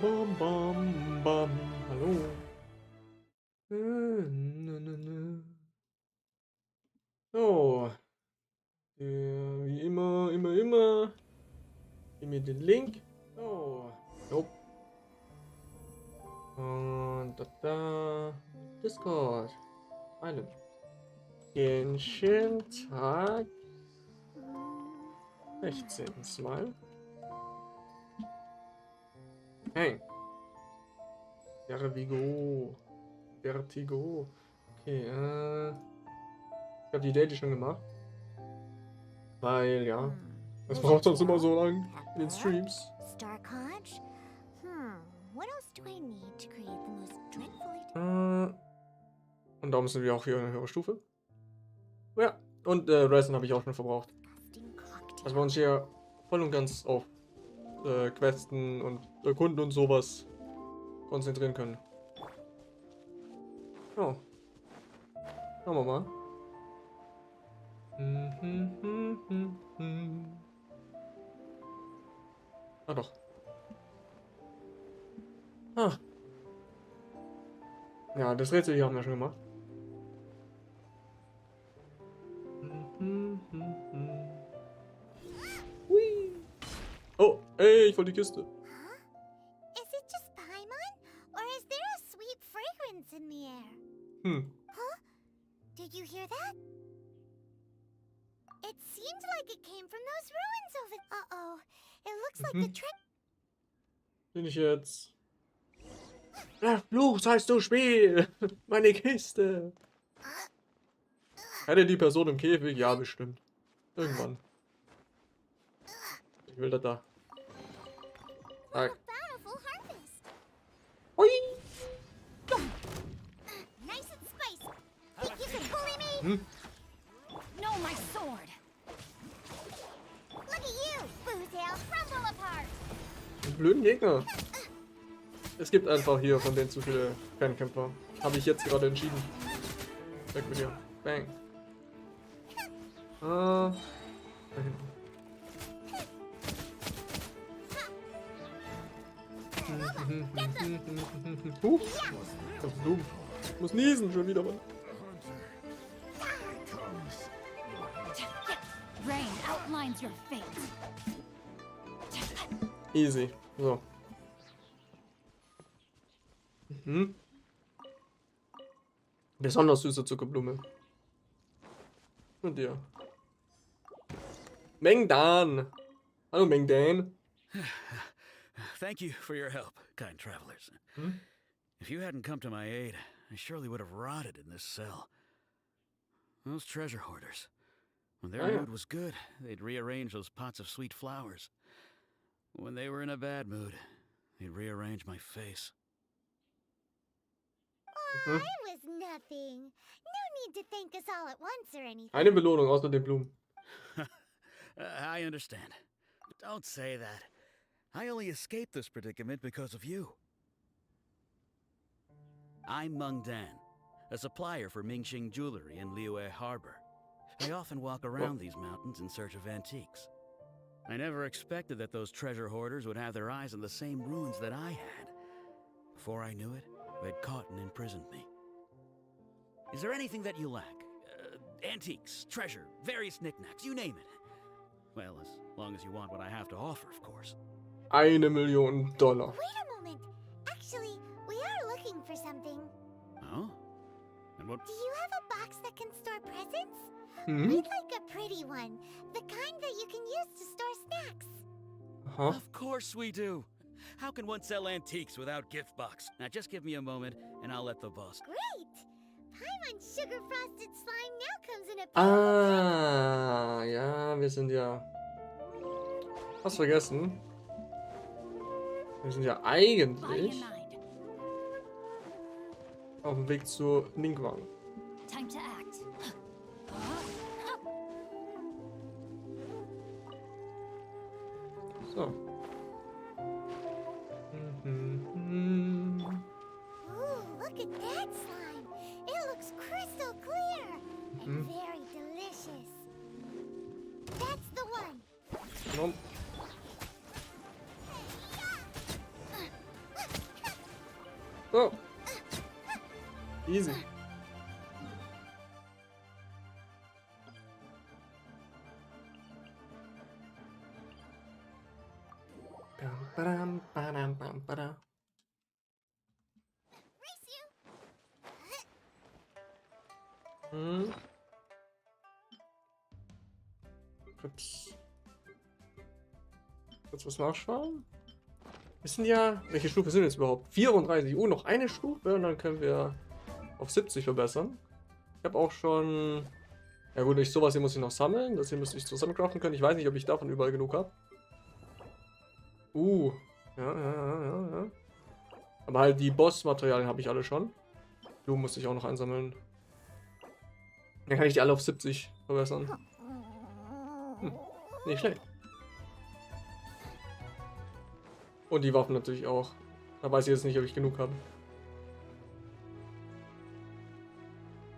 Bam, bam, bam. Hallo. Nö, nö, nö. So, wie immer. Gib mir den Link. So. Nope. Und da. Discord. Island. Genshin Tag 16. Mal. Hey. Vertigo. Okay, ich habe die Daily schon gemacht. Weil, ja, das braucht sonst immer so lang in den Streams. Und darum sind wir auch hier in einer höheren Stufe. Ja, und Resin habe ich auch schon verbraucht. Dass wir uns hier voll und ganz auf Questen und Erkunden und sowas konzentrieren können. Ja. Schauen wir mal. Ah doch. Ah. Ja, das Rätsel hier haben wir schon gemacht. Hui. Oh, ey, ich wollte die Kiste. Is it just Paimon, or is there a sweet fragrance in the air? Huh? Did you hear that? It seemed like it came from those ruins over. Uh-oh. It looks like the Bin ich jetzt? Fluch, heißt du Spiel! Meine Kiste! Hätte die Person im Käfig? Ja, bestimmt. Irgendwann. Ich will das da. Zack. Hui! Nice and spicy. Think you can bully me? No, my sword. Look at you, Bootail, crumble apart. Die blöden Gegner. Es gibt einfach hier von denen zu viele Fernkämpfer. Habe ich jetzt gerade entschieden. Weg mit dir. Bang. Da hinten. Das ist dumm. Ich muss niesen schon wieder, Mann. Easy. So. Besonders süße Zuckerblume. Und dir. Mengdan. Hallo Mengdan. Thank you for your help, kind travelers. If you hadn't come to my aid, I surely would have rotted in this cell. Those treasure hoarders. When their mood was good, they'd rearrange those pots of sweet flowers. When they were in a bad mood, they'd rearrange my face. Oh, it was nothing. No need to thank us all at once or anything. Eine Belohnung außer den Blumen. I understand. But don't say that. I only escaped this predicament because of you. I'm Meng Dan, a supplier for Mingxing jewelry in Liyue Harbor. I often walk around these mountains in search of antiques. I never expected that those treasure hoarders would have their eyes on the same ruins that I had. Before I knew it, they'd caught and imprisoned me. Is there anything that you lack? Antiques, treasure, various knickknacks, you name it. Well, as long as you want what I have to offer, of course. $1 million. Wait a moment. Actually, we are looking for something. Oh? And what? Do you have a box that can store presents? Hmm? We'd like a pretty one. The kind that you can use to store snacks. Huh? Of course we do. How can one sell antiques without gift box? Now just give me a moment, and I'll let the boss. Great! Paimon's sugar frosted slime now comes in a Ah, ja, wir sind ja... Was vergessen? Wir sind ja eigentlich auf dem Weg zu Ningguang. Time to act. So. Ooh, look at that slime. It looks crystal clear and very delicious. That's the one. Nope. So. Easy. Badam, badam, badam, badam. Hm. Kurz was nachschauen. Wir sind ja. Welche Stufe sind jetzt überhaupt? 34. Noch eine Stufe und dann können wir auf 70 verbessern. Ich habe auch schon. Ja gut, sowas hier muss ich noch sammeln. Das hier müsste ich zusammencraften können. Ich weiß nicht, ob ich davon überall genug habe. Ja. Aber halt die Boss-Materialien habe ich alle schon. Blumen musste ich auch noch einsammeln. Dann kann ich die alle auf 70 verbessern. Nicht schlecht. Und die Waffen natürlich auch. Da weiß ich jetzt nicht, ob ich genug habe.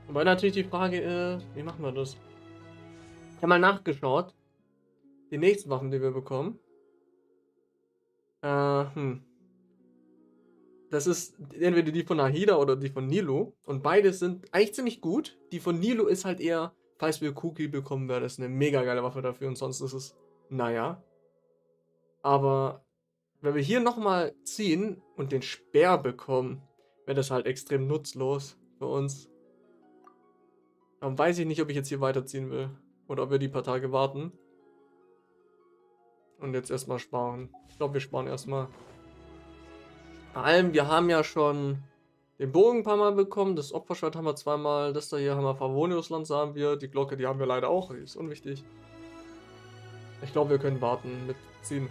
Aber natürlich die Frage ist, wie machen wir das? Ich habe mal nachgeschaut. Die nächsten Waffen, die wir bekommen. Das ist entweder die von Nahida oder die von Nilo. Und beide sind eigentlich ziemlich gut. Die von Nilo ist halt eher, falls wir Cookie bekommen, wäre das eine mega geile Waffe dafür. Und sonst ist es, naja. Aber wenn wir hier nochmal ziehen und den Speer bekommen, wäre das halt extrem nutzlos für uns. Dann weiß ich nicht, ob ich jetzt hier weiterziehen will. Oder ob wir die paar Tage warten. Und jetzt erstmal sparen. Ich glaube, wir sparen erstmal. Vor allem, wir haben ja schon den Bogen ein paar Mal bekommen. Das Opferschwert haben wir zweimal. Das da hier haben wir Favoniusland, haben wir. Die Glocke, die haben wir leider auch. Die ist unwichtig. Ich glaube, wir können warten mit ziehen.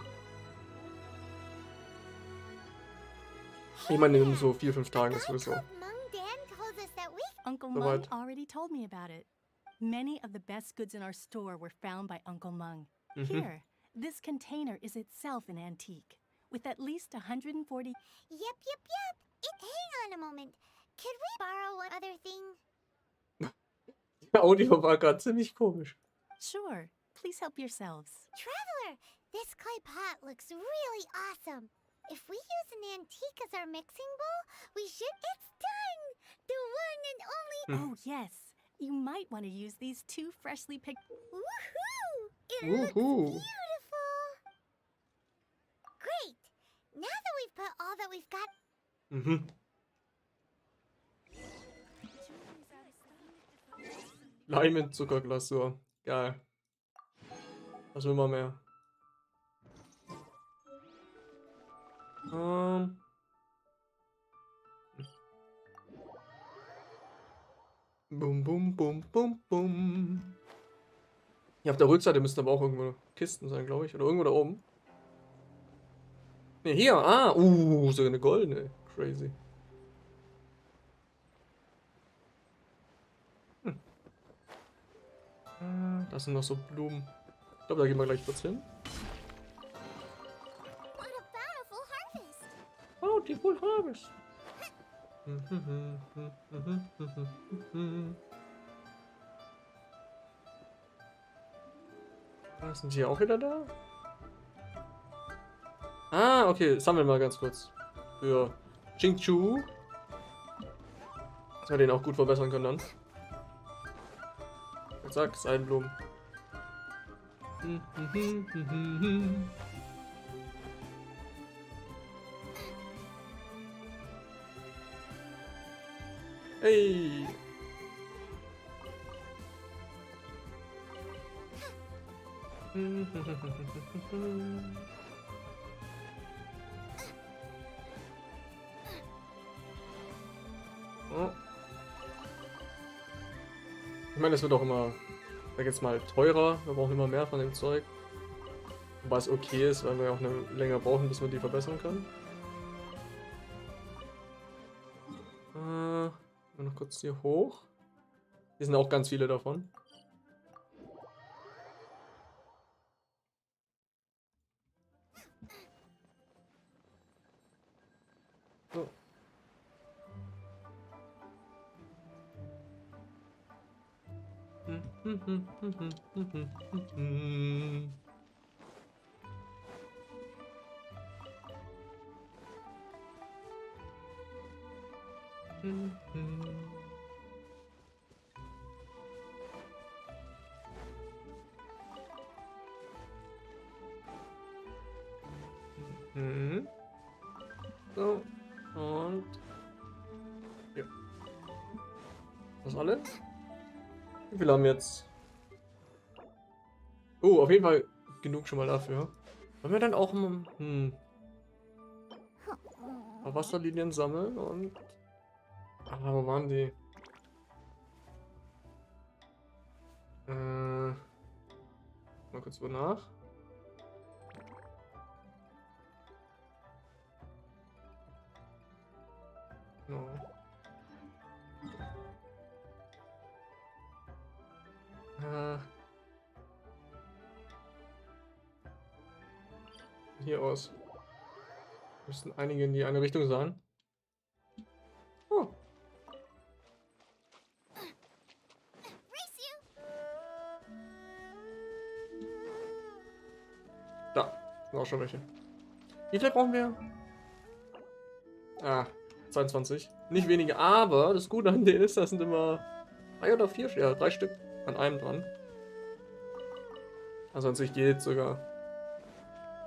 Ich meine, in so 4-5 Tagen ist sowieso. Uncle Mung already told me about it. Many of the best goods in our store were found by Uncle Mung. Here, this container is itself an antique, with at least 140. Yep. Hang on a moment. Could we borrow one other thing? Der Audio war gerade ziemlich komisch. Sure, please help yourselves. Traveler, this clay pot looks really awesome. If we use an antique as our mixing bowl, we should. It's done! The one and only. Oh, yes. You might want to use these two freshly picked. Woohoo! It looks beautiful! Great! Now that we've put all that we've got. Leimenzuckerglasur. Geil. Was will man mehr? Bum. Hier auf der Rückseite müssten aber auch irgendwo Kisten sein, glaube ich. Oder irgendwo da oben. Ne, hier. So eine goldene. Crazy. Das sind noch so Blumen. Ich glaube, da gehen wir gleich kurz hin. Oh, die Full Harvest. Sind die auch wieder da? Okay, sammeln wir ganz kurz. Für Chingchu. Dass wir den auch gut verbessern können dann. Und zack, Seidenblumen. Hey! Ich meine, es wird auch immer, sag jetzt mal, teurer. Wir brauchen immer mehr von dem Zeug. Wobei es okay ist, weil wir auch länger brauchen, bis man die verbessern kann. Noch kurz hier hoch. Hier sind auch ganz viele davon. So. Mhm. So. Und. Ja. Das alles? Wie viel haben wir jetzt? Oh, auf jeden Fall genug schon mal dafür. Wollen wir dann auch mal ein paar Wasserlinien sammeln und. Ah, wo waren die? Mal kurz wo nach. No. Hier aus. Müssten einige in die eine Richtung sein. Oh. Da sind auch schon welche. Wie viel brauchen wir? Ah, 22. Nicht wenige, aber das Gute an denen ist, das sind immer 3 oder 4, ja, 3 Stück an einem dran. Also an sich geht sogar.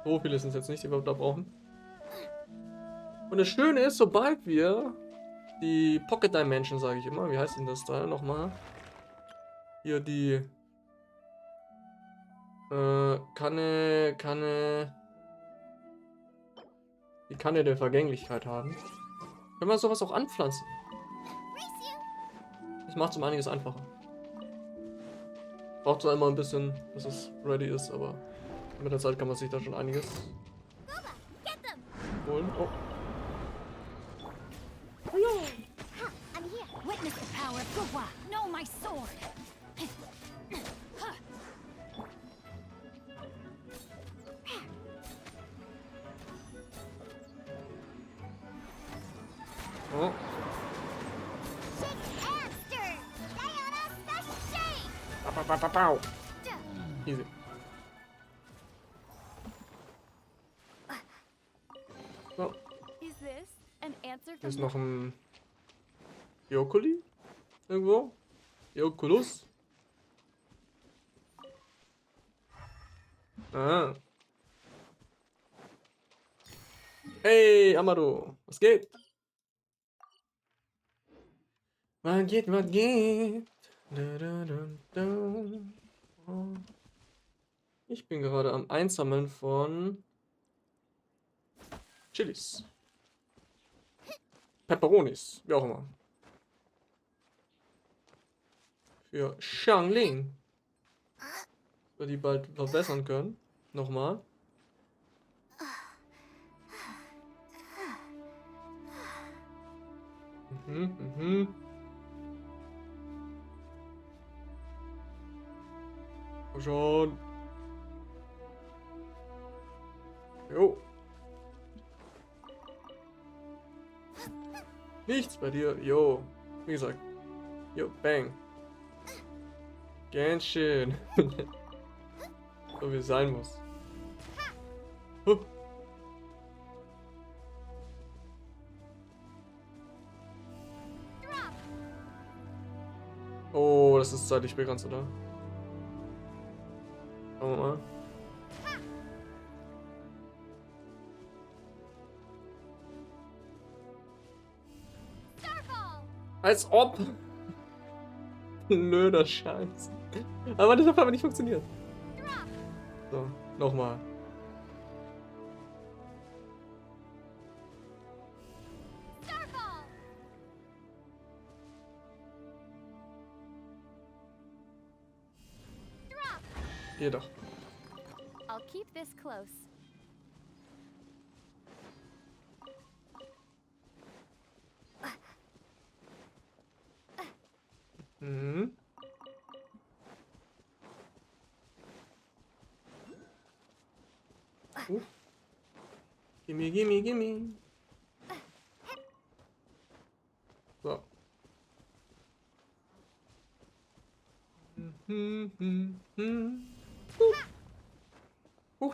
So viele sind es jetzt nicht, die wir da brauchen. Und das Schöne ist, sobald wir die Pocket Dimension, sage ich immer, wie heißt denn das da nochmal? Hier die die Kanne der Vergänglichkeit haben, können wir sowas auch anpflanzen. Das macht es um einiges einfacher. Braucht zwar immer ein bisschen, bis es ready ist, aber mit der Zeit kann man sich da schon einiges holen. Oh. I'm here. Witness the power of Gugwa. Know my sword. Oh. Pow. Easy. So, Is this an answer hier from ist noch ein Yokuli irgendwo. Yokulus. Ah. Hey, Amado, was geht? Was geht, was geht? Da, da, da, da. Oh. Ich bin gerade am Einsammeln von Chilis. Pepperonis, wie auch immer. Für Xiangling. Wir die bald verbessern können. Nochmal. Mhm. Komm schon. Jo. Nichts bei dir. Jo. Wie gesagt. Jo, bang. Genshin. So wie es sein muss. Huh. Oh, das ist zeitlich begrenzt, oder? Schauen wir mal. Als ob. Nö, das Scheiß. Aber das hat aber nicht funktioniert. So, nochmal. Hier doch. I'll keep this close. Mhm. Gimme. So.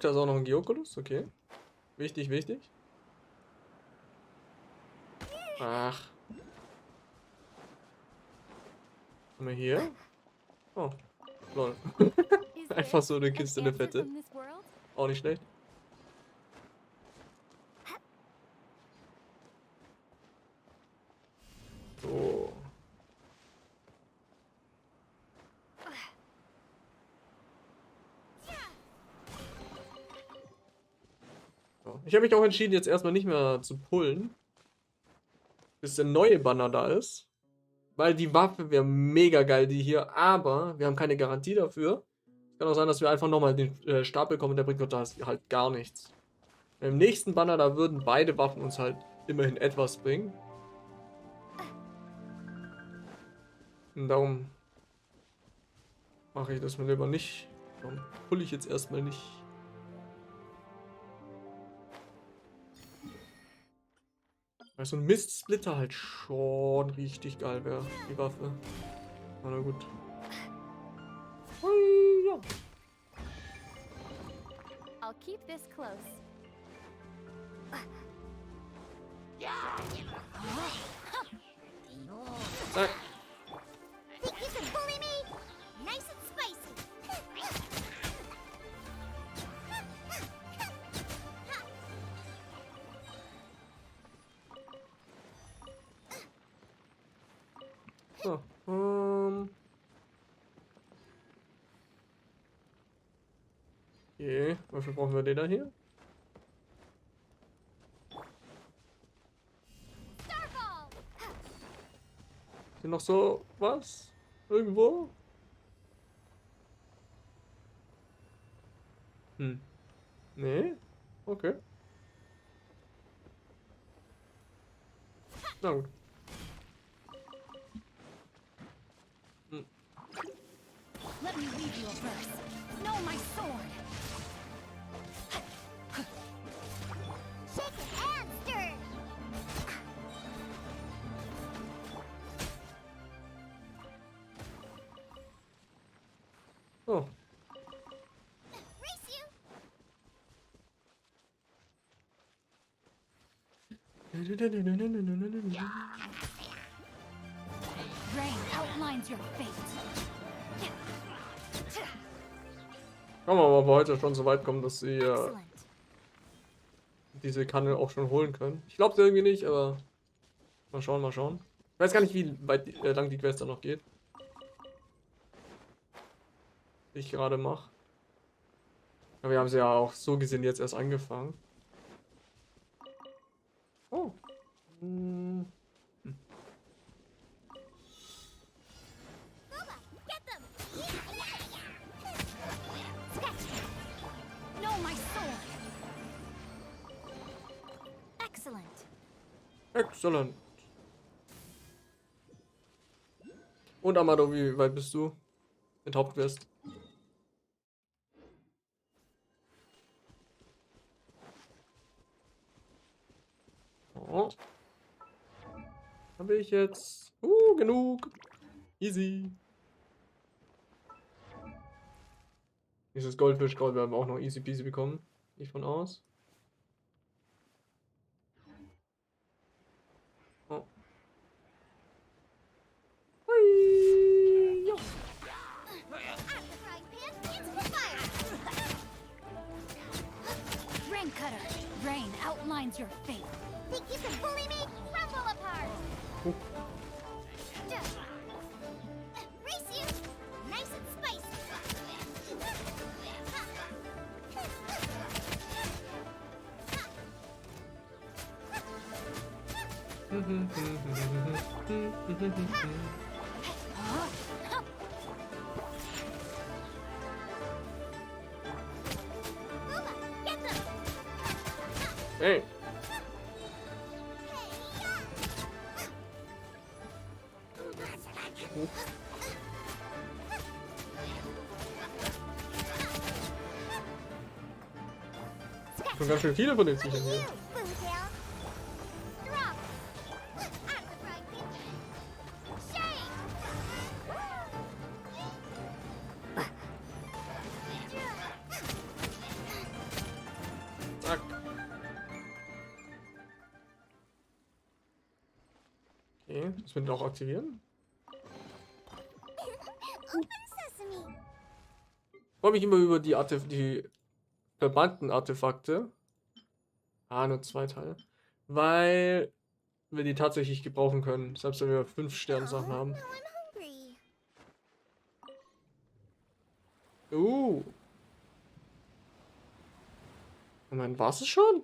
Da ist auch noch ein Geokulus, okay. Wichtig. Ach. Haben wir hier? Oh, lol. Is Einfach this so eine an Kiste, eine answer fette. from this world? Auch nicht schlecht. So. So. Ich habe mich auch entschieden, jetzt erstmal nicht mehr zu pullen, bis der neue Banner da ist. Weil die Waffe wäre mega geil, die hier, aber wir haben keine Garantie dafür. Es kann auch sein, dass wir einfach nochmal den Stapel kommen und der bringt uns da halt gar nichts. Im nächsten Banner, da würden beide Waffen uns halt immerhin etwas bringen. Und darum mache ich das mal lieber nicht. Darum pulle ich jetzt erstmal nicht. Weil so ein Mistsplitter halt schon richtig geil wäre, die Waffe. Na gut. Hui, ja. I'll keep this close. Zack. Think you can bully me? Nice and spicy. So, okay, wofür brauchen wir den da hier? Starfall! Ist hier noch so was? Irgendwo? Nee? Okay. Na gut. Let me read you a verse. Know my sword. Shake it and stir. Oh. Race you. Rain outlines your fate. Kann man aber heute schon so weit kommen, dass sie Excellent. diese Kanne auch schon holen können. Ich glaube es irgendwie nicht, aber mal schauen, mal schauen. Ich weiß gar nicht, wie weit lang die Quest da noch geht. Die ich gerade mache. Aber wir haben sie ja auch so gesehen jetzt erst angefangen. Oh. Get them. Know my sword. Excellent. Excellent. Und Amado, wie weit bist du mit Hauptquest? Oh. Habe ich jetzt genug. Easy. Dieses Goldfischgold werden wir auch noch easy peasy bekommen. Gehe ich von aus. Oh. Hui. Ja. Out the frying pan into the fire. Rain cutter. Rain outlines your fate. Think you can bully me? Crumble apart. Oh. Race you. Nice and spicy. Get them. Hey. Schon ganz schön viele von den Viechern hier. Zack. Okay, das wird auch aktivieren. Open sesame. Ich freue mich immer über die verbannten Artefakte. Ah, nur 2 Teile. Weil wir die tatsächlich gebrauchen können. Selbst wenn wir 5 Sternsachen haben. Now I'm hungry. Moment, war's es schon?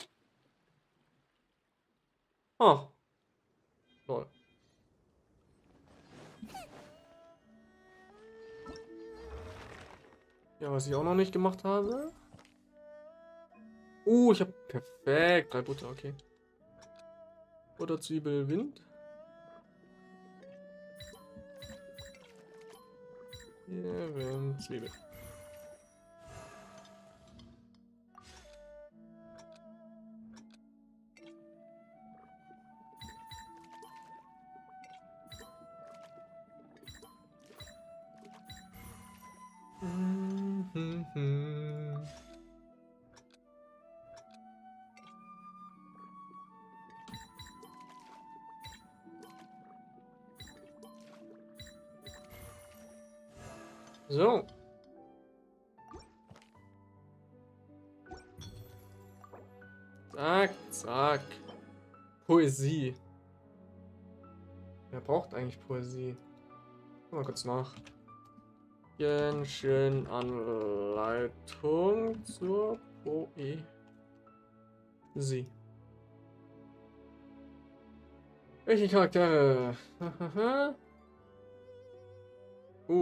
Ah. Lol. Ja, was ich auch noch nicht gemacht habe. Ich habe perfekt 3 Butter, okay. Butter, Zwiebel, Wind. Hier, Wind, Zwiebel. So. Zack, zack. Poesie. Wer braucht eigentlich Poesie? Guck mal kurz nach. Genshin Anleitung zur Poesie. Welche Charaktere?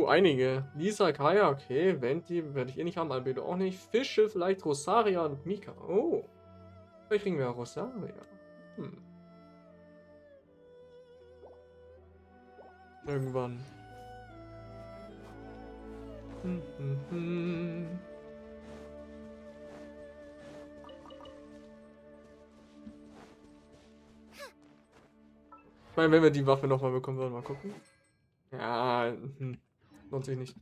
Einige. Lisa, Kaya, okay. Venti werde ich eh nicht haben. Albedo auch nicht. Fische, vielleicht Rosaria und Mika. Oh. Vielleicht kriegen wir Rosaria. Irgendwann. Ich meine, wenn wir die Waffe nochmal bekommen würden, mal gucken. Ja, lohnt sich nicht.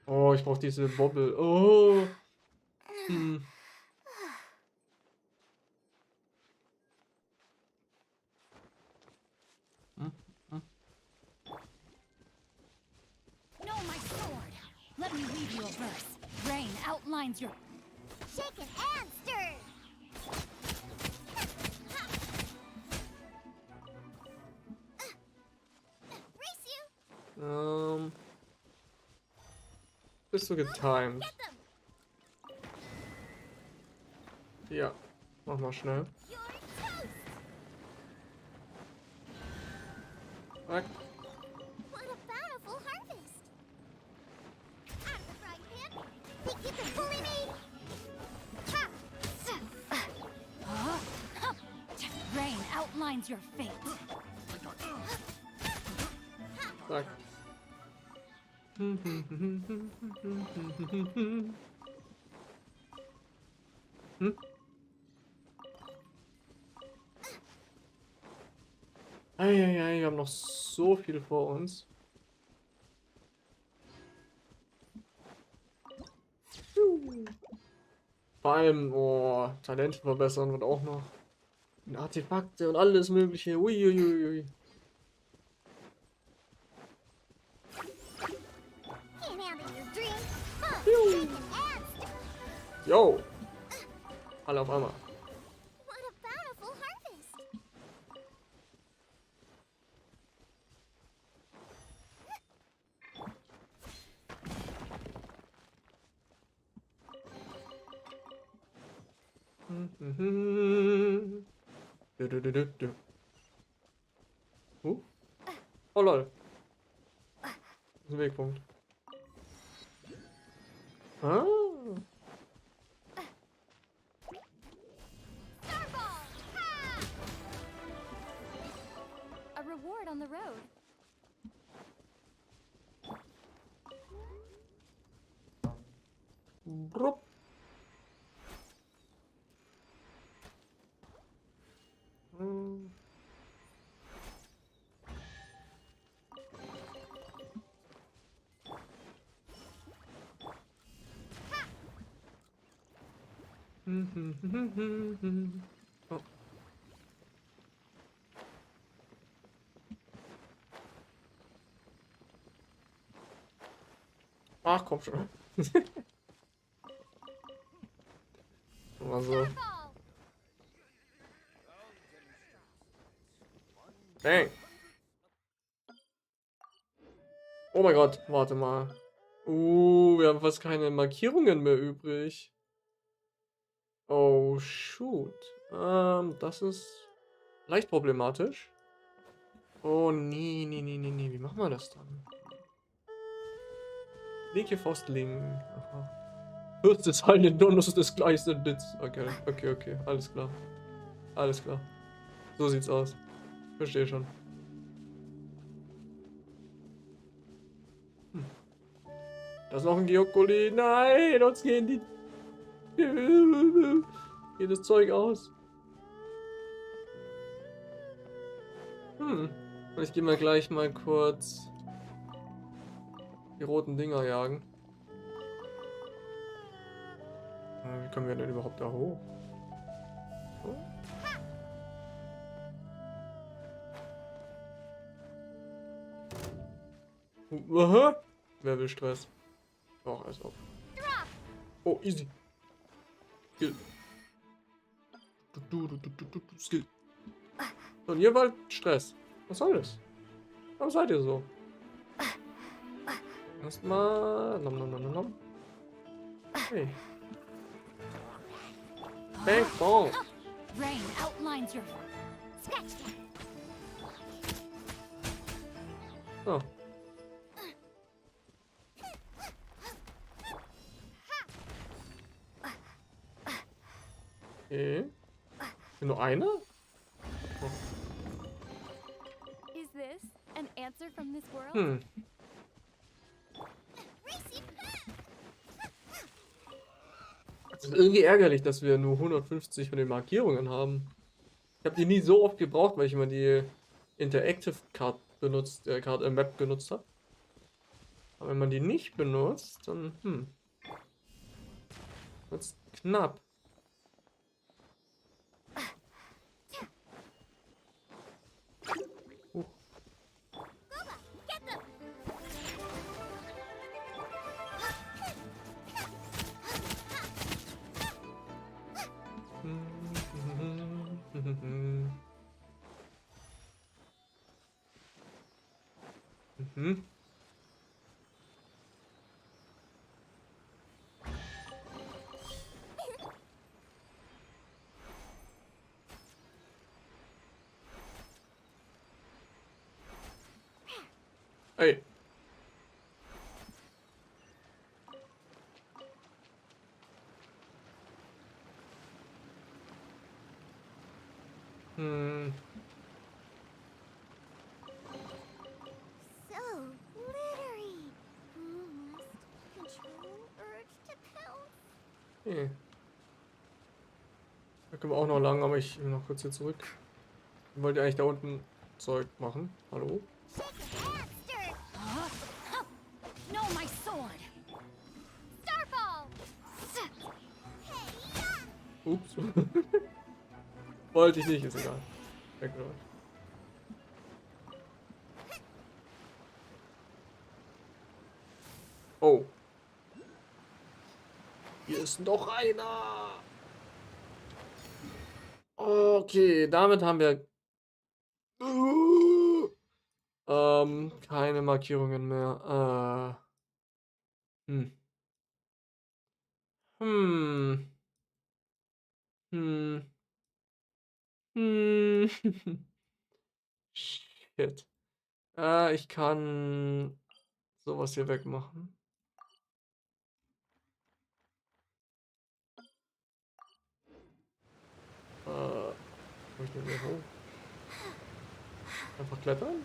Und ich brauche diese Bobble. No, my sword. Let me read you a verse. Rain outlines your. Shaken and stirred. Race you. Bist du getimed? Get them. Ja, mach mal schnell. You're toast. Zack. What a bountiful harvest. Out of the frying pan. Think you can bully me? Ha! Rain outlines your fate. Zack. Eieiei, wir haben noch so viel vor uns. Vor allem, Talente verbessern und auch noch Artefakte und alles mögliche. Uiuiui. Can't handle your dream. Shaken and stirred. Yo! Alle auf einmal. What a bountiful harvest. Oh lol. Das ist ein Wegpunkt. Starball. Ha! A reward on the road. Brupp. Oh. Ach, komm schon. Also. Bang. Oh mein Gott, warte mal. Wir haben fast keine Markierungen mehr übrig. Oh, shoot. Das ist leicht problematisch. Oh, nee, nee, nee, nee, nee. Wie machen wir das dann? Linke Faust links. Aha. Hört des heiligen Donners des gleichen Ditz. Okay, okay, okay. Alles klar. Alles klar. So sieht's aus. Verstehe schon. Da ist noch ein Geokuli. Nein, uns gehen die... Geht das Zeug aus. Und ich gehe mal gleich mal kurz die roten Dinger jagen. Wie kommen wir denn überhaupt da hoch? So. Aha. Wer will Stress? Auch alles auf. Oh, easy. Skill. Skill. Und ihr wollt Stress. Was soll das? Warum seid ihr so? Erstmal. Nom nom nom nom nom. Hey. Bang, bong. Rain outlines your sketch. So. Okay. Nur einer? Oh. Is this an answer from this world? Es ist irgendwie ärgerlich, dass wir nur 150 von den Markierungen haben. Ich habe die nie so oft gebraucht, weil ich immer die Interactive Card benutzt, Map genutzt habe. Aber wenn man die nicht benutzt, dann wird's knapp. Hey. So glittery. Must control urge to pounce. Okay. Da können wir auch noch lang, aber ich will noch kurz hier zurück. Ich wollte eigentlich da unten Zeug machen. Hallo? No, my sword. Starfall. Ups. Wollte ich nicht, ist egal. Wegläuft. Oh. Hier ist noch einer. Okay, damit haben wir keine Markierungen mehr. Hm. Shit. Ich kann sowas hier wegmachen. Wo ich denn hier hoch? Einfach klettern?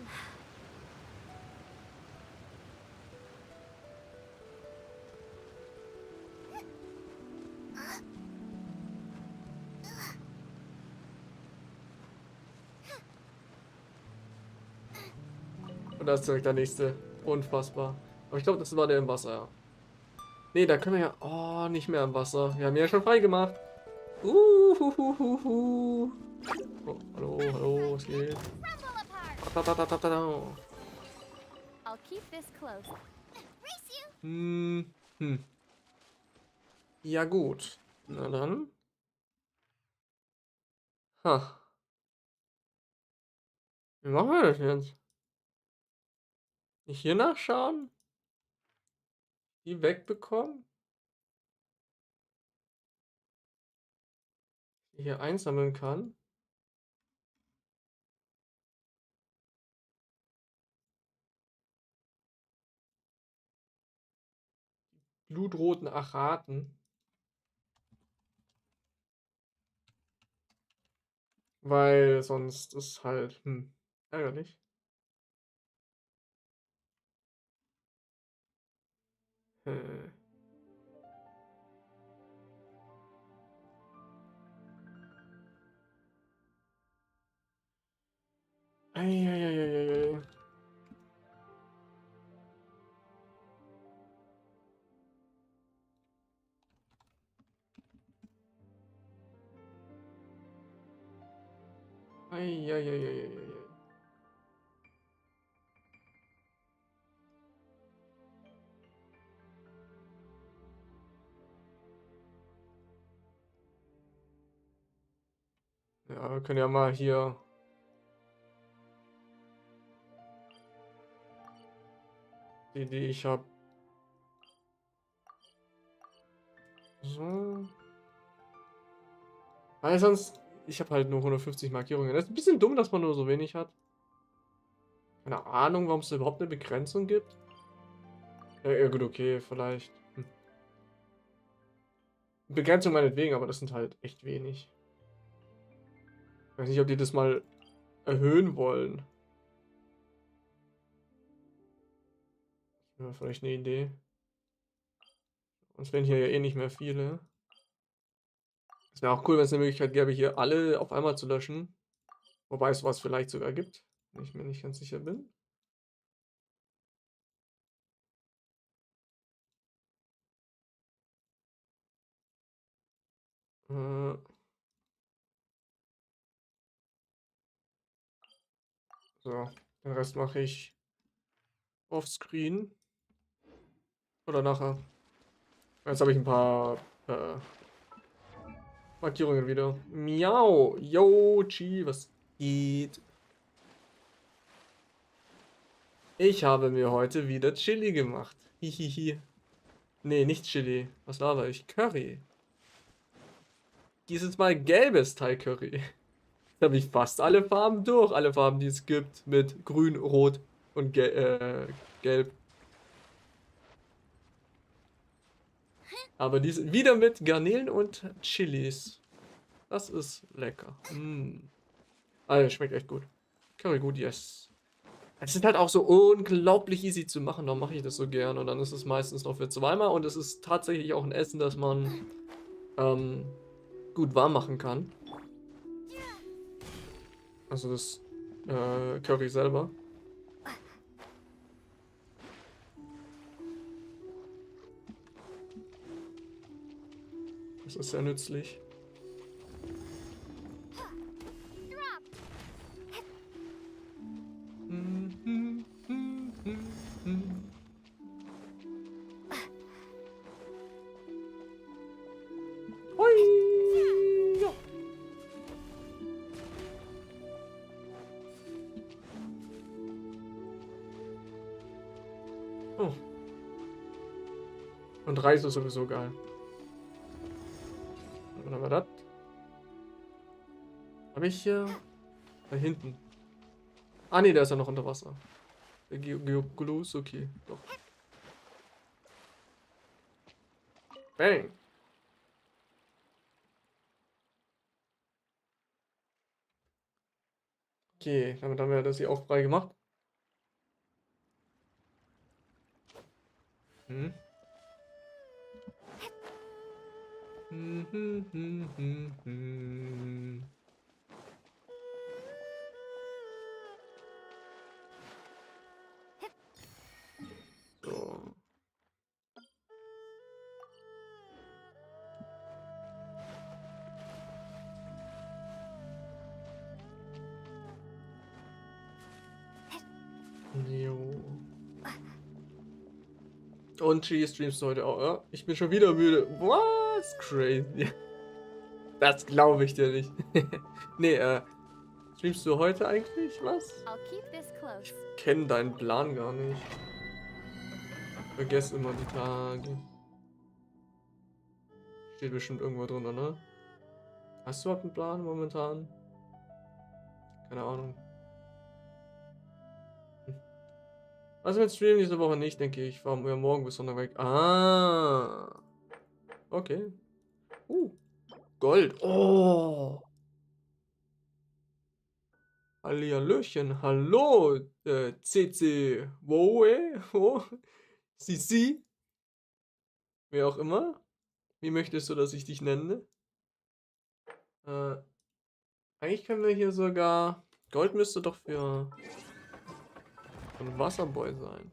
Und da ist direkt der nächste. Unfassbar. Aber ich glaube, das war der im Wasser, ja. Nee, da können wir ja... Oh, nicht mehr im Wasser. Wir haben ja schon frei gemacht. Uhuhuhuhu. Oh, hallo, hallo, was geht? Crumble apart. Da. I'll keep this close. Race you! Hm. Ja gut. Na dann. Ha. Wie machen wir das jetzt? Nicht hier nachschauen? Die wegbekommen? Die hier einsammeln kann? Blutroten Achaten. Weil sonst ist halt, ärgerlich. Äh. Eieieiei. Eieieiei. Ja, wir können ja mal hier die ich habe. So. Weil sonst, ich habe halt nur 150 Markierungen. Das ist ein bisschen dumm, dass man nur so wenig hat. Keine Ahnung, warum es da überhaupt eine Begrenzung gibt. Ja, gut, okay, vielleicht. Begrenzung meinetwegen, aber das sind halt echt wenig. Ich weiß nicht, ob die das mal erhöhen wollen. Ja, vielleicht eine Idee. Sonst wären hier ja eh nicht mehr viele. Es wäre auch cool, wenn es eine Möglichkeit gäbe, hier alle auf einmal zu löschen. Wobei es was vielleicht sogar gibt, wenn ich mir nicht ganz sicher bin. Äh, so, den Rest mache ich offscreen. Oder nachher. Jetzt habe ich ein paar Markierungen wieder. Miau. Yo, Chi, was geht? Ich habe mir heute wieder Chili gemacht. Hihihi. Nee, nicht Chili. Was laber ich? Curry. Dieses Mal gelbes Thai Curry. Da habe ich fast alle Farben durch. Alle Farben, die es gibt. Mit grün, rot und gelb. Aber dies wieder mit Garnelen und Chilis. Das ist lecker. Also, schmeckt echt gut. Curry gut, yes. Es ist halt auch so unglaublich easy zu machen, darum mache ich das so gern. Und dann ist es meistens noch für zweimal. Und es ist tatsächlich auch ein Essen, das man gut warm machen kann. Also das Curry selber. Das ist sehr nützlich. Hui! Ja. Oh. Und Reis ist sowieso geil. Dann haben wir das. Habe ich hier da hinten. Ah ne, der ist ja noch unter Wasser. Der Glus, okay. Doch. Bang. Okay, damit haben wir das hier auch frei gemacht. Hm. So. Und Chi, streamst du heute auch, ja? Ich bin schon wieder müde. Was? Crazy. Das glaube ich dir nicht. Nee, streamst du heute eigentlich was? I'll keep this close. Ich kenne deinen Plan gar nicht. Vergess immer die Tage. Steht bestimmt irgendwo drunter, ne? Hast du überhaupt einen Plan momentan? Keine Ahnung. Also mit Stream diese Woche nicht, denke ich. Ich fahre morgen bis Sonntag weg. Ah. Okay. Gold. Oh. Hallihallöchen. Hallo. CC. Woe. Oh. Sisi. Wer auch immer. Wie möchtest du, dass ich dich nenne? Eigentlich können wir hier sogar... Gold müsste doch für ein Wasserboy sein.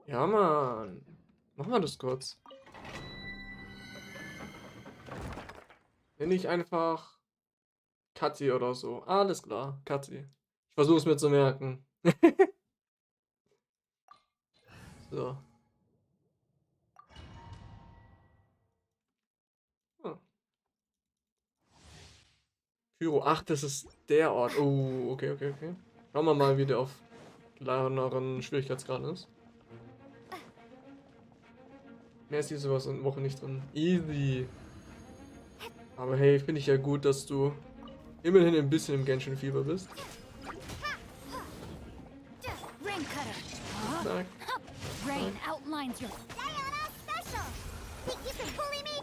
Ja, Mann. Machen wir das kurz. Nenn ich einfach Kathi oder so. Alles klar, Kathi. Ich versuche es mir zu merken. So. Ah. Pyro. Ach, das ist der Ort. Oh, okay, okay, okay. Schauen wir mal, wie der auf kleineren Schwierigkeitsgrad ist. Mehr ist diese Woche nicht drin. Easy. Aber hey, finde ich ja gut, dass du immerhin ein bisschen im Genshin-Fieber bist. Rain cutter. Zack. Rain outlines your. Diana special. Think you can bully me?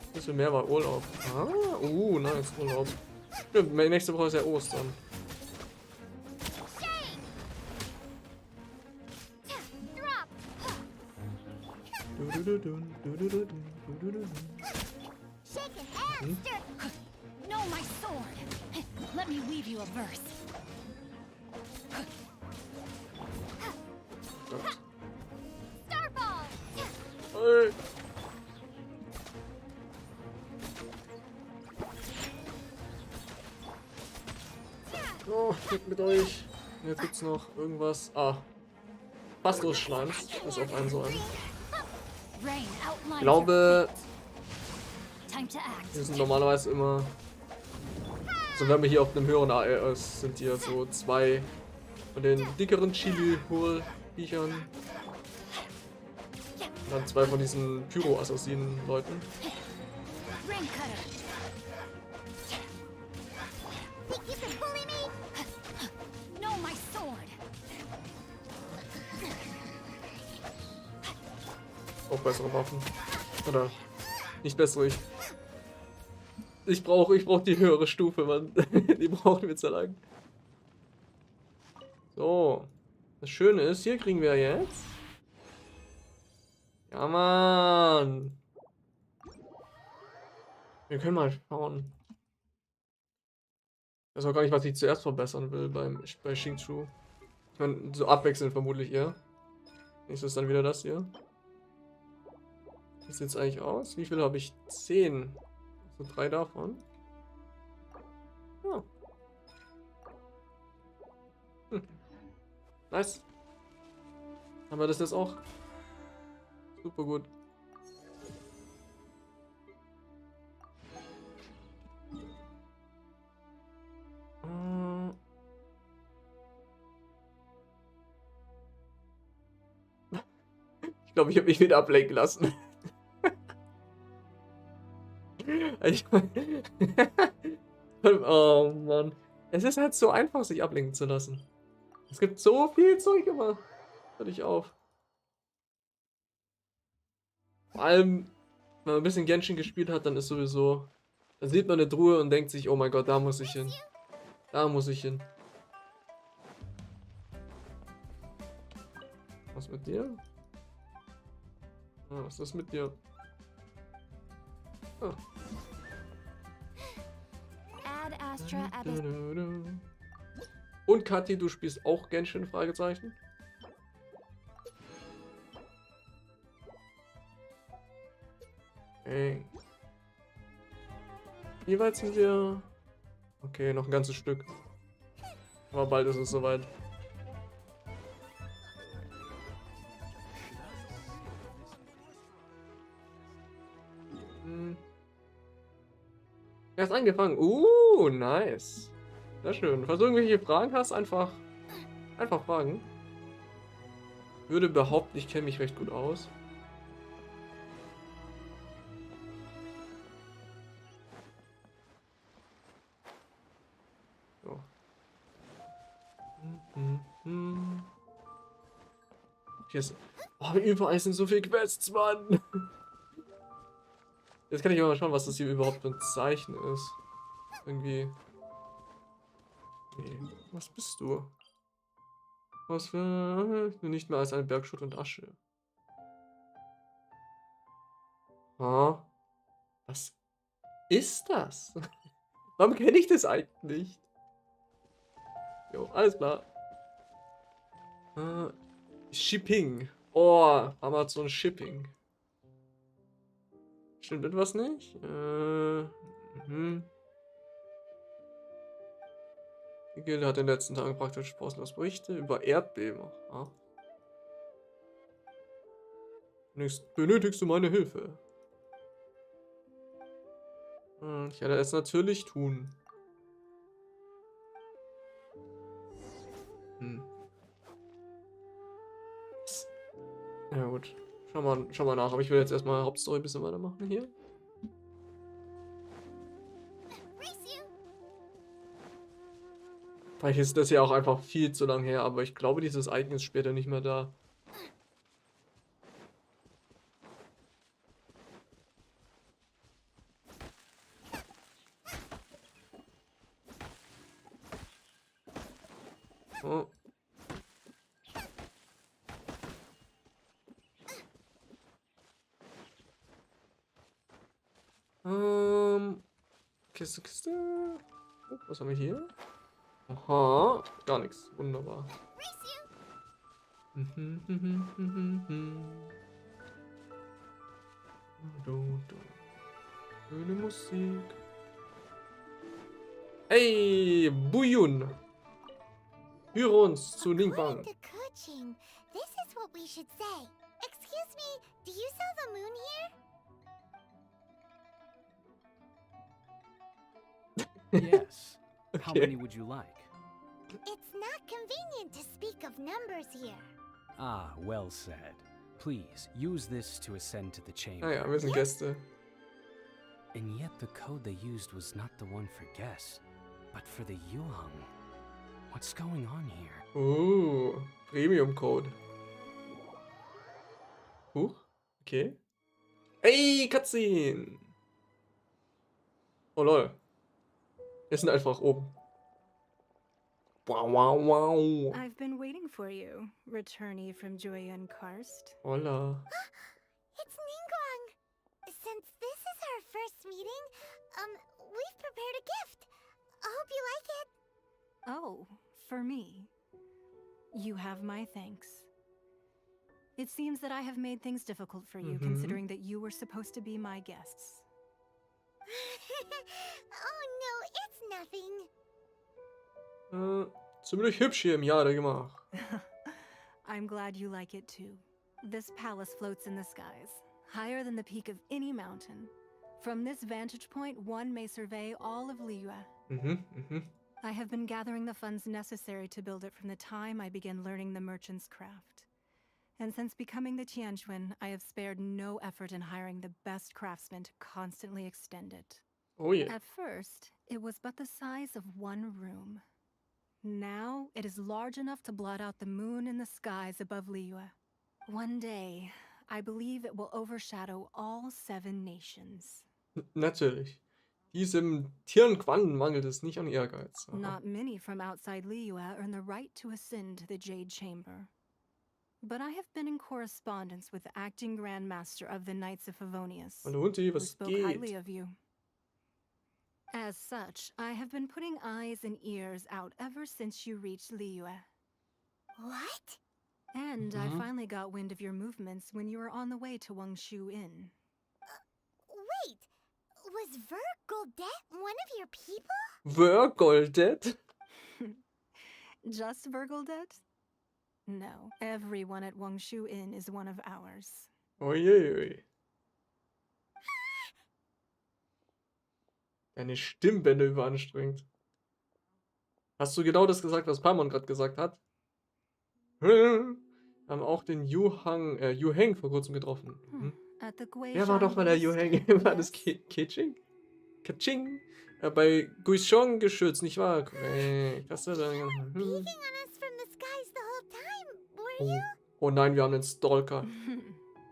Ein bisschen mehr war Urlaub. Ah, nice, Urlaub. Stimmt, nächste Woche ist ja Ostern. Shame. Drop. Shaking and stir. Know my sword. Let me weave you a verse. Starball. Hey. Oh, mit euch. Jetzt gibt's noch irgendwas. Ah. Bastos Schleims. Ist auf einen so ein. Rain outlines Ich glaube, your fate. Time to act. wir sind normalerweise immer. So, wenn wir hier auf einem höheren ARS sind hier so zwei von den dickeren Chili-Hol-Viechern. Und dann zwei von diesen Pyro-Assassinen-Leuten. Rain cutter. Think you can bully me? Know my sword. Auch bessere Waffen. Oder nicht bessere. Ich brauch die höhere Stufe, Mann. Die brauchen wir zu lang. So. Das Schöne ist, hier kriegen wir jetzt. Ja, Mann. Wir können mal schauen. Ich weiß auch gar nicht, was ich zuerst verbessern will bei Xingqiu. Ich meine, so abwechselnd vermutlich eher. Nächstes ist dann wieder das hier. Wie sieht es eigentlich aus? Wie viel habe ich? 10. So 3 davon. Ja. Nice. Haben wir das jetzt auch? Super gut. Ich glaube, ich habe mich wieder ablenken lassen. Oh Mann. Es ist halt so einfach, sich ablenken zu lassen. Es gibt so viel Zeug immer. Hör dich auf. Vor allem, wenn man ein bisschen Genshin gespielt hat, dann ist sowieso. Dann sieht man eine Truhe und denkt sich, oh mein Gott, da muss ich hin. Da muss ich hin. Was mit dir? Ah, was ist das mit dir? Ah. Add Astra Abyss. Und Kathi, du spielst auch Genshin? Fragezeichen. Hey. Wie weit sind wir? Okay, noch ein ganzes Stück. Aber bald ist es soweit. Er ist angefangen. Nice. Sehr schön. Falls du irgendwelche Fragen hast, einfach fragen. Würde behaupten, ich kenne mich recht gut aus. So. Hier ist... Oh, überall sind so viele Quests, Mann. Jetzt kann ich mal schauen, was das hier überhaupt für ein Zeichen ist. Irgendwie... Nee. Was bist du? Was für... Nicht mehr als eine Bergschutt und Asche. Ah. Was ist das? Warum kenne ich das eigentlich nicht? Jo, alles klar. Shipping. Oh, Amazon Shipping. Stimmt etwas nicht? Die Gilde hat in den letzten Tagen praktisch pausenlos Berichte über Erdbeben. Ah. Benötigst du meine Hilfe? Ich werde es natürlich tun. Ja gut. Schau mal nach. Aber ich will jetzt erstmal Hauptstory ein bisschen weitermachen hier. Vielleicht ist das ja auch einfach viel zu lang her, aber ich glaube, dieses Icon ist später nicht mehr da. Oh. Kiste. Oh, was haben wir hier? Aha, gar nichts. Wunderbar. Schöne Musik. Hey, Buyun. Führe uns zu Ningfang. According to Kuching, this is what we should say. Excuse me, do you sell the moon here? Yes. How Okay. many would you like? It's not convenient to speak of numbers here. Ah, well said. Please, use this to ascend to the chamber. Ah ja, wir sind Gäste. And yet the code they used was not the one for guests, but for the Yuhang. What's going on here? Oh, Premium Code. Okay. Ey, Cutscene. Oh lol. Wir sind einfach oben. Wow, wow, wow. I've been waiting for you, returnee from Joyun Karst. Hola. It's Ningguang. Since this is our first meeting, we've prepared a gift. I hope you like it. Oh, for me. You have my thanks. It seems that I have made things difficult for you, considering that you were supposed to be my guests. Oh no, it's nothing. Ziemlich hübsch hier im Jade gemacht. I'm glad you like it too. This palace floats in the skies, higher than the peak of any mountain. From this vantage point, one may survey all of Liyue. I have been gathering the funds necessary to build it from the time I began learning the merchant's craft. And since becoming the Tianjuan, I have spared no effort in hiring the best craftsmen to constantly extend it. Oh yeah. At first, it was but the size of one room. Now, it is large enough to blot out the moon in the skies above Liyue. One day, I believe it will overshadow all 7 nations. Natürlich. Diesem Tianquan mangelt es nicht an Ehrgeiz. Aha. Not many from outside Liyue earn the right to ascend to the Jade Chamber. But I have been in correspondence with the acting Grand Master of the Knights of Favonius, Hallo Hunti, who was spoke highly geht? of you. As such, I have been putting eyes and ears out ever since you reached Liyue. What? And I finally got wind of your movements when you were on the way to Wangshu Inn. Wait, Was Vergoldet one of your people? Vergoldet? Just Vergoldet? No, everyone at Wangshu Inn is one of ours. Uiuiui. Deine Stimmbänder überanstrengend. Hast du genau das gesagt, was Paimon gerade gesagt hat? Haben auch den Yu Heng vor kurzem getroffen. Mhm. At the Wer war doch mal der Yu Heng? War das Keching? Kaching? Bei Guishong geschützt, nicht wahr? Korrekt. Hast du da... Peeking on us from the skies the whole time, were you? Oh nein, wir haben einen Stalker.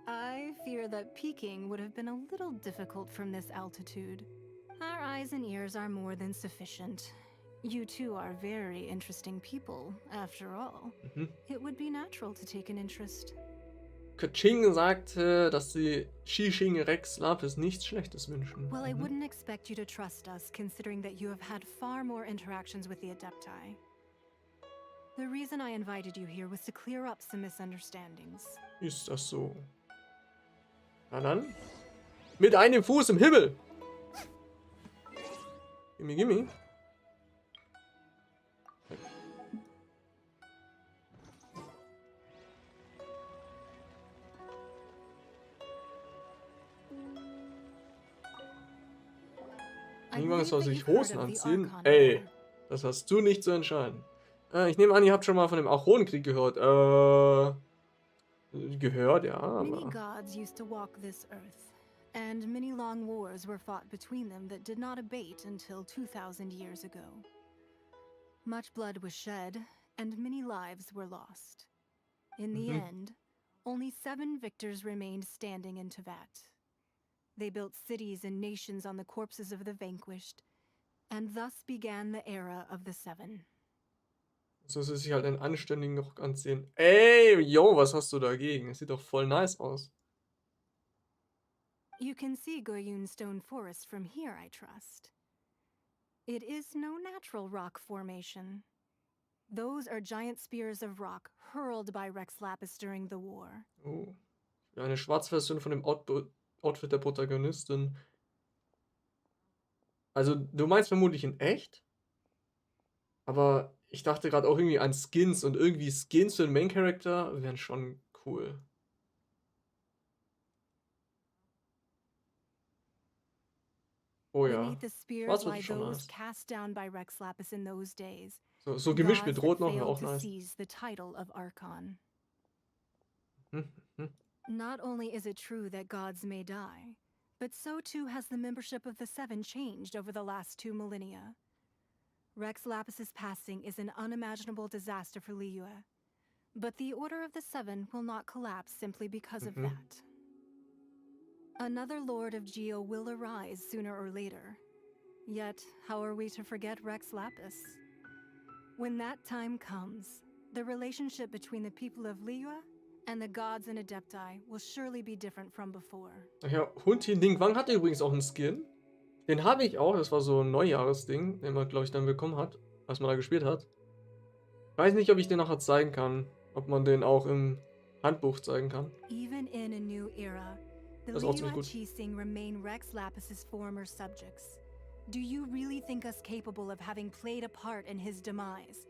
I fear that peeking would have been a little difficult from this altitude. Our eyes and ears are more than sufficient. You two are very interesting people, after all. Mhm. It would be natural to take an interest. Kaching sagte, dass sie Shishing Rex Lapis nichts Schlechtes wünschen. Well, I Mhm. wouldn't expect you to trust us, considering that you have had far more interactions with the Adepti. The reason I invited you here was to clear up some misunderstandings. Ist das so? Na dann. Mit einem Fuß im Himmel! Gimme, gimme. Irgendwann soll sich Hosen anziehen. Ey, das hast du nicht zu entscheiden. Ich nehme an, ihr habt schon mal von dem Archonenkrieg gehört. Gehört, ja, Many aber... gods used to walk this earth, and many long wars were fought between them that did not abate until 2,000 years ago. Much blood was shed, and many lives were lost. In the end, only 7 victors remained standing in Teyvat. They built cities and nations on the corpses of the vanquished, and thus began the era of the 7. So soll sich halt einen anständigen Rock anziehen. Ey, yo, was hast du dagegen? Es sieht doch voll nice aus. You can see Goyun Stone Forest from here, I trust. It is no natural rock formation. Those are giant spears of rock hurled by Rex Lapis during the war. Oh. Ja, eine Schwarzversion von dem Outfit der Protagonistin. Also, du meinst vermutlich in echt? Aber ich dachte gerade auch irgendwie an Skins und irgendwie Skins für den Main Character wären schon cool. Oh ja. Beneath the spears Was lie wird schon those nice. cast down by Rex Lapis in those days. So gemischt Gods mit Rot that noch wäre failed auch to nice. seize the title of Archon. Hm, hm. Not only is it true that gods may die, but so too has the membership of the 7 changed over the last 2 millennia. Rex Lapis's passing is an unimaginable disaster for Liyue, but the Order of the 7 will not collapse simply because of that. Another Lord of Geo will arise sooner or later. Yet, how are we to forget Rex Lapis? When that time comes, the relationship between the people of Liyue and the gods and Adepti will surely be different from before. Ach ja, Huntin Ding Wang hatte übrigens auch einen Skin. Den habe ich auch, das war so ein Neujahresding, den man, glaube ich, dann bekommen hat, als man da gespielt hat. Weiß nicht, ob ich den nachher zeigen kann, ob man den auch im Handbuch zeigen kann. Even in a new era, the Das ist auch ziemlich Liyue gut. Chising remain Rex Lapis's former subjects. Do you really think us capable of having played a part in his demise?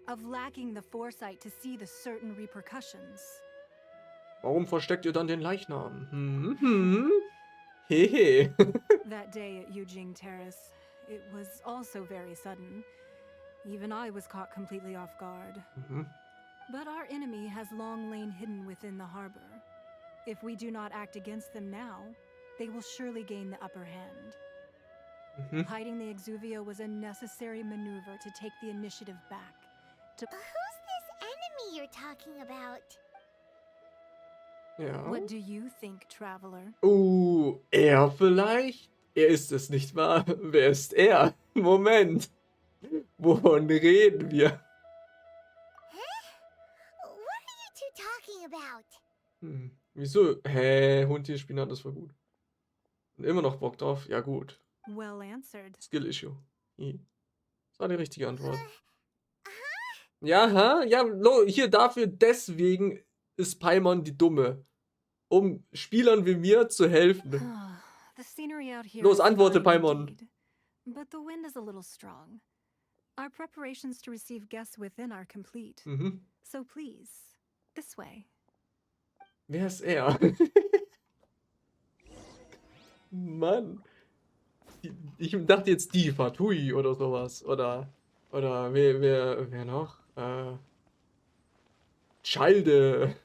Of lacking the foresight to see the certain repercussions? Warum versteckt ihr dann den Leichnam? Hehe. That day at Yujing Terrace, it was also very sudden. Even I was caught completely off guard. But our enemy has long lain hidden within the harbor. If we do not act against them now, they will surely gain the upper hand. Hiding the Exuvio was a necessary maneuver to take the initiative back. Who's this enemy you're talking about? Ja. What do you think, traveler? Er vielleicht? Er ist es nicht wahr? Wer ist er? Moment. Wovon reden wir? What are you two talking about? Wieso? Hä? Hundtierspinat, das war gut. Und immer noch Bock drauf? Ja gut. Well answered. Skill-Issue. Das war die richtige Antwort. Ja, ja, hier dafür, deswegen ist Paimon die Dumme. Um Spielern wie mir zu helfen. The scenery out here Los, is antworte, fine Paimon. indeed, but the wind is a little strong. Our preparations to receive guests within are complete. Mhm. So please, this way. Wer ist er? Mann. Ich dachte jetzt die Fatui oder sowas. Oder wer noch? Chalde.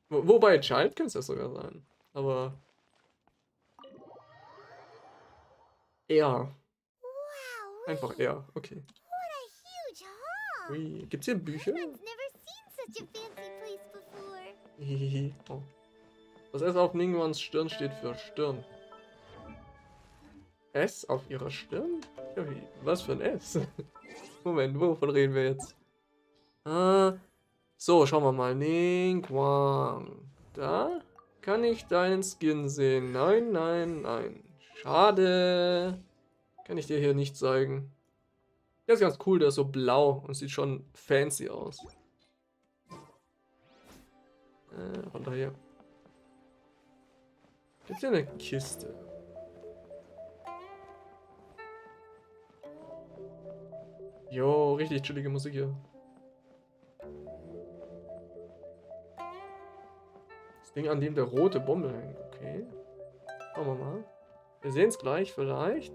Wobei, Child könnte es ja sogar sein. Aber. Er. Wow. Einfach er. Okay. What a huge hall. Ui. Gibt's hier Bücher? I've never seen such a fancy place before. Hihihi. Oh. Das S auf Ningwans Stirn steht für Stirn. S auf ihrer Stirn? Ja, was für ein S? Moment, wovon reden wir jetzt? So, schauen wir mal. Ningwan. Da kann ich deinen Skin sehen. Nein, nein, nein. Schade. Kann ich dir hier nicht zeigen. Der ist ganz cool, der ist so blau und sieht schon fancy aus. Von daher. Gibt's hier eine Kiste? Jo, richtig chillige Musik hier. Das Ding, an dem der rote Bommel hängt. Okay. Schauen wir mal. Wir sehen es gleich, vielleicht.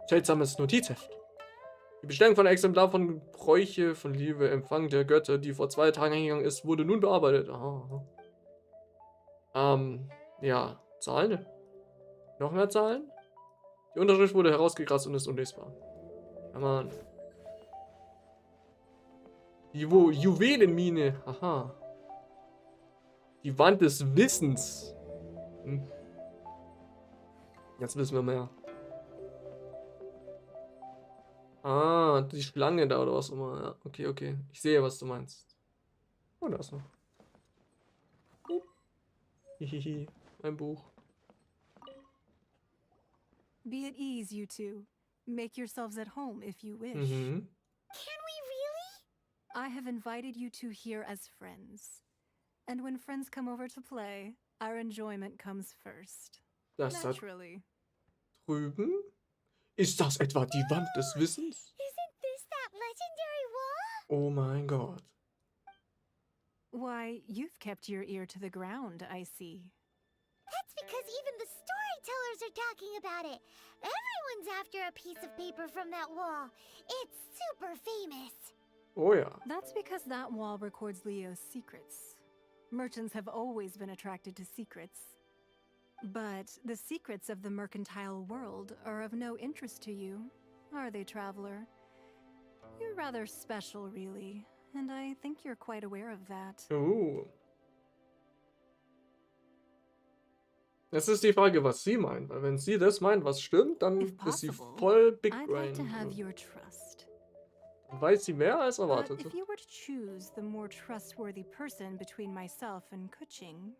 Seltsames Notizheft. Die Bestellung von Exemplar von Bräuche von Liebe, Empfang der Götter, die vor 2 Tagen eingegangen ist, wurde nun bearbeitet. Aha. Ja. Zahlen? Noch mehr Zahlen? Die Unterschrift wurde herausgekratzt und ist unlesbar. Ja, Mann. Die Juwelenmine. Aha. Die Wand des Wissens. Hm. Jetzt wissen wir mehr. Ah, die Schlange da oder was immer. Ja, okay, okay. Ich sehe, was du meinst. Oh, da ist noch. Hihihi, ein Buch. Be at ease, you two. Make yourselves at home if you wish. Mhm. Can we really? I have invited you two here as friends. And when friends come over to play, our enjoyment comes first. Das da Naturally. drüben? Ist das etwa die Wand des Wissens? Isn't this that legendary wall? Oh mein Gott. Why, you've kept your ear to the ground, I see. That's because even the storytellers are talking about it. Everyone's after a piece of paper from that wall. It's super famous. Oh ja. That's because that wall records Leo's secrets. Merchants have always been attracted to secrets. But the secrets of the mercantile world are of no interest to you, are they, traveler? You're rather special, really, and I think you're quite aware of that. Jetzt ist die Frage, was sie meint. Weil wenn sie das meint, was stimmt, dann If ist sie possible, voll Big I'd like to Brain. have your trust. Dann weiß sie mehr als But erwartet. if you were to choose the more trustworthy person between myself and Kuching,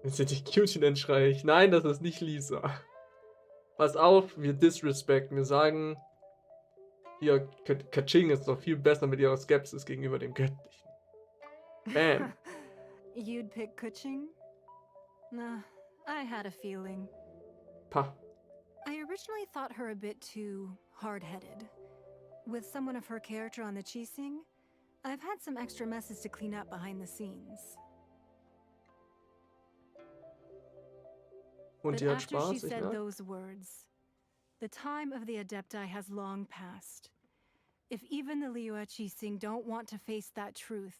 Jetzt hätte ich Cutie, dann schreie ich. Nein, das ist nicht Lisa. Pass auf, wir disrespekten. Wir sagen, hier, Kaching ist doch viel besser mit ihrer Skepsis gegenüber dem Göttlichen. Bam. you'd pick Kuching? Nah, I had a feeling. Pah. I originally thought her a bit too hard-headed. With someone of her character on the Qixing, I've had some extra messes to clean up behind the scenes. Und But die hat after she Spaß, ich said merk. those words, the time of the Adepti has long passed. If even the Liyue Qixing don't want to face that truth,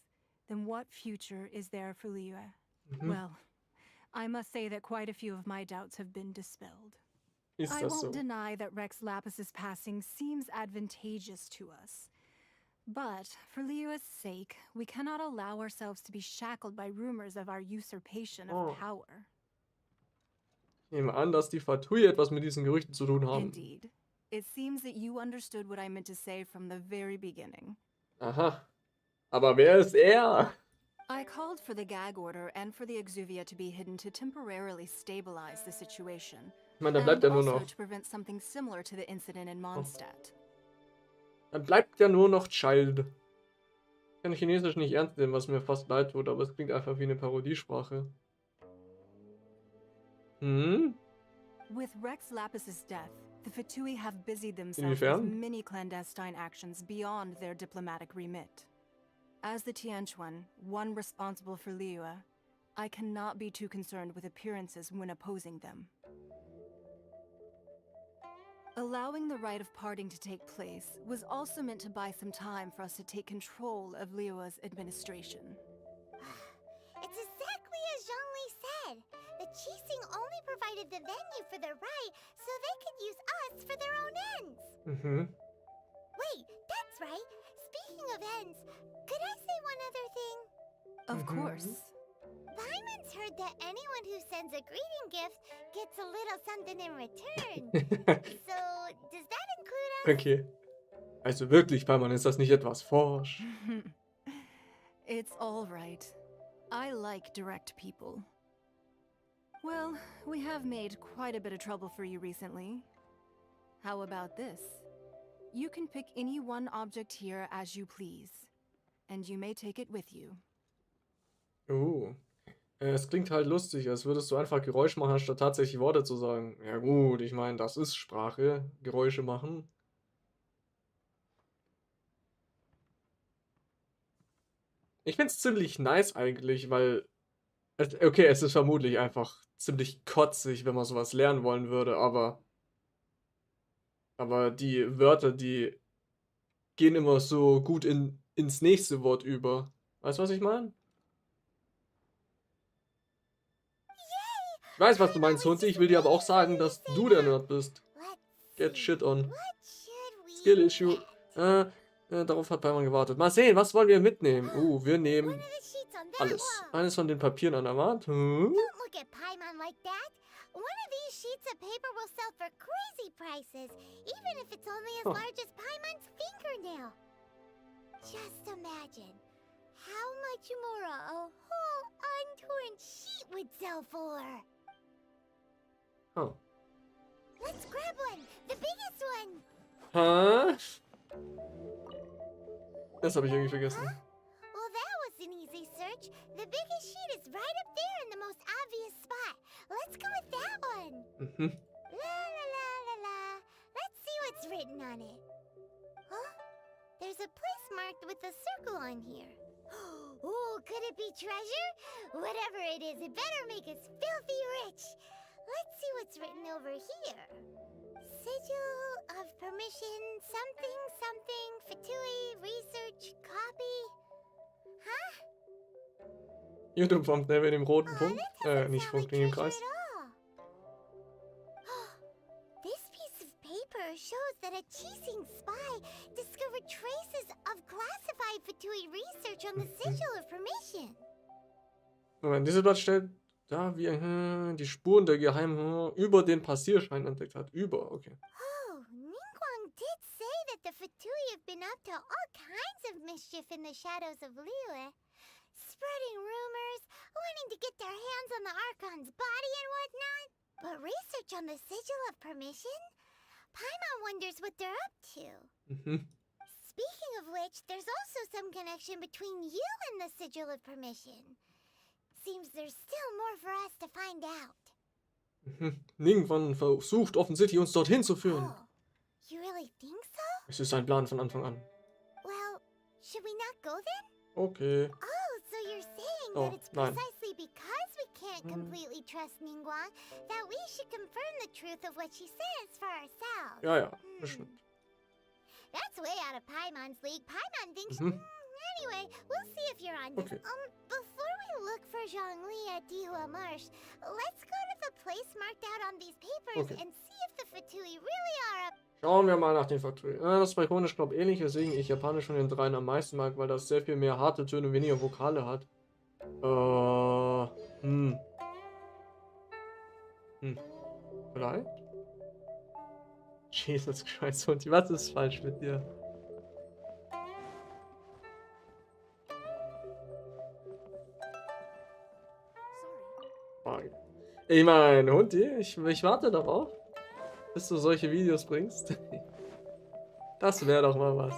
then what future is there for Liyue? Well, I must say that quite a few of my doubts have been dispelled. Ist I das won't so? deny that Rex Lapis's passing seems advantageous to us. But for Liyue's sake, we cannot allow ourselves to be shackled by rumors of our usurpation of Oh. power. Ich nehme an, dass die Fatui etwas mit diesen Gerüchten zu tun haben. Indeed. It seems that you understood what I meant to say from the very beginning. Aha. Aber wer ist er? I called for the gag order and for the Exuvia to be hidden to temporarily stabilize the situation, Ich meine, da bleibt ja nur also noch... to prevent something similar to the incident in Mondstadt. Dann bleibt ja nur noch Child. Ich kann Chinesisch nicht ernst nehmen, was mir fast leid tut, aber es klingt einfach wie eine Parodiesprache. Hm? With Rex Lapis's death, the Fatui have busied themselves with Inwiefern? many clandestine actions beyond their diplomatic remit. As the Tianquan, one responsible for Liyue, I cannot be too concerned with appearances when opposing them. Allowing the rite of parting to take place was also meant to buy some time for us to take control of Liyue's administration. It's exactly as Zhongli said. The Qixing only provided the venue for their rite so they could use us for their own ends. Mhm. Wait, that's right. Speaking of ends, could I say one other thing? Of course. Paimon's heard that anyone who sends a greeting gift gets a little something in return. So, does that include us? Okay. Also wirklich, Paimon, ist das nicht etwas forsch? It's all right. I like direct people. Well, we have made quite a bit of trouble for you recently. How about this? You can pick any one object here as you please, and you may take it with you. Es klingt halt lustig, als würdest du einfach Geräusch machen, anstatt tatsächlich Worte zu sagen. Ja gut, ich meine, das ist Sprache, Geräusche machen. Ich finde es ziemlich nice eigentlich, weil... Okay, es ist vermutlich einfach ziemlich kotzig, wenn man sowas lernen wollen würde, aber die Wörter, die gehen immer so gut ins nächste Wort über. Weißt du, was ich meine? Ich weiß, was du meinst, Hunzi. Ich will dir aber auch sagen, dass du der Nerd bist. Get shit on. Skill issue. Darauf hat Paimon gewartet. Mal sehen, was wollen wir mitnehmen? Wir nehmen alles. Eines von den Papieren an der Wand. Don't look at Paimon like that. One of these sheets of paper will sell for crazy prices, even if it's only as large as Paimon's fingernail. Just imagine how much more a whole untorn sheet would sell for. Oh. Let's grab one, the biggest one. Das habe ich irgendwie vergessen. Well, that was an easy search. The biggest sheet is right up there in the most obvious spot. Let's go with that one. La la la la la. Let's see what's written on it. Huh? There's a place marked with a circle on here. Oh, could it be treasure? Whatever it is, it better make us filthy rich. Let's see what's written over here. Sigil of permission, something, something, Fatui, research, copy. Huh? YouTube-Thumbnail in dem roten Oh, Punkt. that doesn't Nicht sound Punkt, like in dem treasure Kreis. at all. This piece of paper shows that a Qixing spy discovered traces of classified Fatui research on the Sigil of permission. Moment, dieses Blatt stellt da, wie die Spuren der Geheimen über den Passierschein entdeckt hat. Okay. Oh, Ningguang did say that the Fatui have been up to all kinds of mischief in the shadows of Liyue. Spreading rumors, wanting to get their hands on the Archon's body and whatnot. But research on the Sigil of permission? Paimon wonders what they're up to. Speaking of which, there's also some connection between you and the Sigil of permission. Seems there's still more for us to find out. Ningguang versucht offensichtlich, uns dorthin zu führen. Oh, you really think so? Es ist ein Plan von Anfang an. Well, should we not go then? Okay. Oh, so you're saying Oh, that it's nein. precisely because we can't completely trust Ningguang that we should confirm the truth of what she says for ourselves. Ja, bestimmt. That's way out of Paimon's league. Paimon thinks... Anyway, we'll see if you're on this. Okay. Before we look for Zhongli at Dihua Marsh, let's go to the place marked out on these papers Okay. and see if the Fatui really are up. Schauen wir mal nach den Faktoren. Das ist bei Chronisch, glaube ich, ähnlich, weswegen ich Japanisch von den dreien am meisten mag, weil das sehr viel mehr harte Töne und weniger Vokale hat. Vielleicht? Jesus Christ, und was ist falsch mit dir? Frage. Ich meine, Hundi, ich warte darauf, bis du solche Videos bringst. Das wäre doch mal was.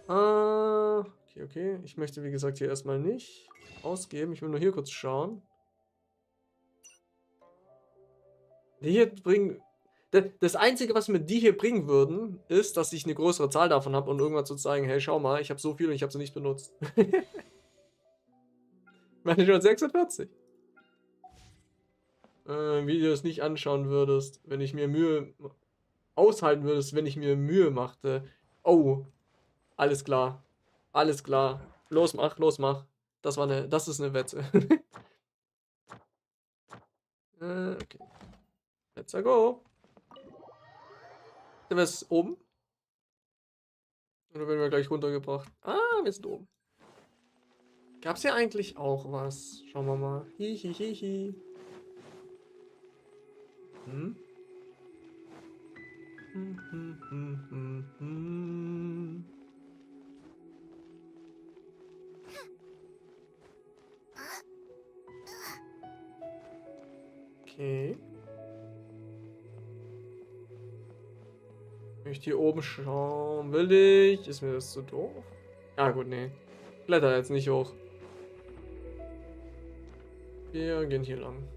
Okay, okay. Ich möchte, wie gesagt, hier erstmal nicht ausgeben. Ich will nur hier kurz schauen. Die hier bringen... Das Einzige, was mir die hier bringen würden, ist, dass ich eine größere Zahl davon habe und irgendwann zu zeigen, hey, schau mal, ich habe so viel und ich habe sie nicht benutzt. Meine schon 46. Wie du es nicht anschauen würdest, wenn ich mir Mühe... Aushalten würdest, wenn ich mir Mühe machte. Oh, alles klar. Alles klar. Los, mach, los, mach. Das ist eine Wette. Okay. Let's go. Sind wir jetzt oben? Oder werden wir gleich runtergebracht? Ah, wir sind oben. Gab's hier eigentlich auch was? Schauen wir mal. Hihihihi. Hm? Okay. Wenn ich hier oben schauen will ich. Ist mir das zu doof? Ja gut, nee. Kletter jetzt nicht hoch. Wir gehen hier lang.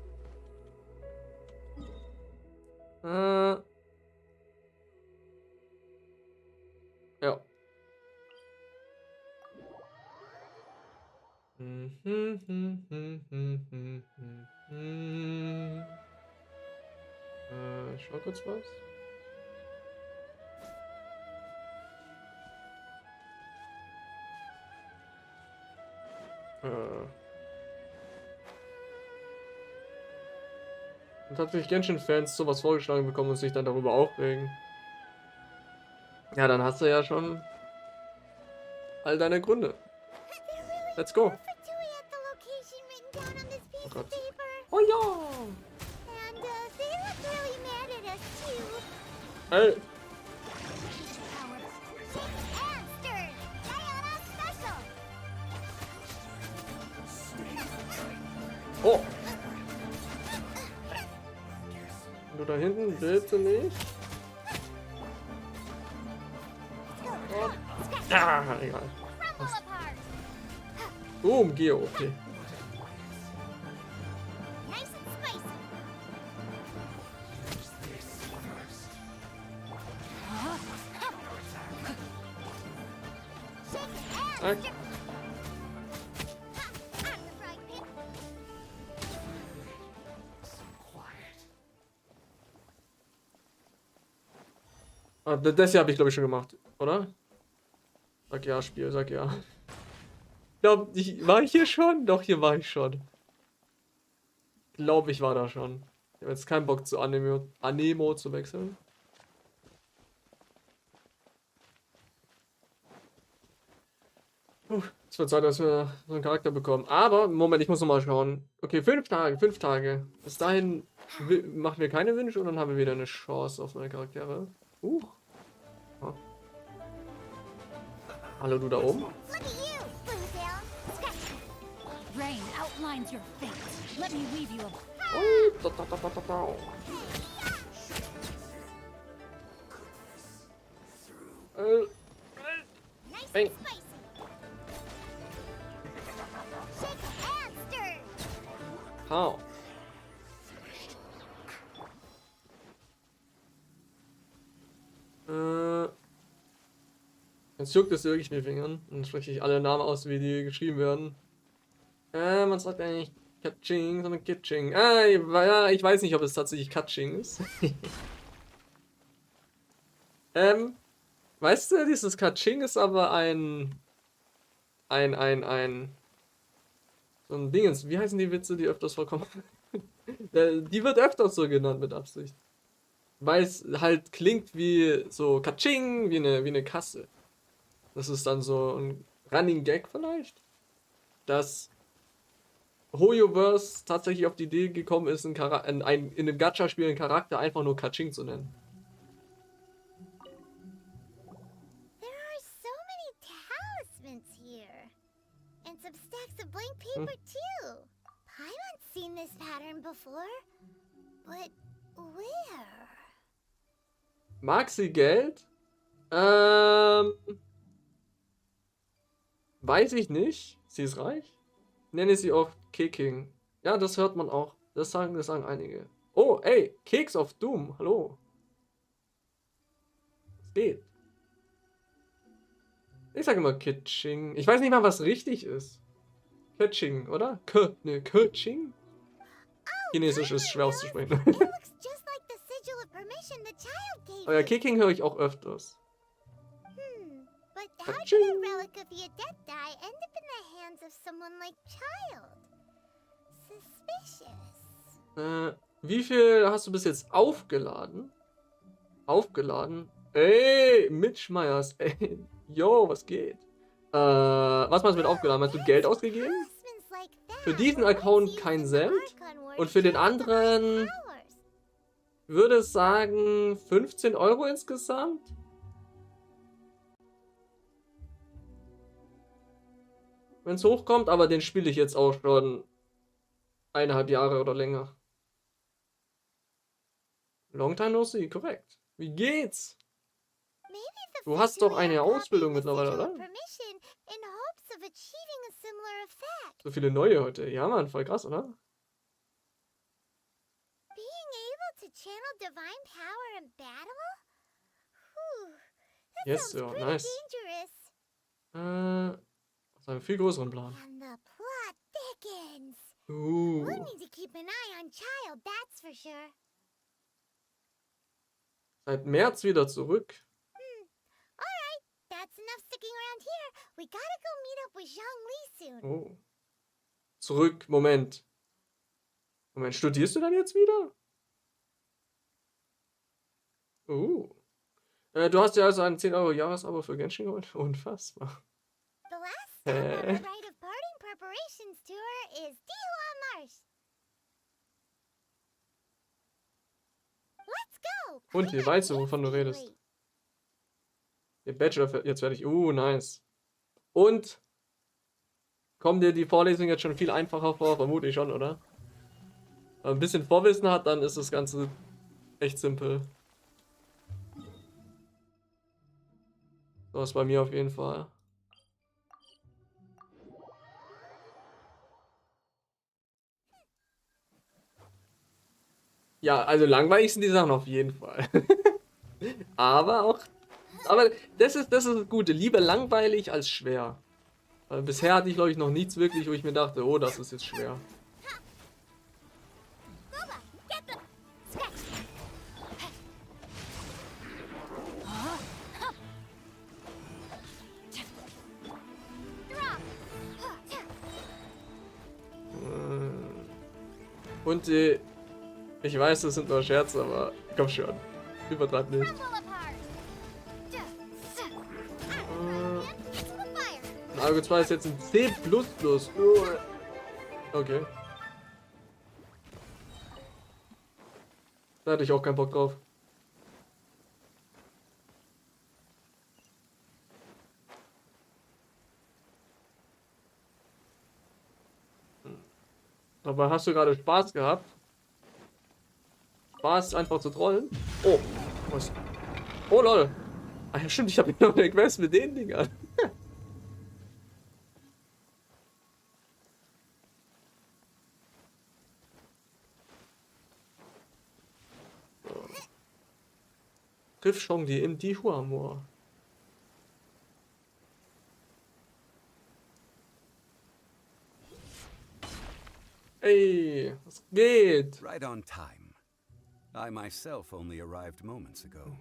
Ja. Ich schau kurz was. Und tatsächlich Genshin-Fans sowas vorgeschlagen bekommen und sich dann darüber aufregen. Ja, dann hast du ja schon all deine Gründe. Let's go. Oh Gott. Oh ja. Hey. Oh. Du da hinten, bitte nicht. Oh. Ah, egal. Boom, Geo, okay. Ah, das hier habe ich glaube ich schon gemacht, oder? Sag ja, Spiel, sag ja. Ich glaube, war ich hier schon? Doch, hier war ich schon. Ich glaube, ich war da schon. Ich habe jetzt keinen Bock zu Anemo zu wechseln. Es wird Zeit, dass wir so einen Charakter bekommen. Aber, Moment, ich muss noch mal schauen. Okay, 5 Tage, 5 Tage. Bis dahin machen wir keine Wünsche und dann haben wir wieder eine Chance auf neue Charaktere. Oh. Hallo, du da oben? Rain outlines your fate. Let me weave you a... Bang. How? Jetzt juckt es wirklich in den Fingern. Dann spreche ich alle Namen aus, wie die geschrieben werden. Man sagt eigentlich Katsching, sondern Kitsching. Ja, ich weiß nicht, ob es tatsächlich Katsching ist. Weißt du, dieses Katsching ist aber so ein Dingens. Wie heißen die Witze, die öfters vorkommen? Die wird öfters so genannt mit Absicht. Weil es halt klingt wie so Katsching, wie eine Kasse. Das ist dann so ein Running Gag vielleicht. Dass Hoyoverse tatsächlich auf die Idee gekommen ist, in einem Gacha-Spiel einen Charakter einfach nur Katsching zu nennen. There are so piece of blank paper too. Paimon's seen this pattern before, but where? Mag sie Geld? Weiß ich nicht. Sie ist reich? Nenne sie oft Keking. Ja, das hört man auch. Das sagen einige. Oh, ey, Keks of Doom. Hallo. Was geht? Ich sage immer Kitching. Ich weiß nicht mal, was richtig ist. Kitching, oder? Kitching? Chinesisch ist schwer auszusprechen. It looks just like the sigil of permission the child gave Aber ja, you. Keking höre ich auch öfters. But how did Ka-ching. a relic of your dead die end up in the hands of someone like child? Suspicious. Wie viel hast du bis jetzt aufgeladen? Ey, Mitch Myers. Ey, yo, was geht? Was meinst du mit aufgeladen? Meinst du Geld ausgegeben? Talismans like that Für diesen were once Account used kein in the Cent. Archon War Und to für den channel divine anderen powers. würde es sagen 15 Euro insgesamt? Wenn es hochkommt, aber den spiele ich jetzt auch schon 1,5 Jahre oder länger. Long time no see, korrekt. Wie geht's? Maybe the Du hast doch fishery eine are Ausbildung copying the mittlerweile, sigil of oder? permission in hopes of achieving a similar effect. So viele neue heute. Ja, Mann, voll krass, oder? Being able to channel divine power in battle? Whew, that Yes, sounds ja, pretty nice. dangerous. Aus einem viel größeren Plan. And the plot thickens. We'll Uh, need to keep an eye on Child, that's for sure. seit März wieder zurück. Alright, that's enough sticking around here. We gotta go meet up with Zhang Li soon. Oh. Zurück, Moment. Moment, studierst du dann jetzt wieder? Du hast ja also ein 10 Euro Jahresabo für Genshin geholt? Unfassbar. The last stop on the Hä? Rite of Parting Preparations tour is Dihua Marsh. Let's go! Und wie weißt du, wovon du redest? Der Bachelor jetzt fertig. Nice. Und kommen dir die Vorlesungen jetzt schon viel einfacher vor? Vermutlich schon, oder? Wenn man ein bisschen Vorwissen hat, dann ist das Ganze echt simpel. So ist bei mir auf jeden Fall. Ja, also langweilig sind die Sachen auf jeden Fall. Aber das ist das Gute. Lieber langweilig als schwer. Weil bisher hatte ich, glaube ich, noch nichts wirklich, wo ich mir dachte, oh, das ist jetzt schwer. Boba, get the scratch. Und ich weiß, das sind nur Scherze, aber komm schon. Übertreib nicht. Crumble apart. Hit with fire. Argo 2 ist jetzt ein C++. Okay. Da hatte ich auch keinen Bock drauf. Aber hast du gerade Spaß gehabt? Spaß einfach zu trollen? Oh, was? Oh lol. Ah ja, stimmt, ich habe noch eine Quest mit den Dingern. So. Triff schon die im Dihua-Moor. Hey, was geht? Right on time. I myself only arrived moments ago.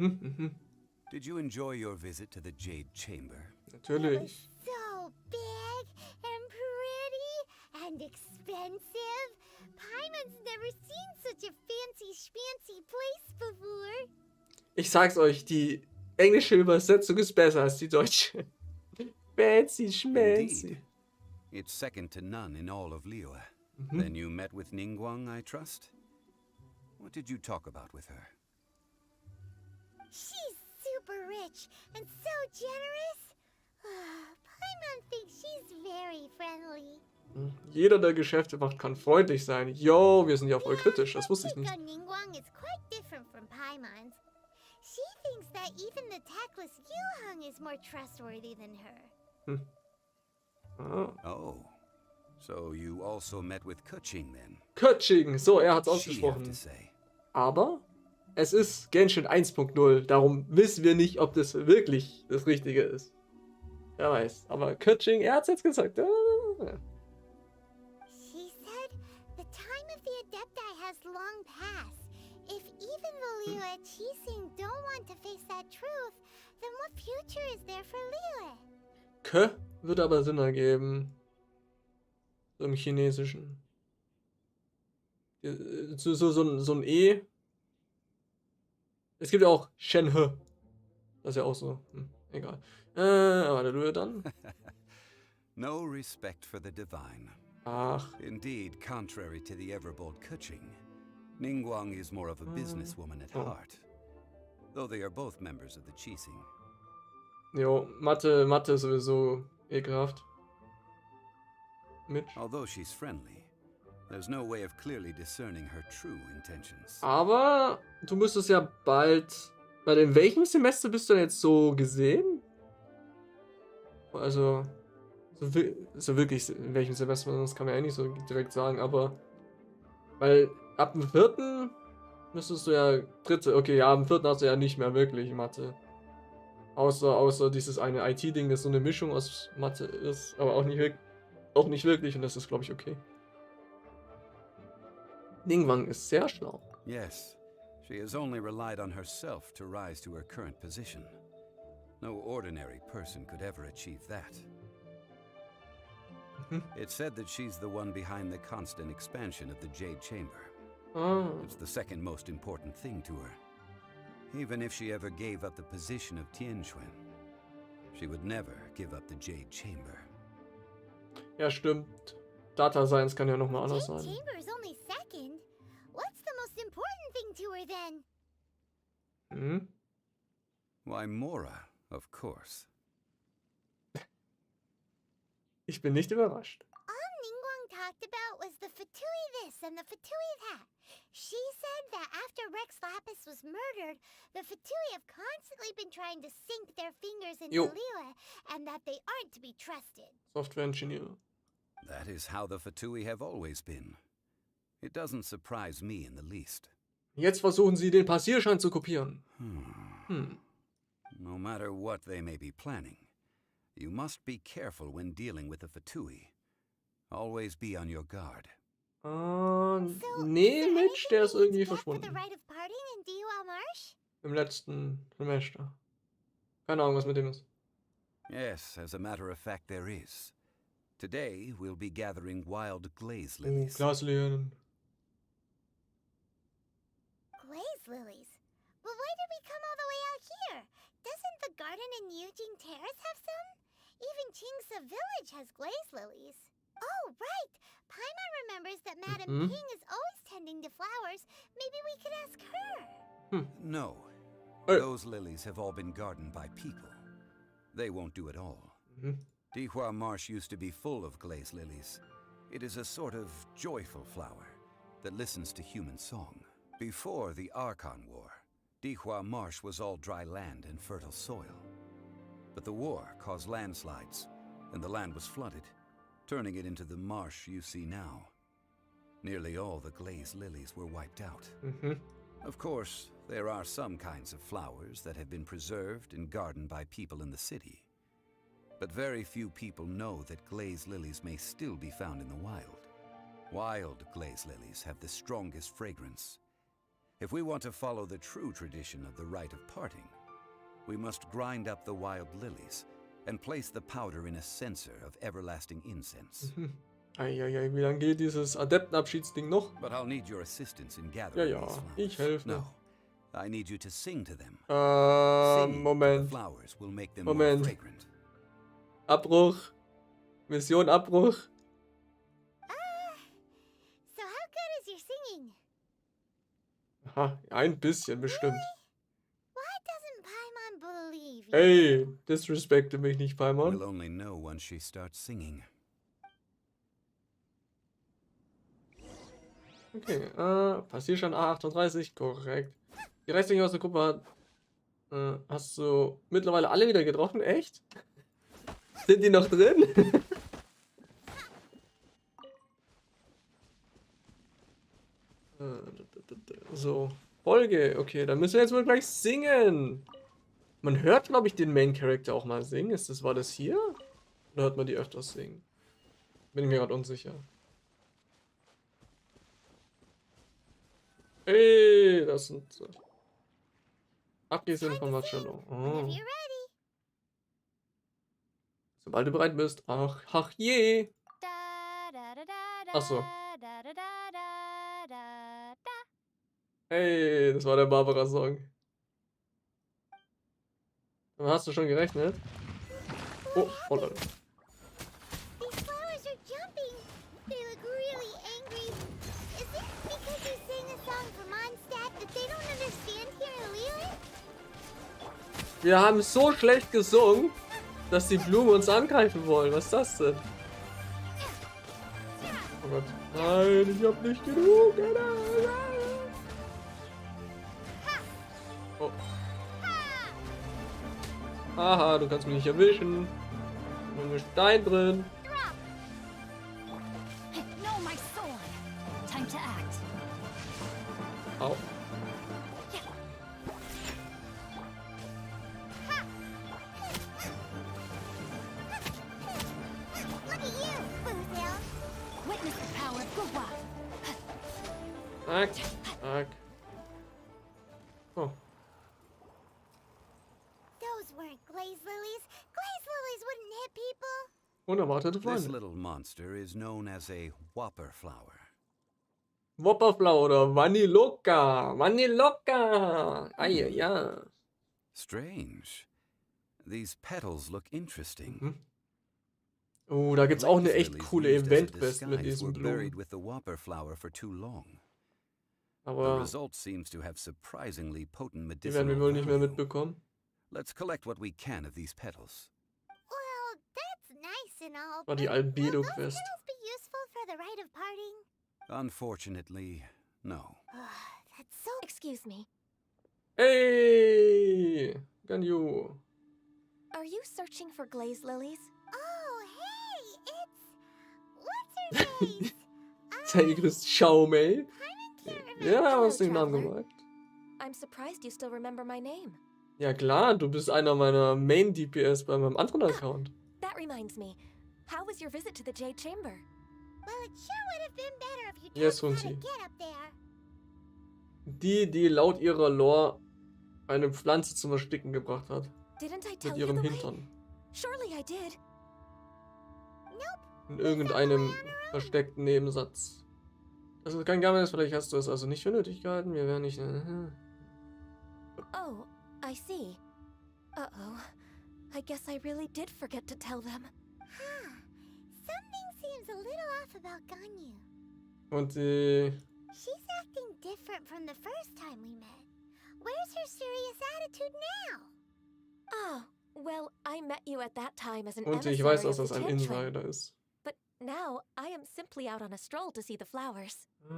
Did you enjoy your visit to the Jade Chamber? Natürlich. So big and pretty and expensive. Paimon's never seen such a fancy schmancy place before. Ich sag's euch, die englische Übersetzung ist besser als die deutsche. Fancy schmancy. Indeed. It's second to none in all of Liyue. Then you met with Ningguang, I trust? What did you talk about with her? She's super rich and so generous. Paimon thinks she's very friendly. Jeder, der Geschäfte macht, kann freundlich sein. Yo, wir sind ja voll kritisch. Das wusste ich Take nicht. on Ningguang is quite different from Paimon's. She thinks that even the tactless Yuheng is more trustworthy than her. Ah. Oh, so you also met with Kuching then? Kötsching. So, er hat's What's she have ausgesprochen. to say? Aber es ist Genshin 1.0. Darum wissen wir nicht, ob das wirklich das Richtige ist. Wer weiß. Aber Kötsching, er hat's jetzt gesagt. She said the time of the Adepti has long passed. If even the Liyue Qixing don't want to face that truth, then what future is there for Liyue? Kö würde aber Sinn ergeben. So im Chinesischen. So ein E. Es gibt ja auch Shenhe. Das ist ja auch so. Egal. Warte, du dann? No respect for the divine. Ach. Indeed, contrary to the ever-bold Kuching, Ningguang is more of a businesswoman at heart. Though they are both members of the Qixing. Jo, Mathe ist sowieso ekelhaft. Mitch. Although she's friendly, there's no way of clearly discerning her true intentions. Aber du müsstest ja bald. Weil in welchem Semester bist du denn jetzt so gesehen? Also. So wirklich in welchem Semester, das kann man ja nicht so direkt sagen, aber. Weil ab dem 4. müsstest du ja dritte. Okay, ja, am 4. hast du ja nicht mehr wirklich Mathe. Außer dieses eine IT-Ding, das so eine Mischung aus Mathe ist, aber auch nicht wirklich und das ist, glaube ich, okay. Ningguang ist sehr schlau. Yes, she has only relied on herself to rise to her current position. No ordinary person could ever achieve that. It's said that she's the one behind the constant expansion of the Jade Chamber. It's the second most important thing to her. Even if she ever gave up the position of Tianquan, she would never give up the Jade Chamber. Ja, stimmt. Data Science kann ja nochmal anders Jade sein. Chamber is only second. What's the most important thing to her then? Hm? Why, Mora, of course. Ich bin nicht überrascht. All Ningguang talked about was the Fatui this and the Fatui that. She said that after Rex Lapis was murdered, the Fatui have constantly been trying to sink their fingers into Jo. Liyue, and that they aren't to be trusted. Software Engineer. That is how the Fatui have always been. It doesn't surprise me in the least. Jetzt versuchen sie, den Passierschein zu kopieren. No matter what they may be planning, you must be careful when dealing with the Fatui. Always be on your guard. Nee, Mitch, der ist irgendwie For the verschwunden. rite of parting in Dihua Marsh? Im letzten Semester. Keine Ahnung, was mit dem ist. Yes, as a matter of fact, there is. Today, we'll be gathering wild glaze lilies. Glaslilien. Glaze lilies? But why did we come all the way out here? Doesn't the garden in Yujing Terrace have some? Even Qingsa Village has glaze lilies. Oh, right! Paimon remembers that Madame Ping is always tending to flowers. Maybe we could ask her. No. Hey. Those lilies have all been gardened by people. They won't do it all. Dihua Marsh used to be full of glaze lilies. It is a sort of joyful flower that listens to human song. Before the Archon War, Dihua Marsh was all dry land and fertile soil. But the war caused landslides, and the land was flooded, turning it into the marsh you see now. Nearly all the glaze lilies were wiped out. Of course, there are some kinds of flowers that have been preserved and gardened by people in the city. But very few people know that glaze lilies may still be found in the wild. Wild glaze lilies have the strongest fragrance. If we want to follow the true tradition of the rite of parting, we must grind up the wild lilies and place the powder in a censer of everlasting incense. Eieiei, wie lange geht dieses Adeptenabschiedsding noch? But I'll need your assistance in Ja, gathering ja, these flowers. ich helfe. No, I need you to sing to them. Singing to the Moment. flowers will make them Moment. more fragrant. Abbruch. Mission Abbruch. So how good is your singing? Aha, ein bisschen bestimmt. Why doesn't Paimon believe you? Ey, disrespekte mich nicht, Paimon. We'll only know once she starts singing. Okay, Passierstand A38, korrekt. Die restlichen aus der Gruppe hast du mittlerweile alle wieder getroffen, echt? Sind die noch drin? So, Folge. Okay, dann müssen wir jetzt mal gleich singen. Man hört, glaube ich, den Main Character auch mal singen. War das hier? Oder hört man die öfters singen? Bin ich mir gerade unsicher. Ey, das sind Abgehs von Marcello. Whenever Oh. you're ready. Sobald du bereit bist. Ach je. Da, da, da, da, Ach so. da, da, da, da, da, da. Hey, das war der Barbara-Song. Hast du schon gerechnet? Oh, oh Leute. These flowers are jumping. They look really angry. Is it because you sang a song for Mondstadt that they don't understand here in Lille? Wir haben so schlecht gesungen, dass die Blumen uns angreifen wollen. Was ist das denn? Oh Gott. Nein, ich hab nicht genug. Oh. Haha, du kannst mich nicht erwischen. Da ist ein Stein drin. Know my sword. Time to act. Au. Look at you, Boozle. Witness the power of good luck. Zack, zack. Oh. Those weren't glaze lilies. Glaze lilies wouldn't hit people. Unerwartete This Feinde. little monster is known as a whopper flower. Wopperflau oder Vanilloka. Vanilloka. Ja. Strange. These petals look interesting. Mhm. Oh, da gibt's auch eine echt Glaze coole lilies used as a Eventquest mit disguise diesen were buried Blumen. with the whopper flower for too long. The Aber result seems to have surprisingly potent die werden wir medicinal wohl nicht mehr value. mitbekommen. Let's collect what we can of these petals. Well, that's nice and all, War die but will those Albedo-Quest. petals be useful for the rite of parting? Unfortunately, no. That's so... Excuse me. Hey, Ganyu. Are you searching for glaze lilies? Oh, hey, it's... What's her face? Zeigris Xiaomei. Ja, Hello, hast den Namen traveler. gemerkt. I'm surprised you still remember my name. Ja klar, du bist einer meiner Main-DPS bei meinem anderen Account. That reminds me. How was your visit to the Jade Chamber? Well, it sure would have been better if you Yes, told me how to Hunti. get up there. Die laut ihrer Lore eine Pflanze zum Ersticken gebracht hat. Didn't I Mit tell you ihrem the way? Hintern. Surely I did. Nope. In irgendeinem versteckten Nebensatz. Das ist kein Geheimnis, vielleicht hast du es also nicht für nötig gehalten. Wir werden nicht... Oh, I see. Uh-oh. I guess I really did forget to tell them. Huh. Something seems a little off about Ganyu. Und die... She's acting different from the first time we met. Where's her serious attitude now? Oh, well, I met you at that time as an Und ich emissary weiß, dass of das the ein Jade Train. Insider ist. But now I am simply out on a stroll to see the flowers. You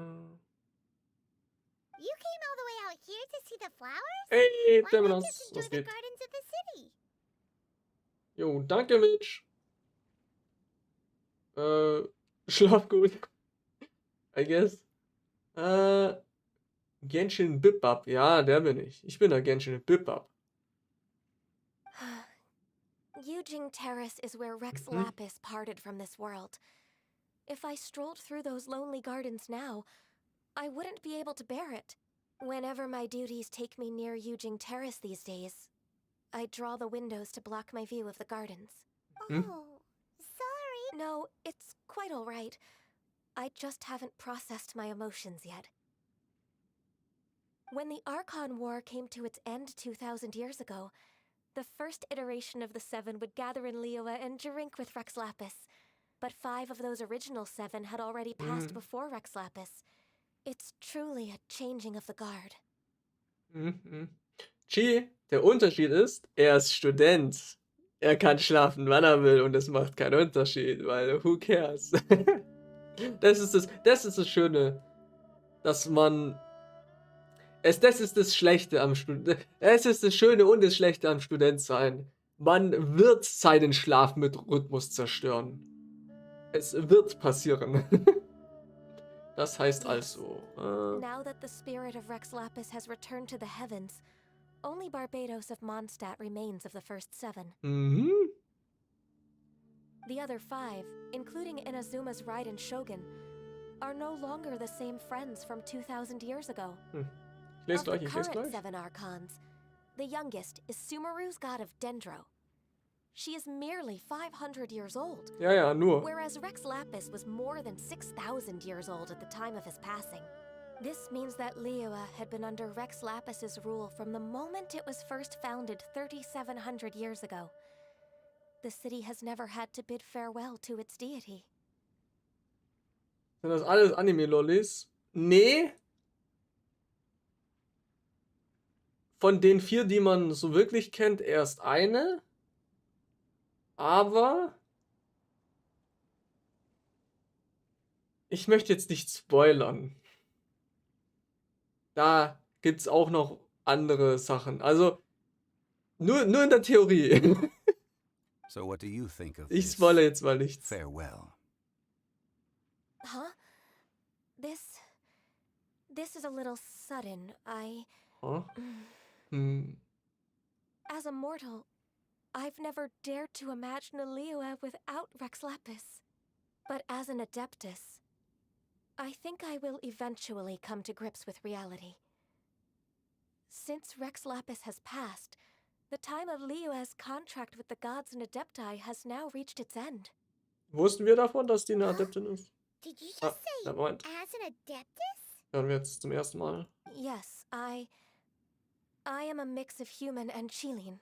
came all the way out here to see the flowers? Hey, Why not Terminus, just enjoy was the geht? gardens of the city? Jo, danke, Mitch. Schlaf gut. I guess. Genshin Impact. Ja, der bin ich. Ich bin der Genshin Impact. Yujing Terrace is where Rex Mhm. Lapis parted from this world. If I strolled through those lonely gardens now, I wouldn't be able to bear it. Whenever my duties take me near Yujing Terrace these days, I draw the windows to block my view of the gardens. Hmm? Oh, sorry. No, it's quite all right. I just haven't processed my emotions yet. When the Archon War came to its end 2,000 years ago, the first iteration of the Seven would gather in Liyue and drink with Rex Lapis. But 5 of those original 7 had already passed before Rex Lapis. It's truly a changing of the guard. Chi, der Unterschied ist, er ist Student. Er kann schlafen, wann er will, und es macht keinen Unterschied, weil who cares? Das ist das Schöne dass man... Das ist das Schlechte am Student. Es ist das Schöne und das Schlechte am Studentsein. Man wird seinen Schlaf mit Rhythmus zerstören. Es wird passieren. Das heißt also... Now that the spirit of Rex Lapis has returned to the heavens, only Barbados of Mondstadt remains of the first 7. Mhm. The other 5, including Inazuma's Raiden Shogun, are no longer the same friends from 2,000 years ago. Ich lese Of the gleich, ich lese current gleich. 7 Archons, the youngest is Sumeru's god of Dendro. She is merely 500 years old, Ja, ja, nur. whereas Rex Lapis was more than 6,000 years old at the time of his passing. This means that Liyue had been under Rex Lapis's rule from the moment it was first founded 3,700 years ago. The city has never had to bid farewell to its deity. Sind das alles Anime-Lollis? Nee. Von den 4, die man so wirklich kennt, erst eine. Aber ich möchte jetzt nicht spoilern. Da gibt es auch noch andere Sachen. Also nur in der Theorie. So what do you think of Ich this spoilere jetzt mal nichts. farewell? Huh? This is a little sudden. Huh? Hm. As a mortal, I've never dared to imagine a Liyue without Rex Lapis. But as an Adeptus, I think I will eventually come to grips with reality. Since Rex Lapis has passed, the time of Liyue's contract with the gods and Adepti has now reached its end. Wussten wir davon, dass die eine Adeptin ist? Did you just Ah, say never mind. as an adeptus? Hören wir jetzt zum ersten Mal. Yes, I am a mix of human and Chilean.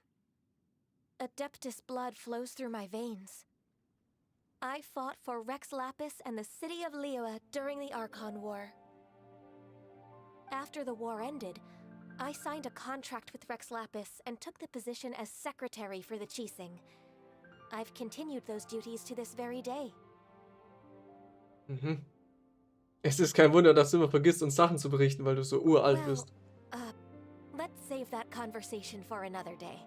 Adeptus blood flows through my veins. I fought for Rex Lapis and the city of Liyue during the Archon War. After the war ended, I signed a contract with Rex Lapis and took the position as secretary for the Chising. I've continued those duties to this very day. Mhm. Es ist kein Wunder, dass du immer vergisst, uns Sachen zu berichten, weil du so uralt Well, bist. let's save that conversation for another day.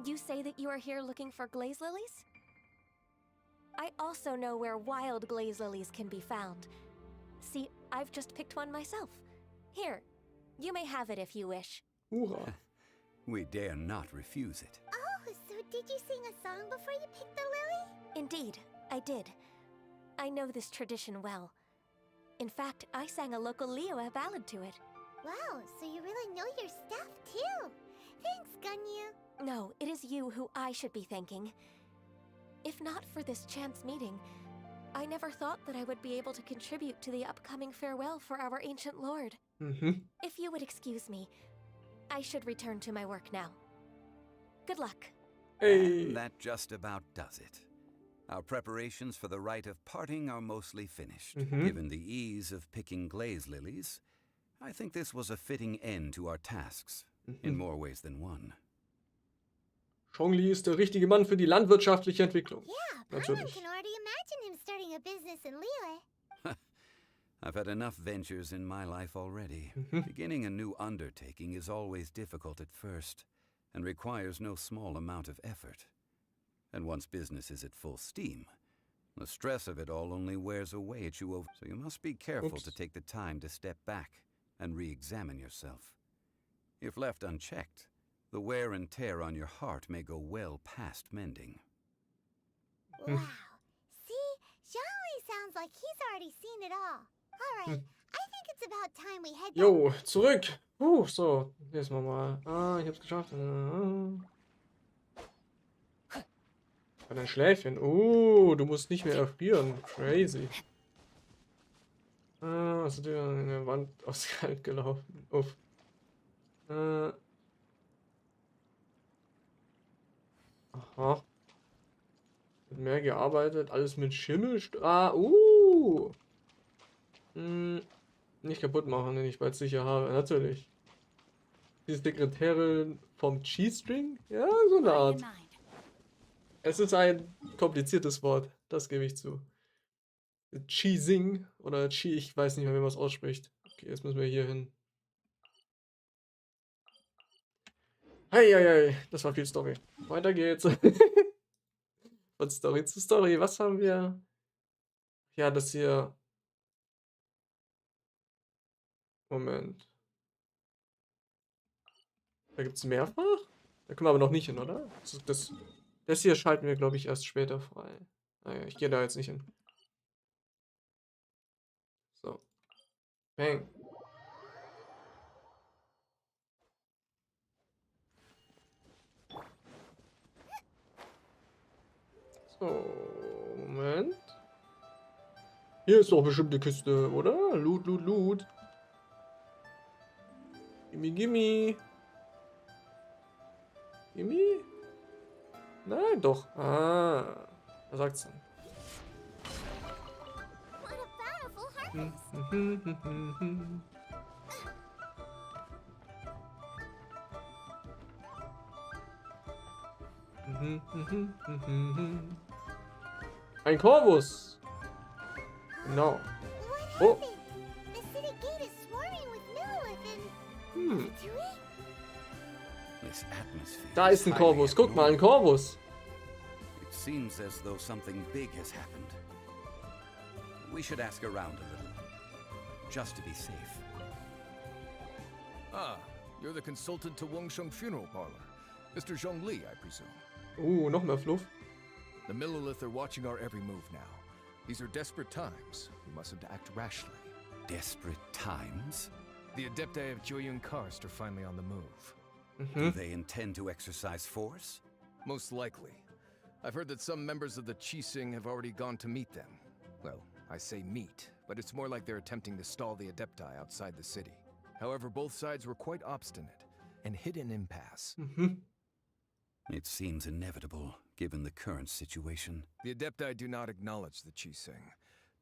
You say that you are here looking for glaze lilies? I also know where wild glaze lilies can be found. See, I've just picked one myself. Here, you may have it if you wish. Hurra. We dare not refuse it. Oh, so did you sing a song before you picked the lily? Indeed, I did. I know this tradition well. In fact, I sang a local Liyue ballad to it. Wow, so you really know your stuff too. Thanks, Gunyu. No, it is you who I should be thanking. If not for this chance meeting, I never thought that I would be able to contribute to the upcoming farewell for our ancient lord. Mhm. If you would excuse me, I should return to my work now. Good luck. Hey. And that just about does it. Our preparations for the rite of parting are mostly finished. Mhm. Given the ease of picking glaze lilies, I think this was a fitting end to our tasks, in Mhm. more ways than one. Chongli ist der richtige Mann für die landwirtschaftliche Entwicklung. Yeah, Paimon Natürlich. can already imagine him starting a business in Liyue. I've had enough ventures in my life already. Mhm. Beginning a new undertaking is always difficult at first, and requires no small amount of effort. And once business is at full steam, the stress of it all only wears away at you, so you must be careful to Oops. take the time to step back and re-examine yourself. If left unchecked, the wear and tear on your heart may go well past mending. Wow. See, Zhongli sounds like he's already seen it all. Alright, I think it's about time we head back. Jo, zurück. So, lesen wir mal. Ah, ich hab's geschafft. An ein Schläfchen. Du musst nicht mehr erfrieren. Crazy. Hast du dir in der Wand aus Kalt gelaufen? Uff. Aha. Wird mehr gearbeitet. Alles mit Schimmel. Nicht kaputt machen, wenn ich bald sicher habe. Natürlich. Die Sekretärin vom G-String? Ja, so eine Art. Es ist ein kompliziertes Wort, das gebe ich zu. Cheesing oder Chi, ich weiß nicht mehr, wie man es ausspricht. Okay, jetzt müssen wir hier hin. Heieiei, das war viel Story. Weiter geht's. Von Story zu Story. Was haben wir? Ja, das hier. Moment. Da gibt's mehrfach? Da können wir aber noch nicht hin, oder? Das hier schalten wir, glaube ich, erst später frei. Naja, ich gehe da jetzt nicht hin. So. Bang. So, Moment. Hier ist doch bestimmt eine Kiste, oder? Loot, Loot, Loot. Gimme, gimme. Gimme? Nein, doch. Ah, da sagt's dann. What a bountiful harvest! Ein Korvus. Genau. What Oh. happened? The city gate is swarming with Lilith and... Fatui? This atmosphere Da ist ein highly Korvus. Guck mal, ein abnormal. Korvus. It seems as though something big has happened. We should ask around a little, just to be safe. Ah, you're the consultant to Wangsheng Funeral Parlor. Mr. Zhongli, I presume. Noch mehr Fluff. The Millilith are watching our every move now. These are desperate times. We mustn't act rashly. Desperate times? The Adepti of Joyun Karst are finally on the move. Do they intend to exercise force? Most likely. I've heard that some members of the Qixing have already gone to meet them. Well, I say meet, but it's more like they're attempting to stall the Adepti outside the city. However, both sides were quite obstinate and hit an impasse. It seems inevitable, given the current situation. The Adepti do not acknowledge the Qixing.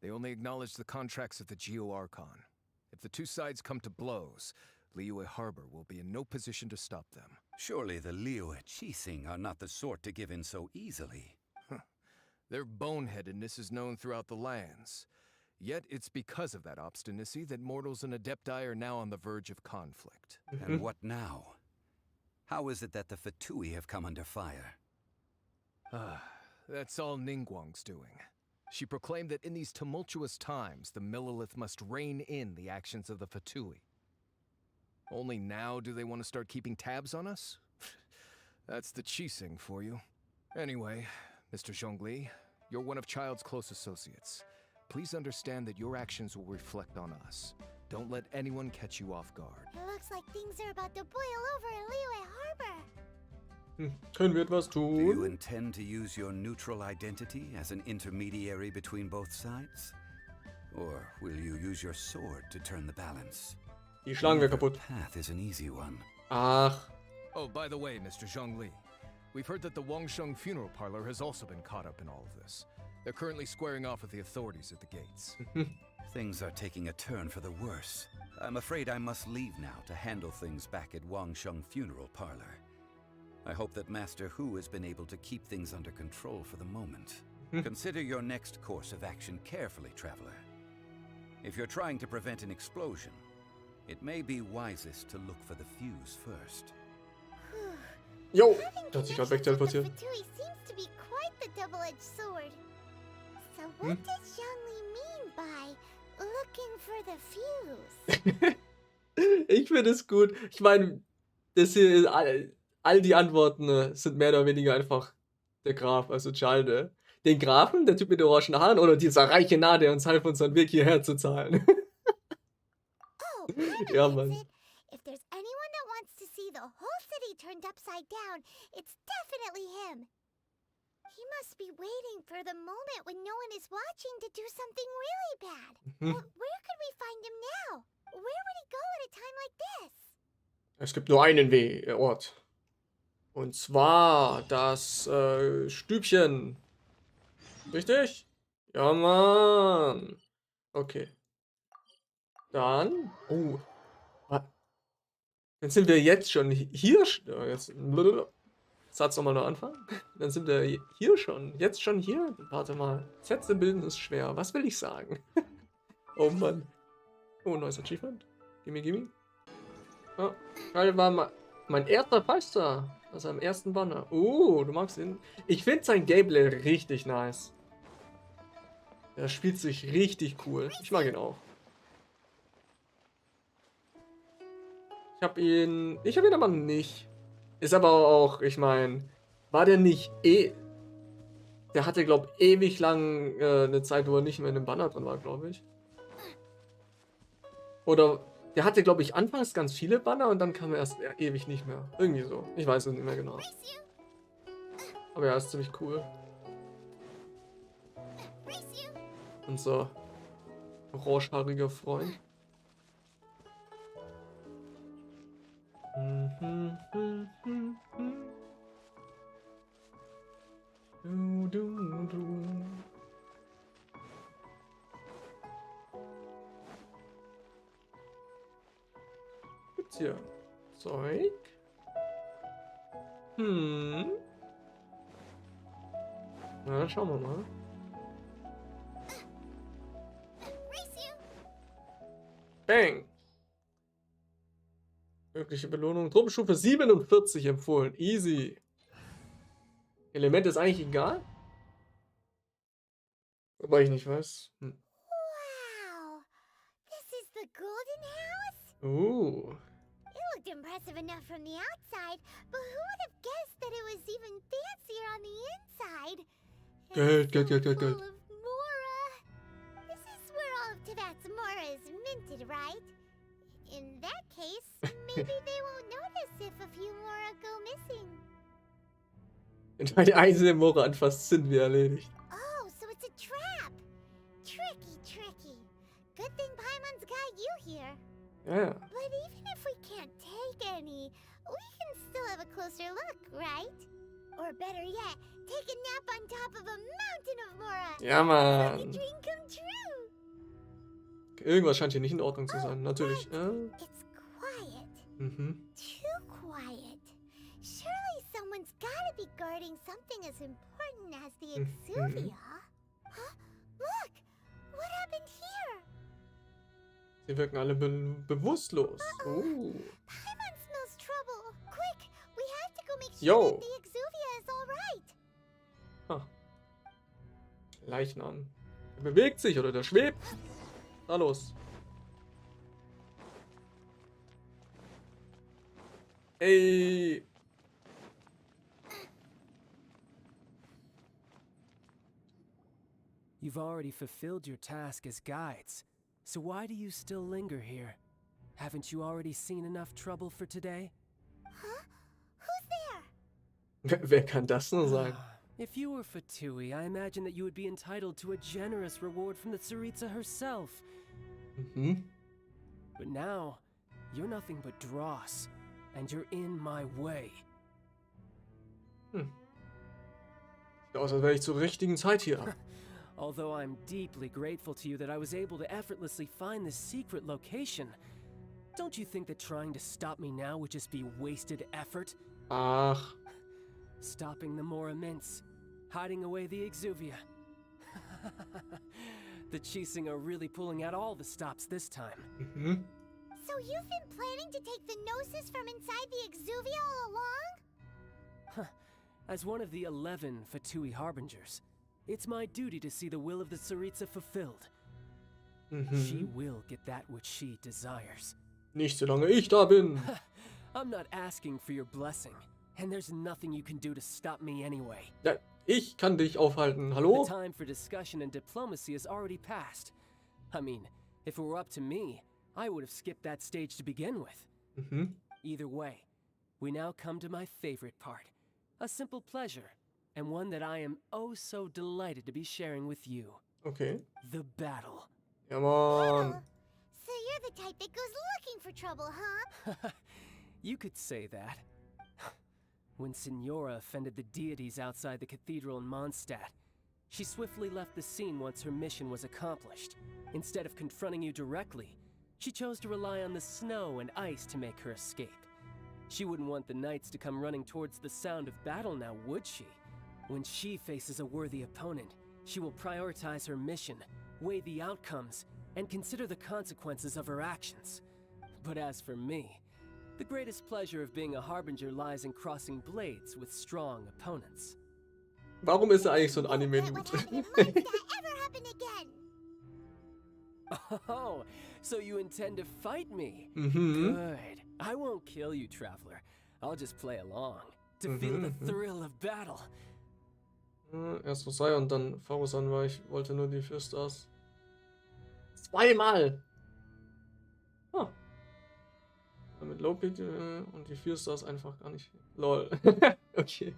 They only acknowledge the contracts of the Geo-Archon. If the two sides come to blows, Liyue Harbor will be in no position to stop them. Surely the Liyue Qixing are not the sort to give in so easily. Their boneheadedness is known throughout the lands. Yet it's because of that obstinacy that mortals and Adepti are now on the verge of conflict. And what now? How is it that the Fatui have come under fire? That's all Ningguang's doing. She proclaimed that in these tumultuous times, the Millilith must rein in the actions of the Fatui. Only now do they want to start keeping tabs on us? That's the Qixing for you. Anyway, Mr. Zhongli, you're one of Child's close associates. Please understand that your actions will reflect on us. Don't let anyone catch you off guard. It looks like things are about to boil over in Liyue Harbor. Können wir etwas Do you tun? intend to use your neutral identity as an intermediary between both sides? Or will you use your sword to turn the balance? Die schlagen wir Neither kaputt. path is an easy one. Ach. Oh, by the way, Mr. Zhongli, we've heard that the Wangsheng Funeral Parlor has also been caught up in all of this. They're currently squaring off with the authorities at the gates. Things are taking a turn for the worse. I'm afraid I must leave now to handle things back at Wangsheng Funeral Parlor. I hope that Master Hu has been able to keep things under control for the moment. Consider your next course of action carefully, Traveler. If you're trying to prevent an explosion, it may be wisest to look for the fuse first. Jo, Having der hat sich gerade connections with the wegteleportiert. Fatui seems to be quite the double-edged sword. So what does Zhongli mean by looking for the fuse? Ich finde es gut. Ich meine, das hier ist all die Antworten sind mehr oder weniger einfach der Graf, also Chalde. Den Grafen, der Typ mit den orangen Haaren oder dieser reiche Narr, der uns half, unseren Weg hierher zu zahlen. Oh, that Ja, makes Mann. it. If there's anyone that wants to see the whole city turned upside down, it's definitely him. He must be waiting for the moment when no one is watching to do something really bad. Where could we find him now? Where would he go at a time like this? Es gibt nur einen Ort. Und zwar das Stübchen. Richtig? Ja, Mann. Okay. Dann. Oh. Dann sind wir jetzt schon hier. Jetzt. Satz nochmal noch anfangen. Dann sind wir hier schon. Jetzt schon hier. Warte mal. Sätze bilden ist schwer. Was will ich sagen? Oh Mann. Oh, neues Achievement. Gimme, gimme. Oh, gerade war mein erster Five-Star. Also am ersten Banner. Du magst ihn. Ich finde sein Gameplay richtig nice. Er spielt sich richtig cool. Ich mag ihn auch. Ich habe ihn aber nicht. Ist aber auch, ich meine, war der nicht der hatte, glaube ich, ewig lang eine Zeit, wo er nicht mehr in dem Banner drin war, glaube ich. Oder der hatte, glaube ich, anfangs ganz viele Banner und dann kam er erst ewig nicht mehr. Irgendwie so. Ich weiß es nicht mehr genau. Aber ja, ist ziemlich cool. Unser orangehaariger Freund. Gibt's hier Zeug? Na, dann schauen wir mal. Bang! Mögliche Belohnung. Truppenstufe 47 empfohlen. Easy. Element ist eigentlich egal. Wobei ich nicht weiß. Wow! This is the golden house? It looked impressive enough from the outside, but who would have guessed that it was even fancier on the inside? Geld. Full of Mora. This is where all of Tibet's Mora is minted, right? In that case, maybe they won't notice if a few Mora go missing. Wenn du eine einzelne Moore anfasst, sind wir erledigt. Oh, so it's a trap. Tricky. Good thing Paimon's got you here. Ja. But even if we can't take any, we can still have a closer look, right? Or better yet, take a nap on top of a mountain of Mora. Ja, Make Mann. a dream come true. Irgendwas scheint hier nicht in Ordnung zu sein. Natürlich. It's quiet. Too quiet. Surely someone's gotta be guarding something as important as the Exuvia. Huh? Look! What happened here? Sie wirken alle bewusstlos. Paimon smells trouble. Quick! We have to go make sure that the Exuvia is alright. Leichnam. Der bewegt sich oder der schwebt. Da los. Ey. You've already fulfilled your task as guides, so why do you still linger here? Haven't you already seen enough trouble for today? Huh? Who's there? Wer kann das nur sein? If you were Fatui, I imagine that you would be entitled to a generous reward from the Tsaritsa herself. But now, you're nothing but dross, and you're in my way. Sieht aus, als wäre ich zur richtigen Zeit hier. Although I'm deeply grateful to you that I was able to effortlessly find this secret location, don't you think that trying to stop me now would just be wasted effort? Ach. Stopping the Mora Mints, hiding away the Exuvia. The Chising are really pulling out all the stops this time. So you've been planning to take the Gnosis from inside the Exuvia all along? As one of the 11 Fatui Harbingers, it's my duty to see the will of the Tsaritsa fulfilled. She will get that which she desires. Nicht solange ich da bin. I'm not asking for your blessing, and there's nothing you can do to stop me anyway. Ja, ich kann dich aufhalten. Hallo? The time for discussion and diplomacy has already passed. I mean, if it were up to me, I would have skipped that stage to begin with. Either way, we now come to my favorite part. A simple pleasure, and one that I am oh so delighted to be sharing with you. Okay. The battle. Ja, Mann. So you're the type that goes looking for trouble, huh? You could say that. When Signora offended the deities outside the cathedral in Mondstadt, she swiftly left the scene once her mission was accomplished. Instead of confronting you directly, she chose to rely on the snow and ice to make her escape. She wouldn't want the knights to come running towards the sound of battle now, would she? When she faces a worthy opponent, she will prioritize her mission, weigh the outcomes, and consider the consequences of her actions. But as for me, the greatest pleasure of being a harbinger lies in crossing blades with strong opponents. Warum ist er eigentlich so ein Anime-Dude? What happened to Monster ever happen again? Oh, so you intend to fight me? Mhm. Good. I won't kill you, Traveler. I'll just play along to feel the thrill of battle. Erst Versailles und dann Pharosan, weil ich wollte nur die 4 Stars. Zweimal! Ah. Mit Lowpit und die 4 Stars einfach gar nicht. Lol. Okay.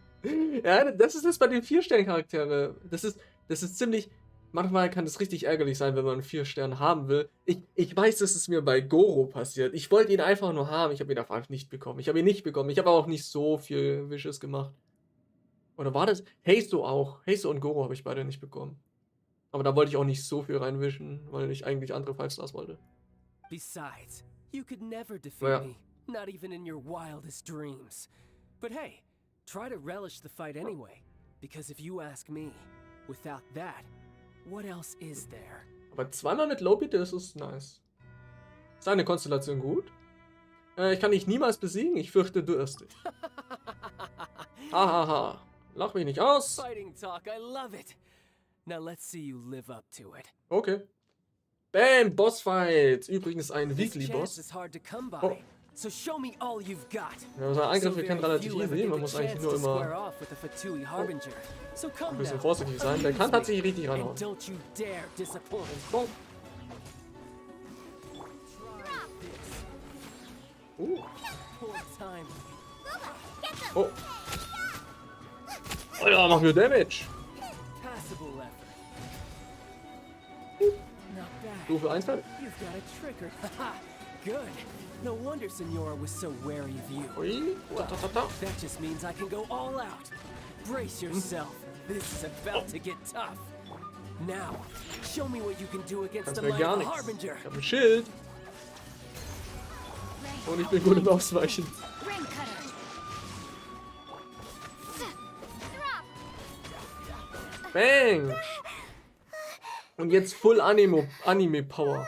Ja, das ist das bei den 4-Stern-Charaktere. Das ist ziemlich. Manchmal kann es richtig ärgerlich sein, wenn man 4 Sterne haben will. Ich weiß, dass es mir bei Goro passiert. Ich wollte ihn einfach nur haben. Ich habe ihn einfach nicht bekommen. Ich habe ihn nicht bekommen. Ich habe auch nicht so viel Wishes gemacht. Oder war das? Heiso auch. Heiso und Goro habe ich beide nicht bekommen. Aber da wollte ich auch nicht so viel reinwischen, weil ich eigentlich andere 5 Stars wollte. Besides, you could never defeat Ja. me, not even in your wildest dreams. But hey, try to relish the fight anyway, because if you ask me, without that, what else is there? Aber zweimal mit Lowpit, das ist nice. Ist eine Konstellation gut? Ich kann dich niemals besiegen, ich fürchte, du irrst dich. Hahaha. Lach mich nicht aus. Fighting talk, I love it. Now let's see you live up to it. Okay. Bam, Bossfight. Übrigens ein This Weekly-Boss. chance is hard to come by, Oh. so show me all you've got. Ja, seine Angriffe So kennen very relativ few ever easy. get Man the muss eigentlich chance nur to square immer off with the Fatui Harbinger. So ein come bisschen now, vorsichtig sein. Der kann amuse tatsächlich me, richtig reinhauen. and don't you dare disappoint. Komm. Poor time. Oh. Oh ja, mach mir Damage. Passable effort. Not bad. Stufe 1 fertig. You've got a trigger. Haha. Good. No wonder Senora was so wary of you. Ui. Ta, ta, ta, ta. That just means I can go all out. Brace yourself. This is about to get tough. Now, show me what you can do against Kannst the mir might gar of a nichts. Harbinger. Ich hab ein Schild. Und ich bin gut im Ausweichen. Ring cutter. Bang. Und jetzt Full Anime Power.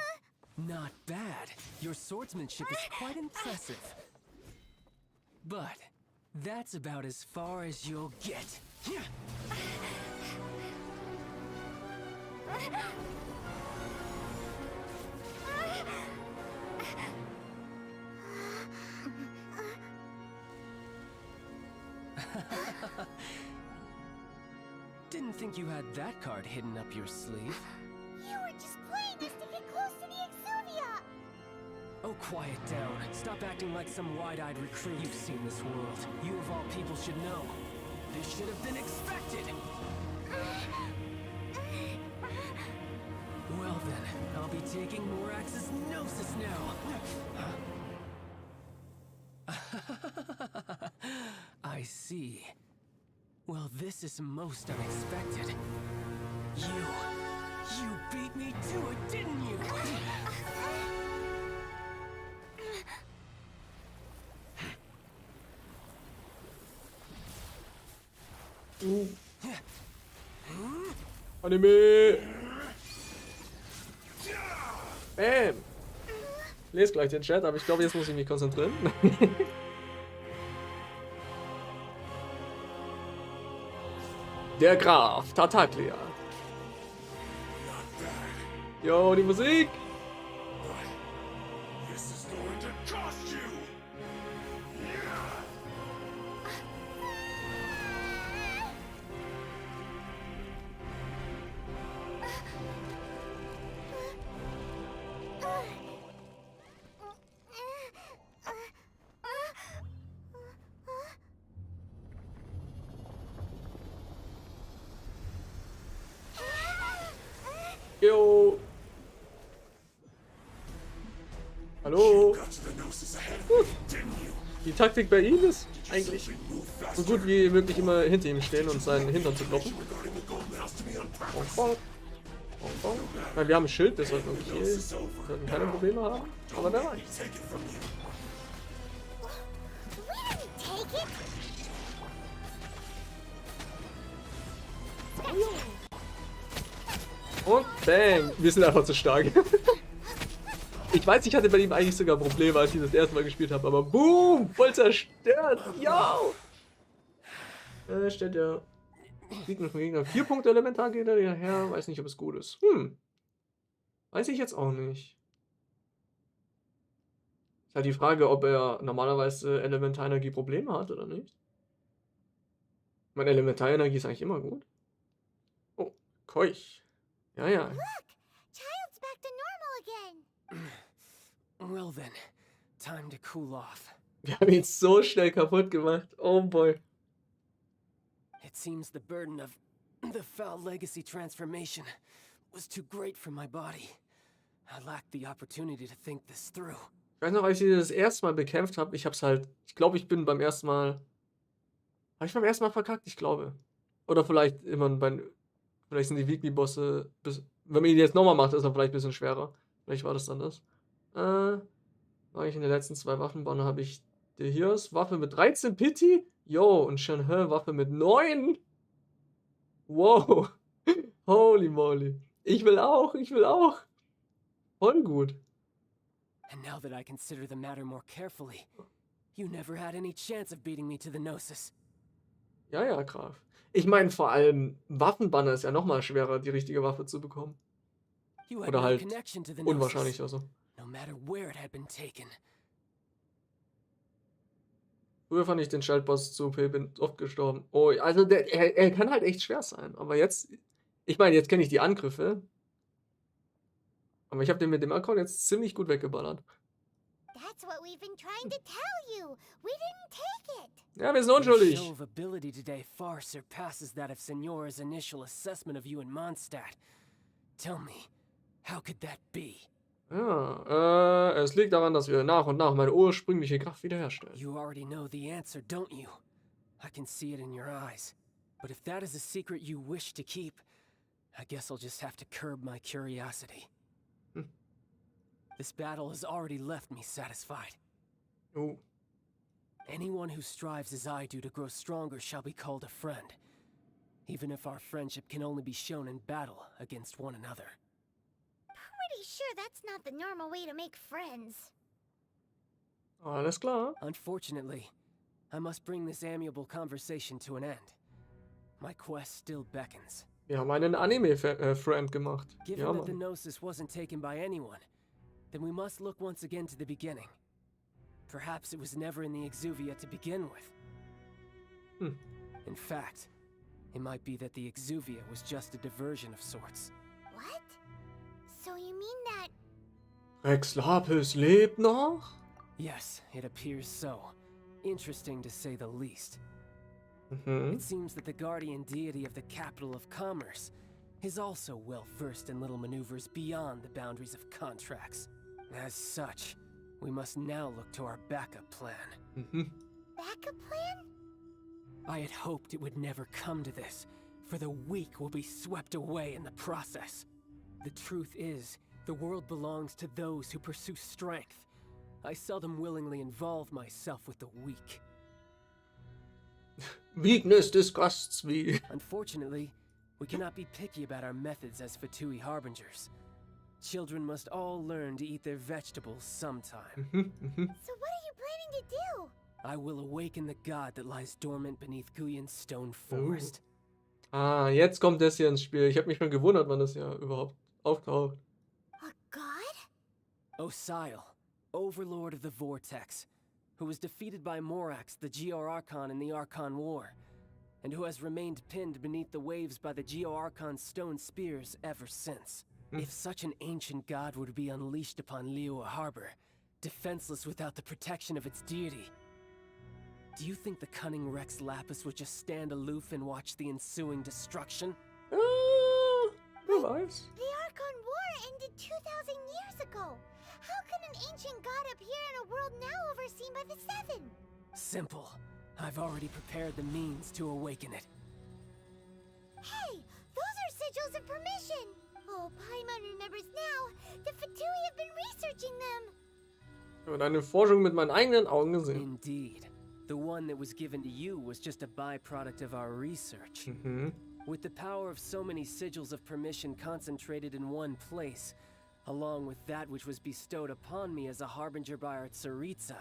Not bad. Your swordsmanship is quite impressive. But that's about as far as you'll get. Didn't think you had that card hidden up your sleeve. You were just playing us to get close to the Exuvia! Oh, quiet down. Stop acting like some wide-eyed recruit. You've seen this world. You of all people should know. This should have been expected. Well then, I'll be taking Morax's gnosis now. I see. Well, this is most unexpected. You beat me to it, didn't you? Anime. Bam. Ich lese gleich den Chat, aber ich glaube, jetzt muss ich mich konzentrieren. Der Graf Tartaglia. Yo, die Musik. This is going to cost you. Yo. Hallo. Got to the gnosis ahead of me, didn't you? Die Taktik bei ihm ist eigentlich so gut wie möglich immer hinter ihm stehen und seinen Hintern zu kloppen. Regarding the golden house to me on Bong, purpose. bong. Bong, bong. Weil wir haben ein Schild, das sollten okay. Wir sollten keine Probleme haben. Aber wer weiß. Take it from you. We didn't take it! Und bang, wir sind einfach zu stark. Ich weiß, ich hatte bei ihm eigentlich sogar Probleme, als ich das erste Mal gespielt habe, aber boom, voll zerstört. Yo! Stellt der Gegner vom Gegner 4 Punkte Elementargegner her. Weiß nicht, ob es gut ist. Weiß ich jetzt auch nicht. Ist halt die Frage, ob er normalerweise Elementarenergie Probleme hat oder nicht. Meine Elementarenergie ist eigentlich immer gut. Oh, Keuch. Ja, ja. Look! Child's back to normal again. Well then, time to cool off. Wir haben ihn so schnell kaputt gemacht. Oh boy. It seems the burden of the foul legacy transformation was too great for my body. I lacked the opportunity to think this through. Ich weiß noch, als ich das erste Mal bekämpft habe, ich glaube, ich bin beim ersten Mal. Habe ich beim ersten Mal verkackt? Ich glaube. Oder vielleicht vielleicht sind die Weekly-Bosse, wenn man ihn jetzt nochmal macht, ist er vielleicht ein bisschen schwerer. Vielleicht war das dann das. War ich in den letzten 2 Waffenbanner, habe ich die Heroes Waffe mit 13 Pity. Yo, und Shenhe Waffe mit 9. Wow. Holy moly. Ich will auch. Voll gut. And now that I consider the matter more carefully, you never had any chance of beating me to the Gnosis. Ja, ja, Graf. Ich meine, vor allem Waffenbanner ist ja nochmal schwerer, die richtige Waffe zu bekommen. You had Oder no halt connection to the unwahrscheinlich Gnosis, also. no matter where it had been taken. Früher fand ich den Schaltboss zu OP, bin oft gestorben. Oh, also er kann halt echt schwer sein. Aber jetzt, ich meine, jetzt kenne ich die Angriffe. Aber ich habe den mit dem Account jetzt ziemlich gut weggeballert. That's what we've been trying to tell you. We didn't take it. Ja, wir sind Your unschuldig. show of ability today far surpasses that of Signora's initial assessment of you in Mondstadt. Tell me, how could that be? Ja, es liegt daran, dass wir nach und nach meine ursprüngliche Kraft wiederherstellen. You already know the answer, don't you? I can see it in your eyes. But if that is a secret you wish to keep, I guess I'll just have to curb my curiosity. This battle has already left me satisfied. Oh. Anyone who strives as I do to grow stronger shall be called a friend, even if our friendship can only be shown in battle against one another. Pretty sure that's not the normal way to make friends. Alles klar. Unfortunately, I must bring this amiable conversation to an end. My quest still beckons. Wir haben einen Anime-Friend gemacht. Given Ja, that the Mann. Gnosis wasn't taken by anyone, then we must look once again to the beginning. Perhaps it was never in the Exuvia to begin with. In fact, it might be that the Exuvia was just a diversion of sorts. What? So you mean that... Rex Lapis lebt noch? Yes, it appears so. Interesting to say the least. Mhm. It seems that the guardian deity of the capital of commerce is also well versed in little maneuvers beyond the boundaries of contracts. As such, we must now look to our backup plan. Mhm. Backup plan? I had hoped it would never come to this, for the weak will be swept away in the process. The truth is, the world belongs to those who pursue strength. I seldom willingly involve myself with the weak. Weakness disgusts me. Unfortunately, we cannot be picky about our methods as Fatui harbingers. Children must all learn to eat their vegetables sometime. So what are you planning to do? I will awaken the god that lies dormant beneath Guyon's stone forest. Ah, jetzt kommt das hier ins Spiel. Ich habe mich schon gewundert, wann das ja überhaupt auftaucht. A god? Osile, overlord of the Vortex, who was defeated by Morax, the Geo-Archon in the Archon War, and who has remained pinned beneath the waves by the Geo-Archon's stone spears ever since. If such an ancient god were to be unleashed upon Liyue Harbor, defenseless without the protection of its deity, do you think the cunning Rex Lapis would just stand aloof and watch the ensuing destruction? Wer weiß. The Archon War ended 2,000 years ago. How can an ancient god appear in a world now overseen by the Seven? Simple. I've already prepared the means to awaken it. Hey, those are sigils of permission. Oh, Paimon remembers now. The Fatui have been researching them. Ich habe deine Forschung mit meinen eigenen Augen gesehen. Indeed. The one that was given to you was just a byproduct of our research. With the power of so many sigils of permission concentrated in one place, along with that which was bestowed upon me as a harbinger by our Tsaritsa.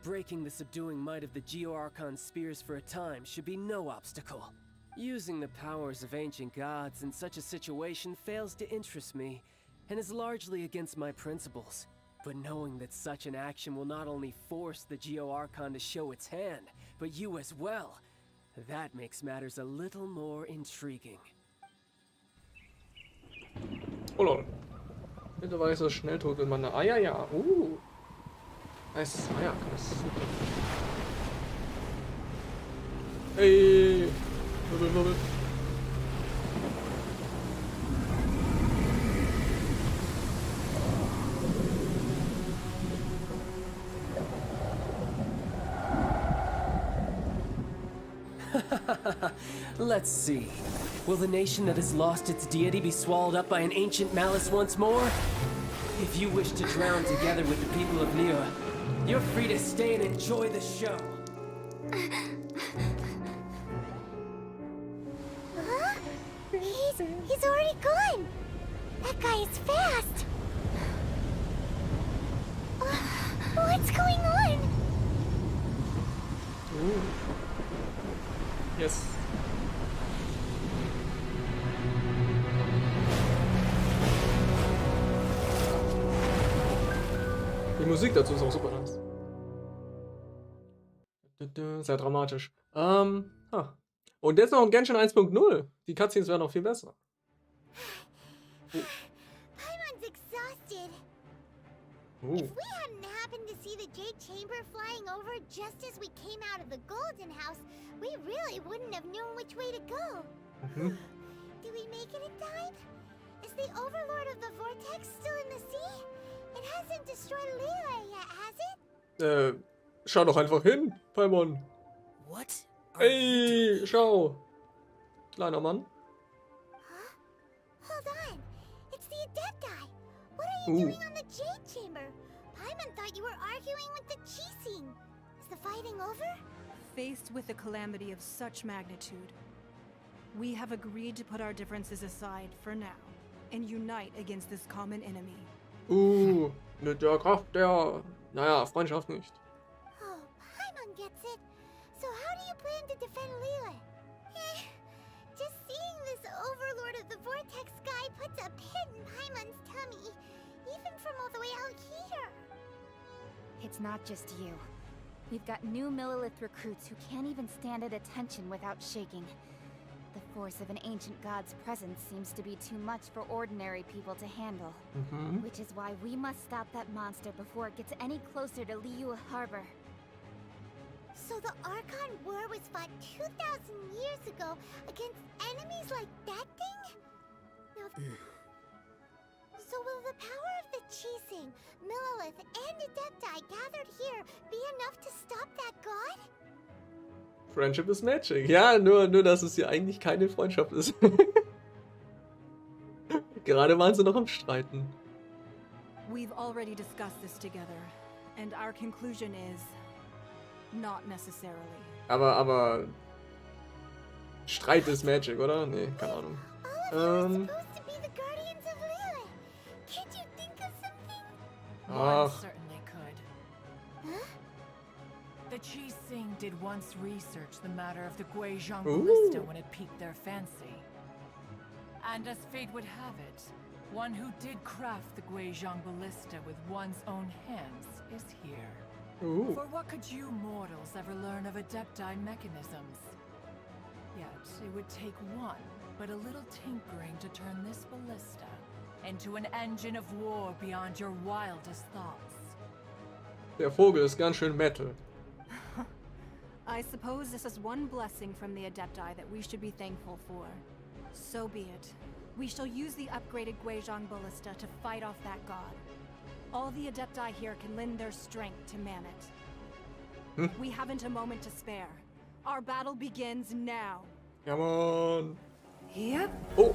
Breaking the subduing might of the Geo-Archon spears for a time should be no obstacle. Using the powers of ancient gods in such a situation fails to interest me, and is largely against my principles. But knowing that such an action will not only force the Geo-Archon to show its hand, but you as well, that makes matters a little more intriguing. Oh lol. Mittlerweile Schnelltod, wenn man eine Eier, ja. Nice. Eier, krass. Hey. Wirbel, wirbel. Let's see. Will the nation that has lost its deity be swallowed up by an ancient malice once more? If you wish to drown together with the people of Liyue, you're free to stay and enjoy the show. Huh? He's already gone. That guy is fast. What's going on? Ooh. Yes. Die Musik dazu ist auch super nice. Sehr dramatisch. Und jetzt noch ein Genshin 1.0. Die Cutscenes werden auch viel besser. Paimon's exhausted. If we hadn't happened to see the Jade Chamber flying over just as we came out of the Golden House, we really wouldn't have known which way to go. Did we make it in time? Is the Overlord of the Vortex still in the sea? It hasn't destroyed Liyue yet, has it? Schau doch einfach hin, Paimon. What? Ey, schau. Kleiner Mann. Huh? Hold on. It's the Adepti. What are you doing on the Jade Chamber? Paimon thought you were arguing with the Chising. Is the fighting over? Faced with a calamity of such magnitude, we have agreed to put our differences aside for now and unite against this common enemy. Mit der Kraft der, Freundschaft nicht. Oh, Paimon gets it. So how do you plan to defend Liyue? Just seeing this Overlord of the Vortex guy puts a pit in Paimon's tummy, even from all the way out here. It's not just you. We've got new Millilith recruits who can't even stand at attention without shaking. The force of an ancient god's presence seems to be too much for ordinary people to handle. Which is why we must stop that monster before it gets any closer to Liyue Harbor. So the Archon War was fought 2,000 years ago against enemies like that thing? Now, so will the power of the Chising, Millilith, and Adepti gathered here be enough to stop that god? Friendship is magic. Ja, nur dass es hier eigentlich keine Freundschaft ist. Gerade waren sie noch am Streiten. We've already discussed this together, and our conclusion is not necessarily. Aber Streit ist Magic, oder? Nee, keine Ahnung. One certainly could. Huh? The Chising did once research the matter of the Guizhong ballista when it piqued their fancy. And as fate would have it, one who did craft the Guizhong ballista with one's own hands is here. For what could you mortals ever learn of Adepti mechanisms? Yet, it would take one, but a little tinkering to turn this ballista into an engine of war beyond your wildest thoughts. Der Vogel ist ganz schön Metal. I suppose this is one blessing from the Adepti that we should be thankful for. So be it. We shall use the upgraded Guizhong ballista to fight off that god. All the Adepti here can lend their strength to man it. We haven't a moment to spare. Our battle begins now. Come on. Yep. Oh.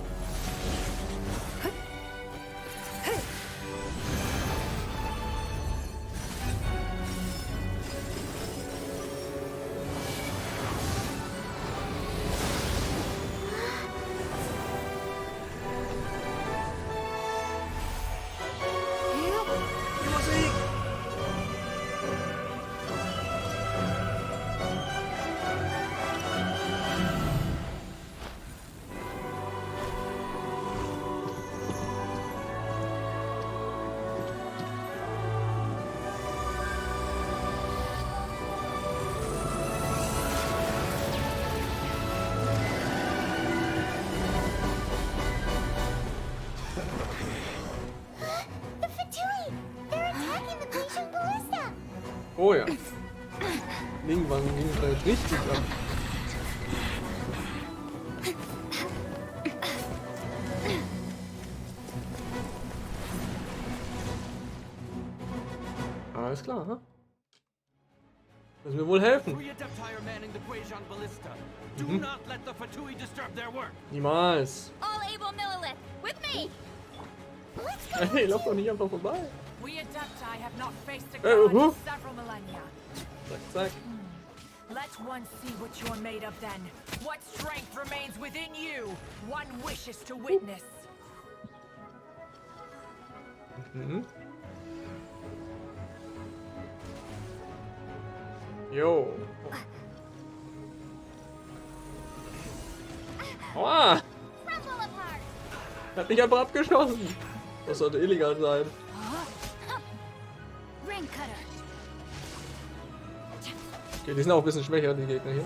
Oh ja. Irgendwann ging es halt richtig ab. Alles klar, ha? Müssen wir wohl helfen. Niemals. All able Millilith, with me! Hey, lauf doch nicht einfach vorbei. We Adepti have not faced a god in several millennia. Zack, zack. Let one see what you're made of then. What strength remains within you? One wishes to witness. Mhm. Jo. Aua! Hat mich einfach abgeschossen. Das sollte illegal sein. Okay, die sind auch ein bisschen schwächer, die Gegner hier.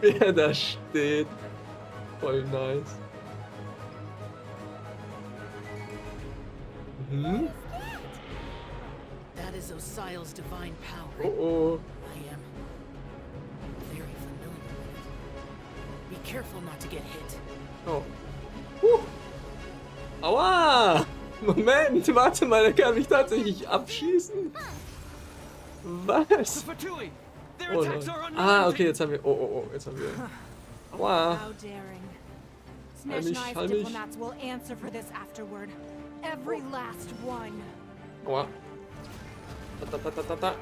Wer da steht. Voll nice. Mhm. That is Osial's divine power. Oh oh. I am very familiar with it. Be careful not to get hit. Oh. Aua! Moment, warte mal, der kann mich tatsächlich abschießen. Was? Oh nein. Ah, okay, jetzt haben wir. Oh, jetzt haben wir. Aua. How daring. Halt mich, Snezhnai's halt mich. diplomats will answer for this afterward. Every last one. Aua. Ta.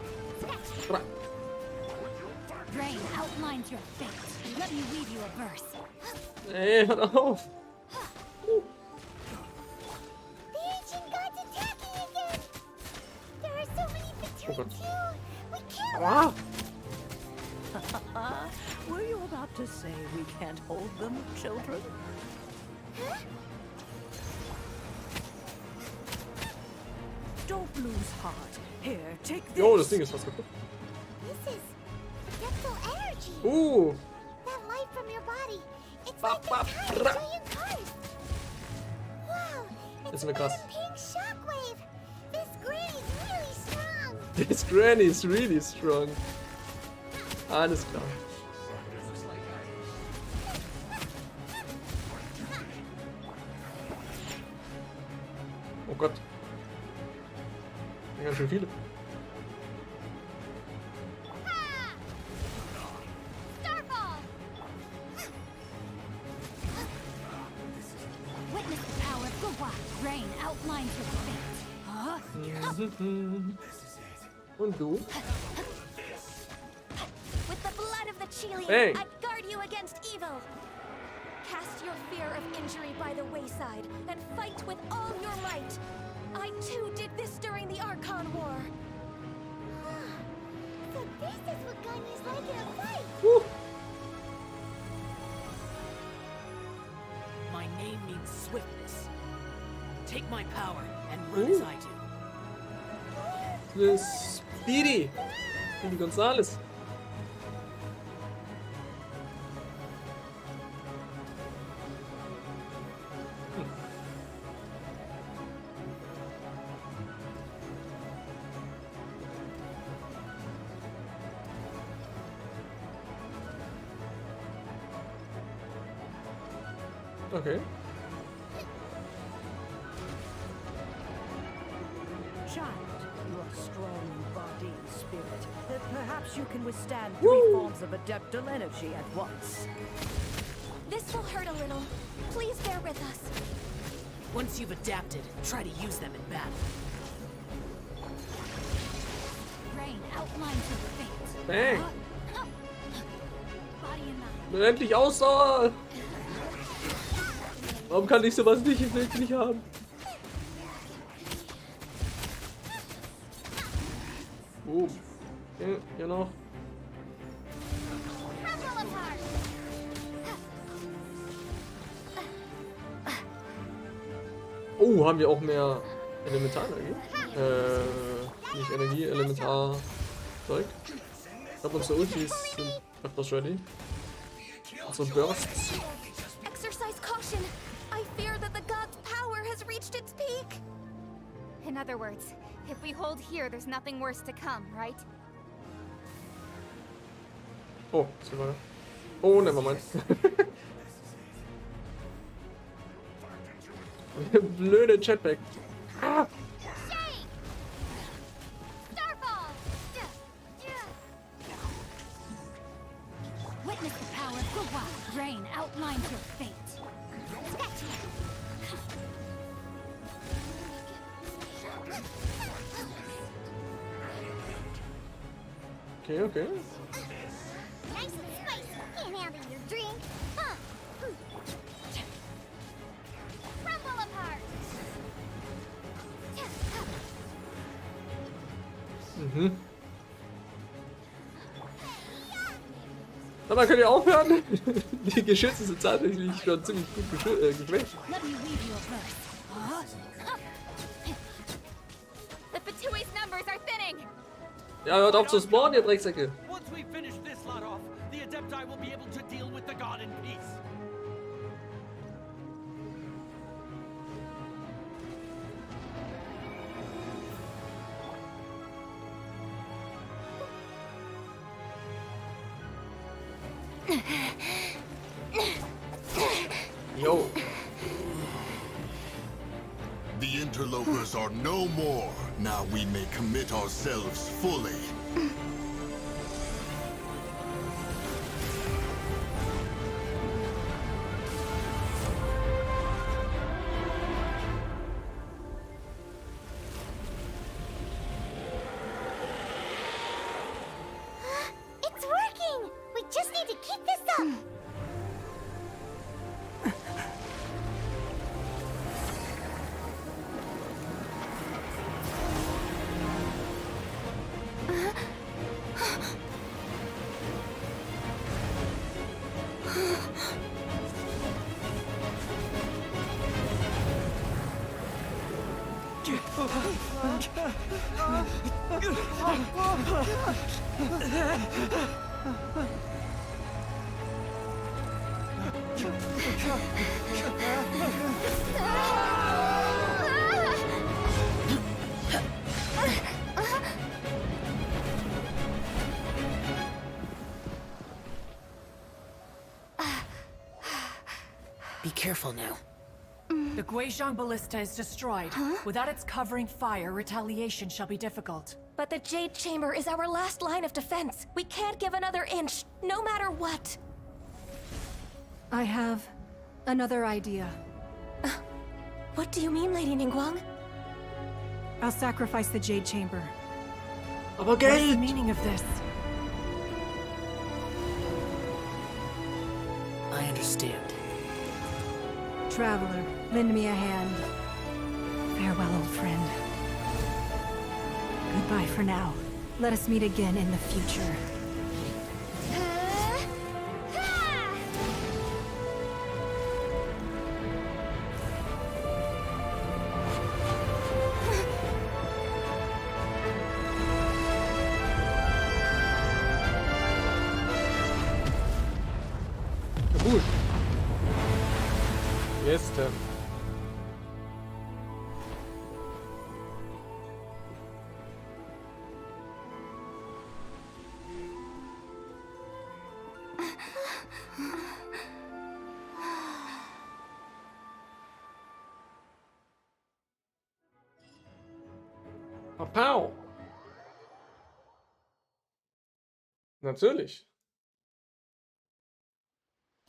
Rain outlines your fate. Let me weave you a verse. Ey, hört auf. The ancient gods attacking again! There are so many between God. too! We can't... Aua. Were you about to say we can't hold them, children? Huh? Don't lose heart. Here, take this. Jo, das Ding ist fast kaputt. This is adeptal energy. That light from your body. It's like a tiny trillion colors. Wow, it's Das ist mir more krass. than pink shockwave. This granny's really strong. This granny is really strong. Alles klar. Oh Gott. Ganz schön viele. Witness the power of Gugwa. Rain outlines your fate. Und du? With the blood of the Chilian, Hey. I guard you against evil. Cast your fear of injury by the wayside and fight with all your might. I too did this during the Archon War. So this is what Ganya's like in a fight. Woo. My name means swiftness. Take my power and run as I do. Das Speedy. Und Gonzales. Okay. Child, you are strong in body and spirit. Perhaps you can withstand 3 forms of adeptal energy at once. This will hurt a little. Please bear with us. Once you've adapted, try to use them in battle. Rain outlines your fate. Bang. Body and mind. Bin endlich Ausdauer. Warum kann ich sowas nicht? Ich will es nicht haben. Boom. Okay, hier noch. Oh, haben wir auch mehr Elementarenergie? Nicht Energie, Elementar-Zeug. Ich glaube, unsere Ultis sind öfters ready. So Bursts. Exercise caution. I fear that the god's power has reached its peak. In other words, if we hold here, there's nothing worse to come, right? Oh, ist weiter. Oh, nevermind. Blöde Chatback. Ah. Witness the power of the wild rain outlines your fate. Okay, okay. Nice and spicy. Can't handle your drink. Huh. Crumble apart. Mhm. Aber könnt ihr aufhören? Die Geschütze sind tatsächlich schon ziemlich gut geschwächt. Let me weave you a verse. The Fatui's numbers are thinning. Ja, hört auf zu spawnen, ihr Drecksäcke. Once we finish this lot off, the Adepti will be able to deal with the god in peace. Yo. The interlopers are no more. Now we may commit ourselves fully. It's working. We just need to keep this up. Be careful now. The Guizhong ballista is destroyed. Without its covering fire, retaliation shall be difficult. But the Jade Chamber is our last line of defense. We can't give another inch, no matter what. I have another idea. What do you mean, Lady Ningguang? I'll sacrifice the Jade Chamber. Aber What's the Geld! meaning of this? I understand. Traveler, lend me a hand. Farewell, old friend. Goodbye for now. Let us meet again in the future. Gut. Jetzt. Papau. Natürlich.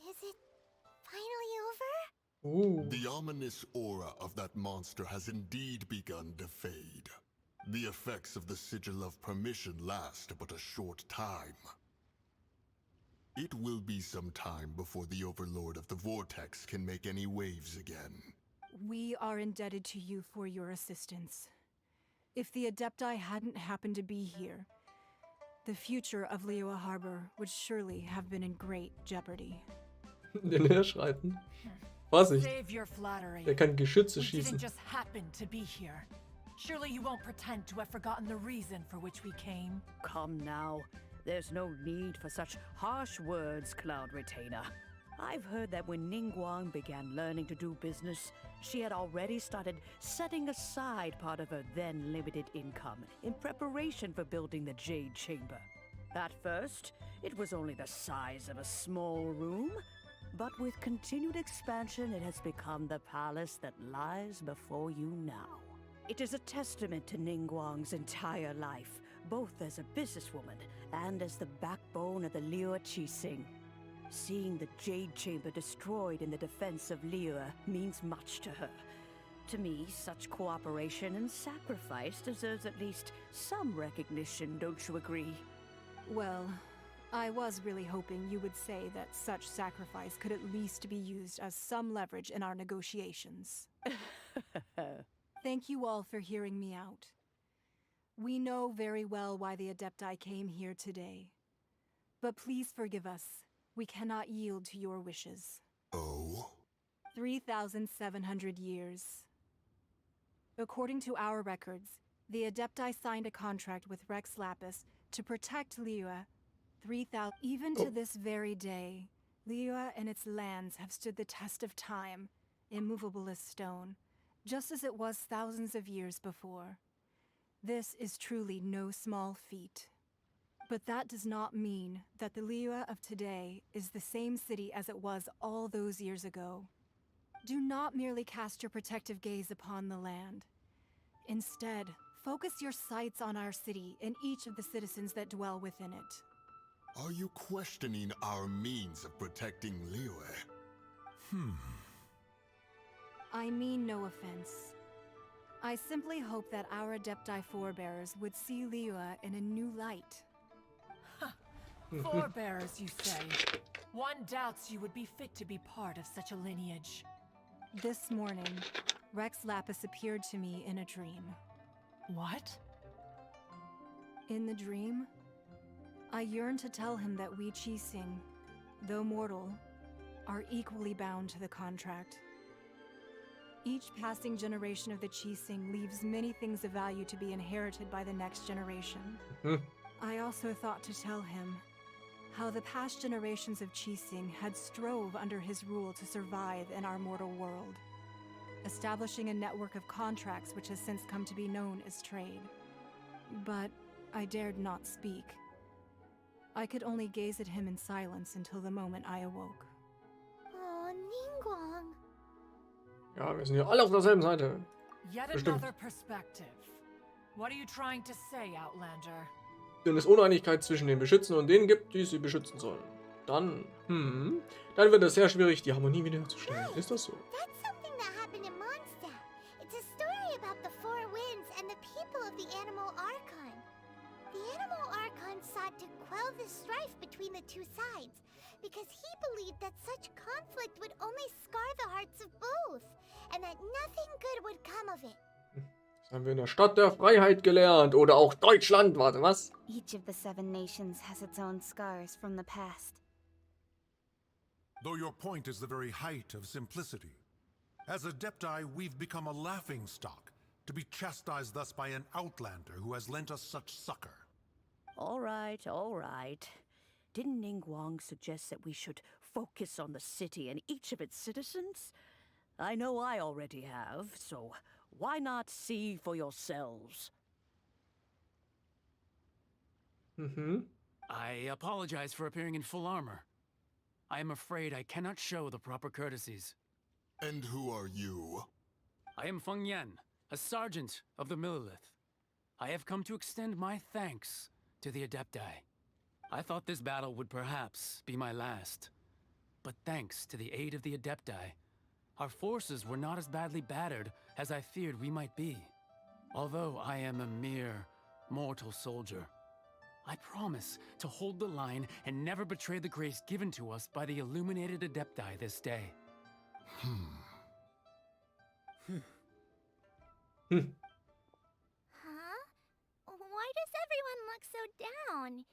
Is it finally over? Ooh. The ominous aura of that monster has indeed begun to fade. The effects of the Sigil of Permission last but a short time. It will be some time before the Overlord of the Vortex can make any waves again. We are indebted to you for your assistance. If the Adepti hadn't happened to be here, the future of Liyue Harbor would surely have been in great jeopardy. Den herschreiten. Vorsicht. Save your flattery. Der kann Geschütze We schießen. didn't just happen to be here. Surely you won't pretend to have forgotten the reason for which we came. Come now. There's no need for such harsh words, Cloud Retainer. I've heard that when Ningguang began learning to do business, she had already started setting aside part of her then limited income in preparation for building the Jade Chamber. At first, it was only the size of a small room, but with continued expansion, it has become the palace that lies before you now. It is a testament to Ningguang's entire life, both as a businesswoman and as the backbone of the Liyue Qixing. Seeing the Jade Chamber destroyed in the defense of Liyue means much to her. To me, such cooperation and sacrifice deserves at least some recognition, don't you agree? Well, I was really hoping you would say that such sacrifice could at least be used as some leverage in our negotiations. Thank you all for hearing me out. We know very well why the Adepti came here today. But please forgive us. We cannot yield to your wishes. Oh? 3,700 years. According to our records, the Adepti signed a contract with Rex Lapis to protect Liyue. 3,000. Even to this very day, Liyue and its lands have stood the test of time, immovable as stone, just as it was thousands of years before. This is truly no small feat. But that does not mean that the Liyue of today is the same city as it was all those years ago. Do not merely cast your protective gaze upon the land. Instead, focus your sights on our city and each of the citizens that dwell within it. Are you questioning our means of protecting Liyue? I mean no offense. I simply hope that our Adepti forebears would see Liyue in a new light. Forebearers, you say? One doubts you would be fit to be part of such a lineage. This morning, Rex Lapis appeared to me in a dream. What? In the dream, I yearned to tell him that we Qixing, though mortal, are equally bound to the contract. Each passing generation of the Qixing leaves many things of value to be inherited by the next generation. I also thought to tell him how the past generations of Qixing had strove under his rule to survive in our mortal world, establishing a network of contracts which has since come to be known as trade. But I dared not speak. I could only gaze at him in silence until the moment I awoke. Oh, Ningguang. Ja, wir sind ja alle auf derselben Seite. Yet Bestimmt. another perspective. What are you trying to say, Outlander? Wenn es Uneinigkeit zwischen den Beschützern und denen gibt, die sie beschützen sollen, dann wird es sehr schwierig, die Harmonie wiederherzustellen. Ist das so? That's something that happened in Mondstadt. It's a story about the Four Winds and the people of the Animal Archon. The Animal Archon sought to quell the strife between the two sides, because he believed that such conflict would only scar the hearts of both, and that nothing good would come of it. Das haben wir in der Stadt der Freiheit gelernt. Oder auch Deutschland. Warte, was? Each of the 7 nations has its own scars from the past. Though your point is the very height of simplicity. As Adepti, we've become a laughingstock, to be chastised thus by an outlander who has lent us such succor. All right, all right. Didn't Ningguang suggest that we should focus on the city and each of its citizens? I know I already have, so why not see for yourselves? I apologize for appearing in full armor. I am afraid I cannot show the proper courtesies. And who are you? I am Feng Yan, a sergeant of the Millilith. I have come to extend my thanks to the Adepti. I thought this battle would perhaps be my last. But thanks to the aid of the Adepti, our forces were not as badly battered as I feared we might be. Although I am a mere mortal soldier, I promise to hold the line and never betray the grace given to us by the illuminated Adepti this day. Huh? Why does everyone look look so down.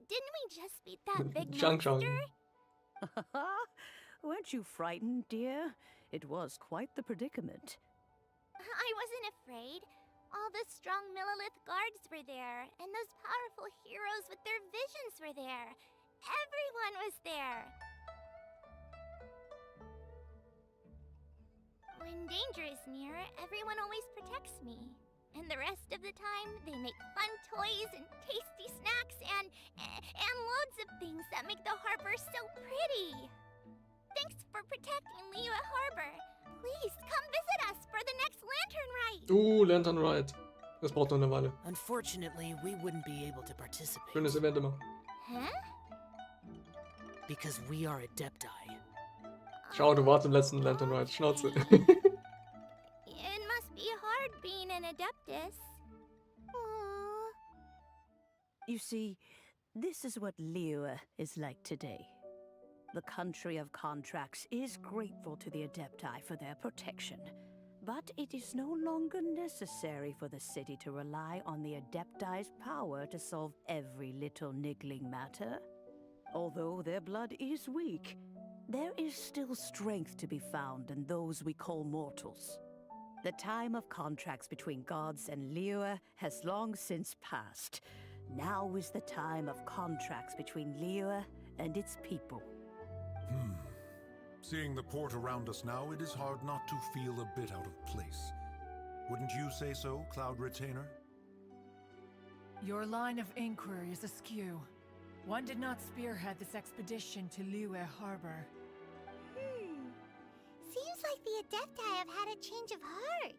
Didn't we just beat that big Chang monster? Weren't you frightened, dear? It was quite the predicament. I wasn't afraid. All the strong Millilith guards were there, and those powerful heroes with their visions were there. Everyone was there. When danger is near, everyone always protects me. And the rest of the time, they make fun toys and tasty snacks and loads of things that make the harbor so pretty. Thanks for protecting Liyue Harbor. Please come visit us for the next lantern ride. Lantern Ride. Das braucht noch eine Weile. Unfortunately, we wouldn't be able to participate. Schönes Event immer. Huh? Because we are Adepti. Schau, du warst im letzten Lantern Ride. Schnauze. It must be hard being an Adeptus. Aww. You see, this is what Liyue is like today. The country of contracts is grateful to the Adepti for their protection. But it is no longer necessary for the city to rely on the Adepti's power to solve every little niggling matter. Although their blood is weak, there is still strength to be found in those we call mortals. The time of contracts between gods and Liyue has long since passed. Now is the time of contracts between Liyue and its people. Seeing the port around us now, it is hard not to feel a bit out of place. Wouldn't you say so, Cloud Retainer? Your line of inquiry is askew. One did not spearhead this expedition to Liyue Harbor. Seems like the Adepti have had a change of heart.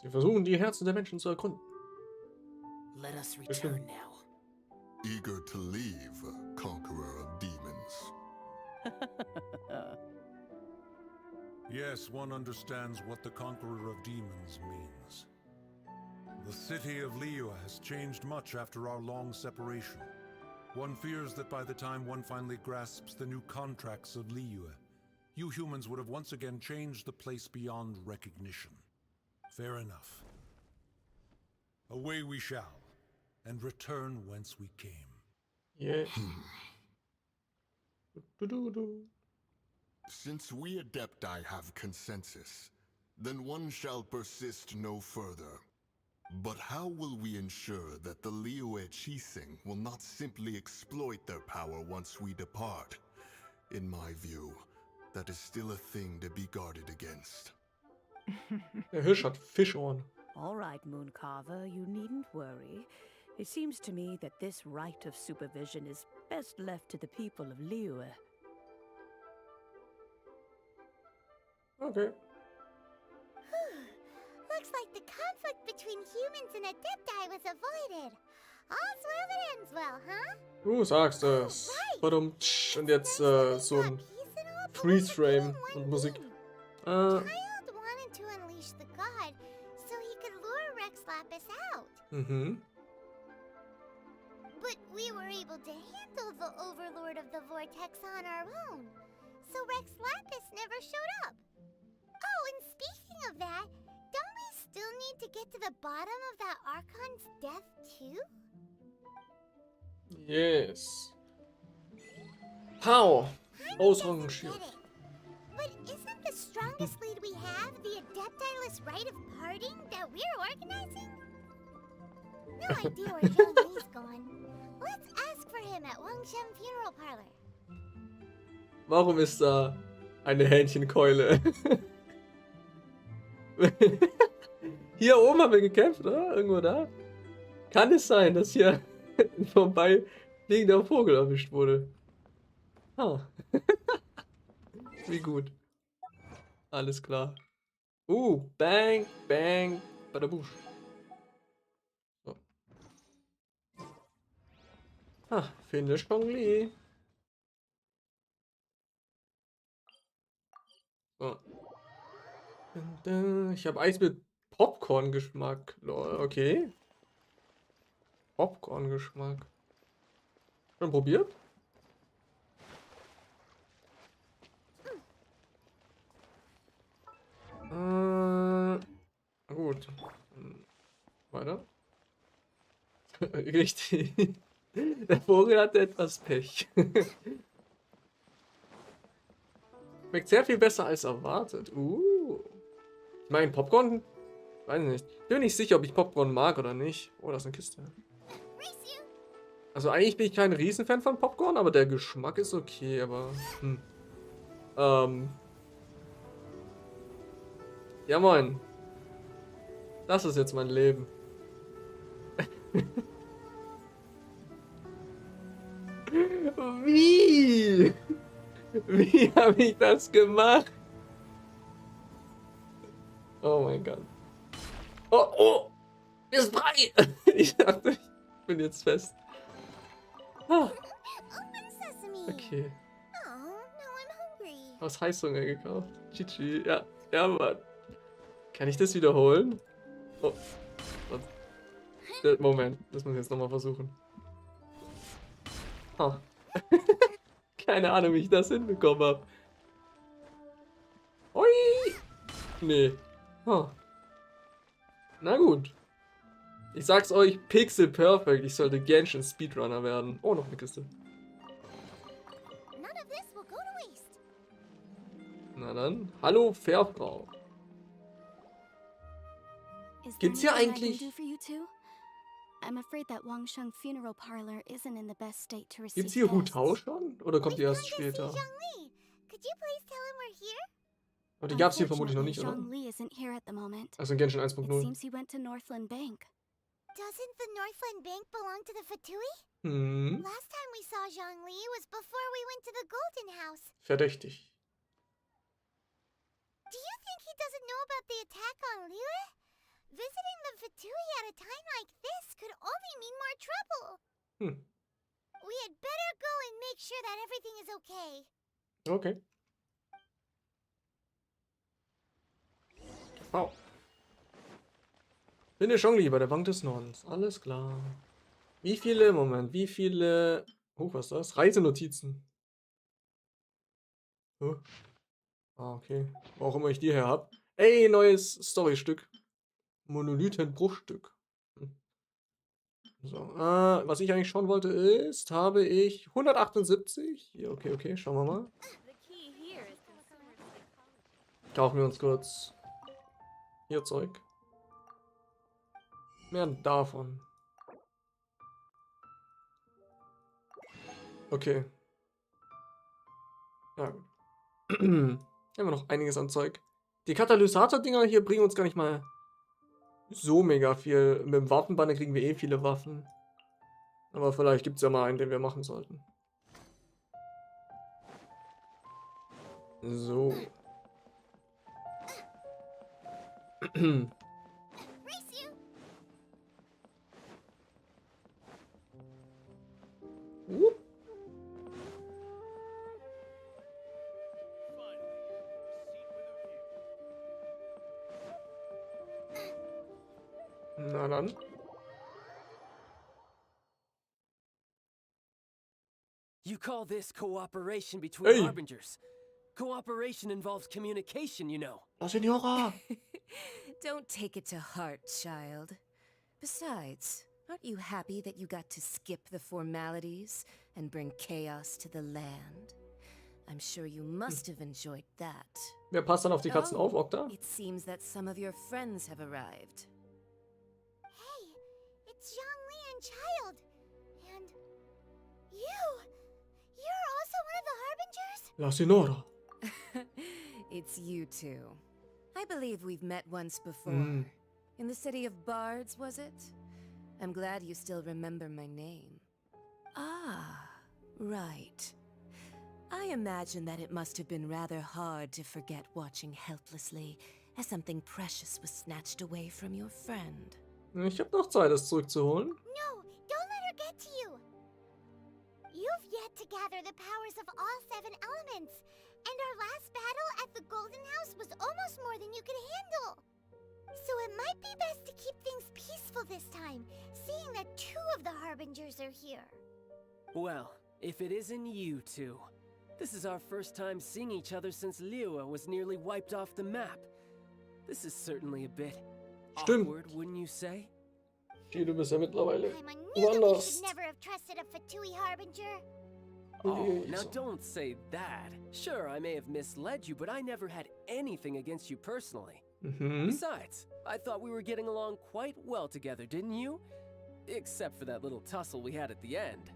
Sie versuchen, die Herzen der Menschen zu erkunden. Let us return now. Eager to leave, conqueror of demons. Yes, one understands what the Conqueror of Demons means. The city of Liyue has changed much after our long separation. One fears that by the time one finally grasps the new contracts of Liyue, you humans would have once again changed the place beyond recognition. Fair enough. Away we shall, and return whence we came. Yeah. Since we Adepti have consensus, then one shall persist no further. But how will we ensure that the Liyue Chising will not simply exploit their power once we depart? In my view, that is still a thing to be guarded against. Der Hirsch hat Fischohren. All right, Mooncarver, you needn't worry. It seems to me that this right of supervision is best left to the people of Liyue. Okay. Looks like the conflict between humans and Adepti was avoided. All's well that ends well, huh? Du sagst es. Verdammt. Und jetzt so ein Freeze-Frame und Musik. Child wanted to unleash the god so he could lure Rex Lapis out. But we were able to handle the Overlord of the Vortex on our own. So Rex Lapis never showed up. Oh, and speaking of that, don't we still need to get to the bottom of that Archon's death too? Yes. Pow! Ausrangiert. But isn't the strongest lead we have the Adeptiless Rite of Parting that we're organizing? No idea where Zhang Li's gone. Let's ask for him at Wangshem Funeral Parlor. Warum ist da eine Hähnchenkeule? Hier oben haben wir gekämpft, oder? Irgendwo da? Kann es sein, dass hier ein vorbeiliegender Vogel erwischt wurde? Ah. Wie gut. Alles klar. Bang, bang, badabusch. So. Finde Spongli. So. Ich habe Eis mit Popcorn-Geschmack. Okay. Popcorn-Geschmack. Schon probiert? Gut. Weiter. Richtig. Der Vogel hatte etwas Pech. Schmeckt sehr viel besser als erwartet. Ich meine, Popcorn? Weiß nicht. Ich bin nicht sicher, ob ich Popcorn mag oder nicht. Oh, da ist eine Kiste. Also eigentlich bin ich kein Riesenfan von Popcorn, aber der Geschmack ist okay, aber... Ja moin. Das ist jetzt mein Leben. Wie? Wie habe ich das gemacht? Oh mein Gott. Oh, oh! Wir sind frei! Ich dachte, ich bin jetzt fest. Ah. Okay. Aus Heißhunger gekauft. GG. Ja, ja, Mann. Kann ich das wiederholen? Oh. Moment, das muss ich jetzt nochmal versuchen. Oh. Keine Ahnung, wie ich das hinbekommen habe. Ui! Nee. Oh. Na gut. Ich sag's euch, Pixel Perfect. Ich sollte Genshin Speedrunner werden. Oh, noch eine Kiste. Na dann. Hallo, Fairfrau. Gibt's hier eigentlich... Gibt's hier Hutau schon? Oder kommt die erst später? Aber die gab's hier vermutlich noch nicht, oder? Also in Genshin 1.0. Doesn't the Northland Bank belong to the Fatui? Hm. Last time we saw Zhongli was before we went to the Golden House. Verdächtig. Do you think he doesn't know about the attack on Liyue? Visiting the Fatui at a time like this could only mean more trouble. We had better go and make sure that everything is okay. Okay. Wow. Finde Zhongli bei der Bank des Nordens. Alles klar. Wie viele, Moment, wie viele... was ist das? Reisenotizen. Oh. Ah, okay. Wo auch immer ich die her habe. Ey, neues Storystück. Monolithenbruchstück. So, was ich eigentlich schauen wollte ist, habe ich 178. Ja, okay, schauen wir mal. Kaufen wir uns kurz hier Zeug. Mehr davon. Okay. Ja, gut. Haben wir noch einiges an Zeug. Die Katalysator-Dinger hier bringen uns gar nicht mal so mega viel. Mit dem Waffenbanner kriegen wir eh viele Waffen. Aber vielleicht gibt es ja mal einen, den wir machen sollten. So. Na dann. You call this cooperation between harbingers? Cooperation involves communication, you know. La Senora! Don't take it to heart, child. Besides, aren't you happy that you got to skip the formalities and bring chaos to the land? I'm sure you must have enjoyed that. Wer passt dann auf die Katzen auf, Okta? It seems that some of your friends have arrived. Hey, it's Zhongli and Child. And you're also one of the harbingers? La Senora. It's you two. I believe we've met once before. In the city of Bards, was it? I'm glad you still remember my name. Ah, right. I imagine that it must have been rather hard to forget watching helplessly as something precious was snatched away from your friend. Ich habe noch Zeit, das zurückzuholen. No, don't let her get to you. You've yet to gather the powers of all 7 elements. And our last battle at the Golden House was almost more than you could handle. So it might be best to keep things peaceful this time, seeing that 2 of the Harbingers are here. Well, if it isn't you two. This is our first time seeing each other since Liyue was nearly wiped off the map. This is certainly a bit awkward, wouldn't you say? Du bist ja mittlerweile I knew that we woanders. should never have trusted a Fatui harbinger. Oh, now don't say that. Sure, I may have misled you, but I never had anything against you personally. Besides, I thought we were getting along quite well together, didn't you? Except for that little tussle we had at the end.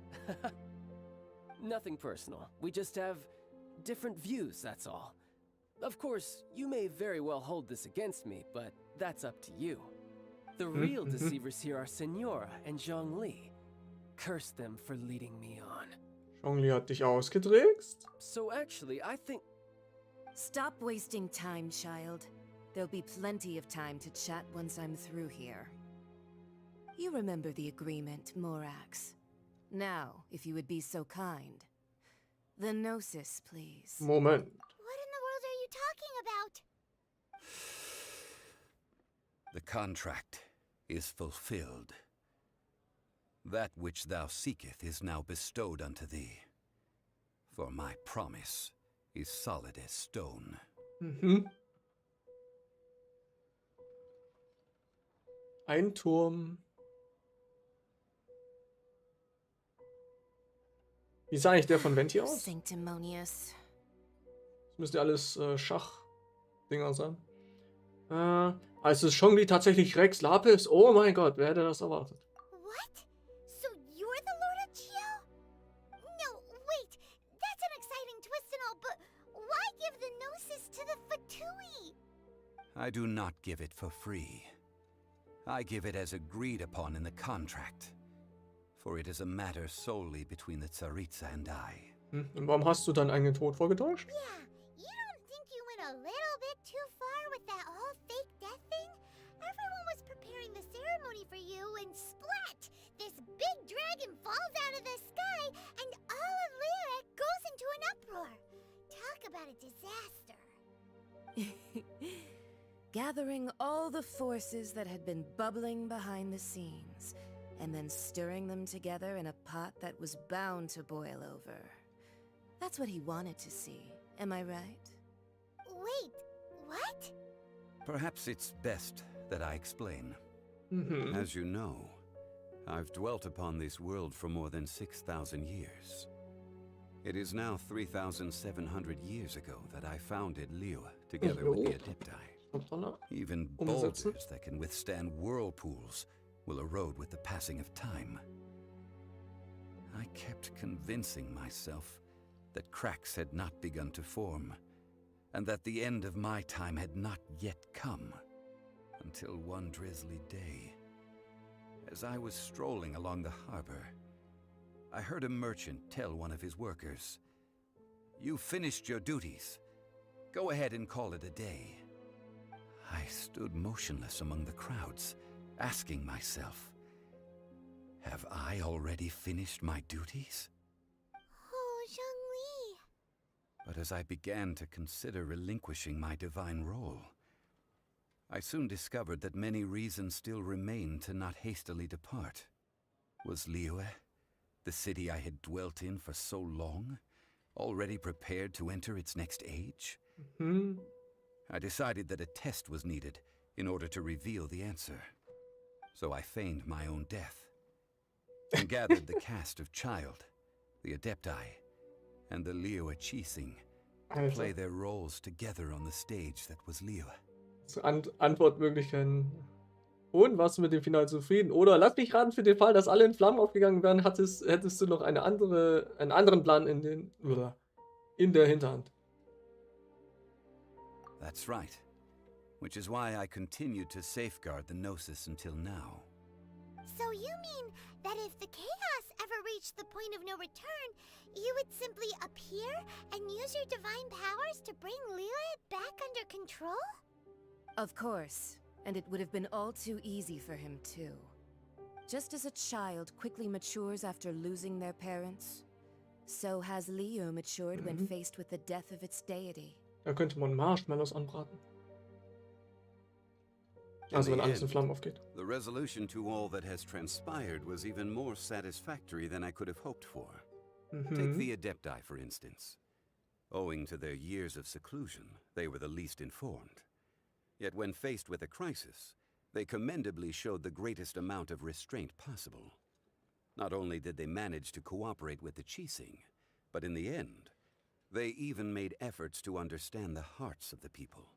Nothing personal. We just have different views, that's all. Of course, you may very well hold this against me, but that's up to you. The real deceivers here are Senora and Zhongli. Curse them for leading me on. Zhongli hat dich ausgetrickst. So actually, I think... Stop wasting time, child. There'll be plenty of time to chat once I'm through here. You remember the agreement, Morax. Now, if you would be so kind. The Gnosis, please. Moment. What in the world are you talking about? The contract is fulfilled. That which thou seeketh is now bestowed unto thee. For my promise is solid as stone. Ein Turm. Wie sah eigentlich der von Venti aus? Sanctimonious. Das müsste alles Schachdinger sein. Also ist Zhongli tatsächlich Rex Lapis? Oh mein Gott, wer hätte das erwartet? What? So you're the Lord of Chio? No, wait. That's an exciting twist and all, but why give the Gnosis to the Fatui? I do not give it for free. I give it as agreed upon in the contract. For it is a matter solely between the Tsaritsa and I. Und warum hast du deinen eigenen Tod vorgetäuscht? Yeah, you don't think you went a little bit too far with that whole fake death thing? Everyone was preparing the ceremony for you and splat! This big dragon falls out of the sky and all of Lyra goes into an uproar. Talk about a disaster. Gathering all the forces that had been bubbling behind the scenes, and then stirring them together in a pot that was bound to boil over. That's what he wanted to see, am I right? Wait, what? Perhaps it's best that I explain. As you know, I've dwelt upon this world for more than 6,000 years. It is now 3,700 years ago that I founded Liyue together with the Adepti. Even boulders that can withstand whirlpools will erode with the passing of time. I kept convincing myself that cracks had not begun to form, and that the end of my time had not yet come, until one drizzly day, as I was strolling along the harbor, I heard a merchant tell one of his workers, "You finished your duties. Go ahead and call it a day." I stood motionless among the crowds, asking myself, have I already finished my duties? Oh, Zhongli. But as I began to consider relinquishing my divine role, I soon discovered that many reasons still remained to not hastily depart. Was Liyue, the city I had dwelt in for so long, already prepared to enter its next age? I decided that a test was needed in order to reveal the answer. So I feigned my own death, and gathered the cast of Child, the Adepti, and the Liyue Chising to play their roles together on the stage that was Liyue. Antwortmöglichkeiten. Und warst du mit dem Finale zufrieden? Oder lass mich raten, für den Fall, dass alle in Flammen aufgegangen wären, hättest du noch einen anderen Plan in der Hinterhand. That's right. Which is why I continued to safeguard the Gnosis until now. So you mean that if the chaos ever reached the point of no return, you would simply appear and use your divine powers to bring Liyue back under control? Of course, and it would have been all too easy for him too. Just as a child quickly matures after losing their parents, so has Liyue matured when faced with the death of its deity. Da könnte man Marshmallows anbraten. Also wenn alles in Flammen aufgeht. The resolution to all that has transpired was even more satisfactory than I could have hoped for. Take the Adepti, for instance. Owing to their years of seclusion, they were the least informed. Yet when faced with a crisis, They commendably showed the greatest amount of restraint possible. Not only did they manage to cooperate with the Qixing, but in the end, they even made efforts to understand the hearts of the people.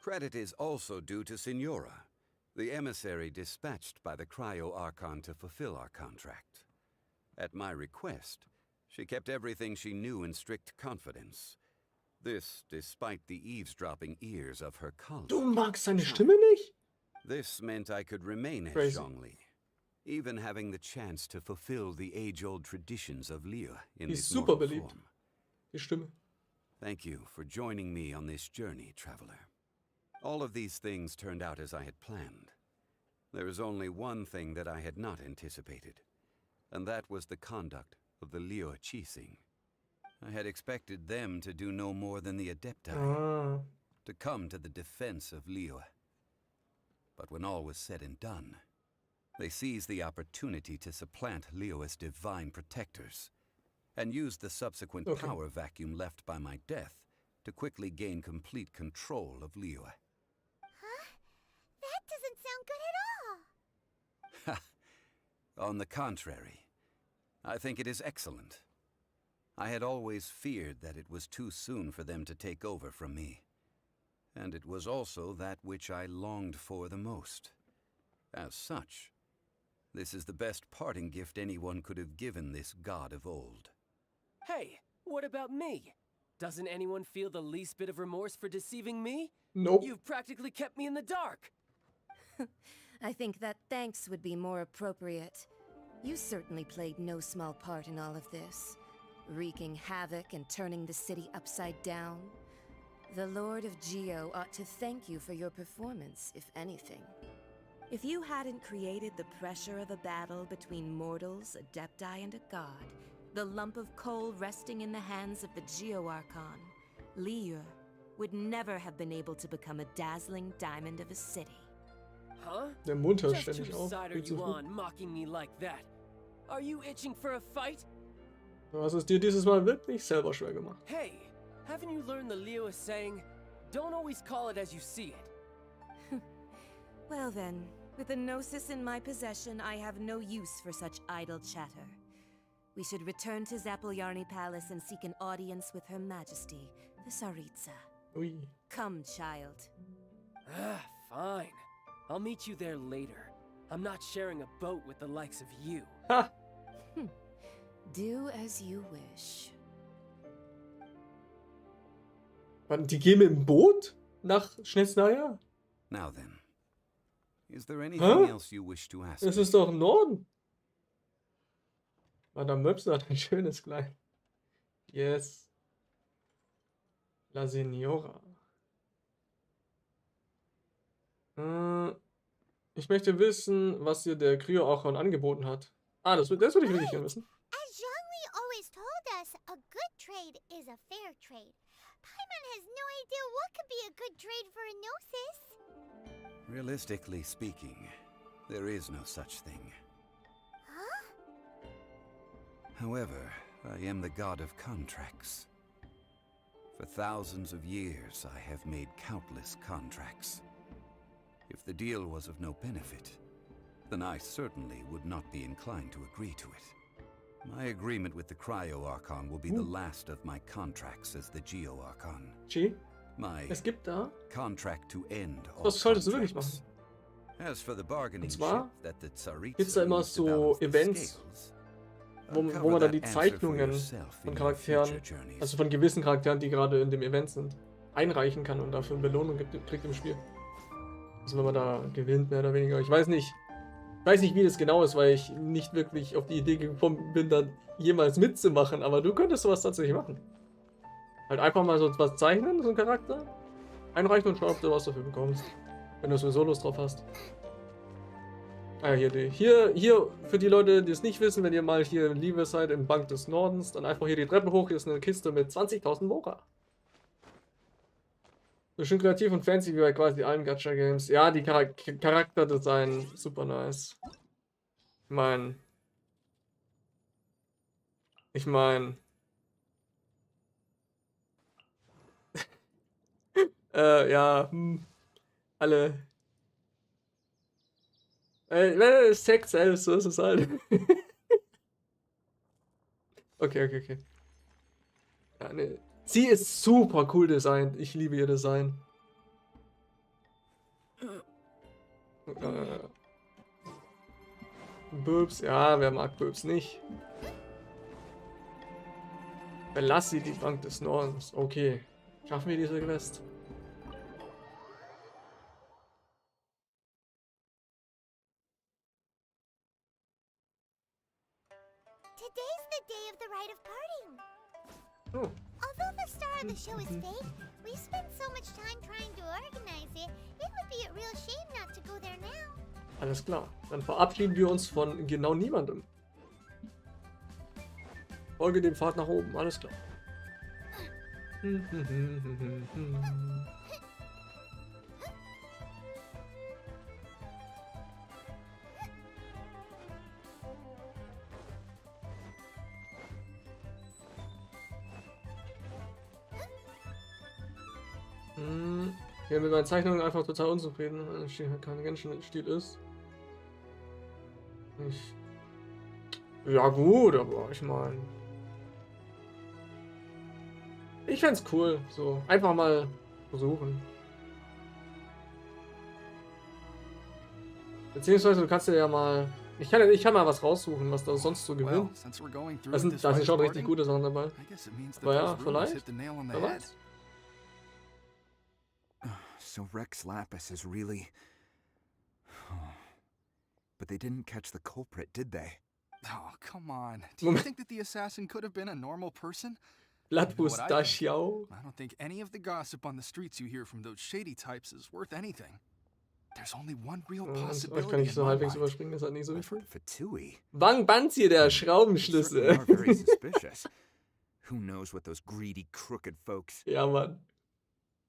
Credit is also due to Signora, the emissary dispatched by the Cryo Archon to fulfill our contract. At my request, she kept everything she knew in strict confidence. This despite the eavesdropping ears of her colleague. Du magst seine Stimme nicht? This meant I could remain as Crazy. Zhongli, even having the chance to fulfill the age-old traditions of Liyue in Die ist this super mortal beliebt. form. Die Stimme. Thank you for joining me on this journey, traveler. All of these things turned out as I had planned. There is only one thing that I had not anticipated, and that was the conduct of the Liyue Qixing. I had expected them to do no more than the Adepti, to come to the defense of Liyue. But when all was said and done, they seized the opportunity to supplant Liyue as divine protectors, and used the subsequent power vacuum left by my death to quickly gain complete control of Liyue. Huh? That doesn't sound good at all. On the contrary, I think it is excellent. I had always feared that it was too soon for them to take over from me. And it was also that which I longed for the most. As such, this is the best parting gift anyone could have given this god of old. Hey, what about me? Doesn't anyone feel the least bit of remorse for deceiving me? Nope. You've practically kept me in the dark. I think that thanks would be more appropriate. You certainly played no small part in all of this, wreaking havoc and turning the city upside down. The Lord of Geo ought to thank you for your performance, if anything. If you hadn't created the pressure of a battle between mortals, Adepti, and a god, the lump of coal resting in the hands of the Geo Archon, Liyue would never have been able to become a dazzling diamond of a city. Huh? Der Mund hört Just ständig whose auf. side are you on, mocking me like that? Are you itching for a fight? Du hast es dir dieses Mal wirklich selber schwer gemacht. Hey, haven't you learned the Liyue saying, don't always call it as you see it? Well then, with the Gnosis in my possession, I have no use for such idle chatter. We should return to Zapolyarny Palace and seek an audience with Her Majesty, the Tsaritsa. Ui. Come, child. Fine. I'll meet you there later. I'm not sharing a boat with the likes of you. Ha! Do as you wish. Warte, die gehen mit dem Boot nach Schnetznaya? Now then, is there anything Hä? else you wish to ask? Das ist doch im Norden. Madame Möpse hat ein schönes Kleid. Yes. La Signora. Ich möchte wissen, was dir der Kryo-Archon angeboten hat. Ah, das würde ich wirklich gerne wissen. As Zhongli always told us, a good trade is a fair trade. Paimon has no idea what could be a good trade for a Gnosis. Realistically speaking, there is no such thing. Huh? However, I am the god of contracts. For thousands of years, I have made countless contracts. If the deal was of no benefit, then I certainly would not be inclined to agree to it. My agreement with the Cryo Archon will be the last of my contracts as the Geo Archon. My contract to end all Was solltest du wirklich machen? As for the bargaining Und zwar chip that the Tsaritsa gibt es da immer used to so balance the Events, scales, wo man dann die Zeichnungen von Charakteren, also von gewissen Charakteren, die gerade in dem Event sind, einreichen kann und dafür eine Belohnung kriegt im Spiel. Also wenn man da gewinnt, mehr oder weniger. Ich weiß nicht, wie das genau ist, weil ich nicht wirklich auf die Idee gekommen bin, da jemals mitzumachen, aber du könntest sowas tatsächlich machen. Halt einfach mal so was zeichnen, so einen Charakter, einreichen und schauen, ob du was dafür bekommst. Wenn du sowieso Lust drauf hast. Ah ja, hier, für die Leute, die es nicht wissen, wenn ihr mal hier in Liebe seid, im Bank des Nordens, dann einfach hier die Treppe hoch, hier ist eine Kiste mit 20.000 Mora. So schön kreativ und fancy wie bei quasi allen Gacha-Games. Ja, die Charakterdesign, super nice. Ich mein... ja, alle Sex selbst, so ist es halt. Okay. Ja, nee. Sie ist super cool designt. Ich liebe ihr Design. Böbs, ja, wer mag Böbs nicht? Verlass sie die Bank des Nordens. Okay. Schaffen wir diese Quest? Today's the day of the rite of parting. Oh. Although the star of the show is fake, we spent so much time trying to organize it, it would be a real shame not to go there now. Alles klar. Dann verabschieden wir uns von genau niemandem. Folge dem Pfad nach oben. Alles klar. Ich bin mit meinen Zeichnungen einfach total unzufrieden, weil es kein Genshin-Stil ist. Ja gut, aber ich meine... Ich fänd's cool, so einfach mal versuchen. Beziehungsweise du kannst dir ja mal... Ich kann mal was raussuchen, was da sonst so gewinnt. Da sind schon richtig gute Sachen dabei. Aber ja, vielleicht. Wer weiß. So Rex Lapis is really... But they didn't catch the culprit, did they? Oh, come on. Do you think that the assassin could have been a normal person? Blattfuß-Dachiao. I don't think any of the gossip on the streets you hear from those shady types is worth anything. There's only one real possibility. Ich kann nicht so halbwegs überspringen, das hat nicht so viel. Fatui. Wang Banzi, der Schraubenschlüssel. Very suspicious. Who knows what those greedy, crooked folks... Ja, Mann.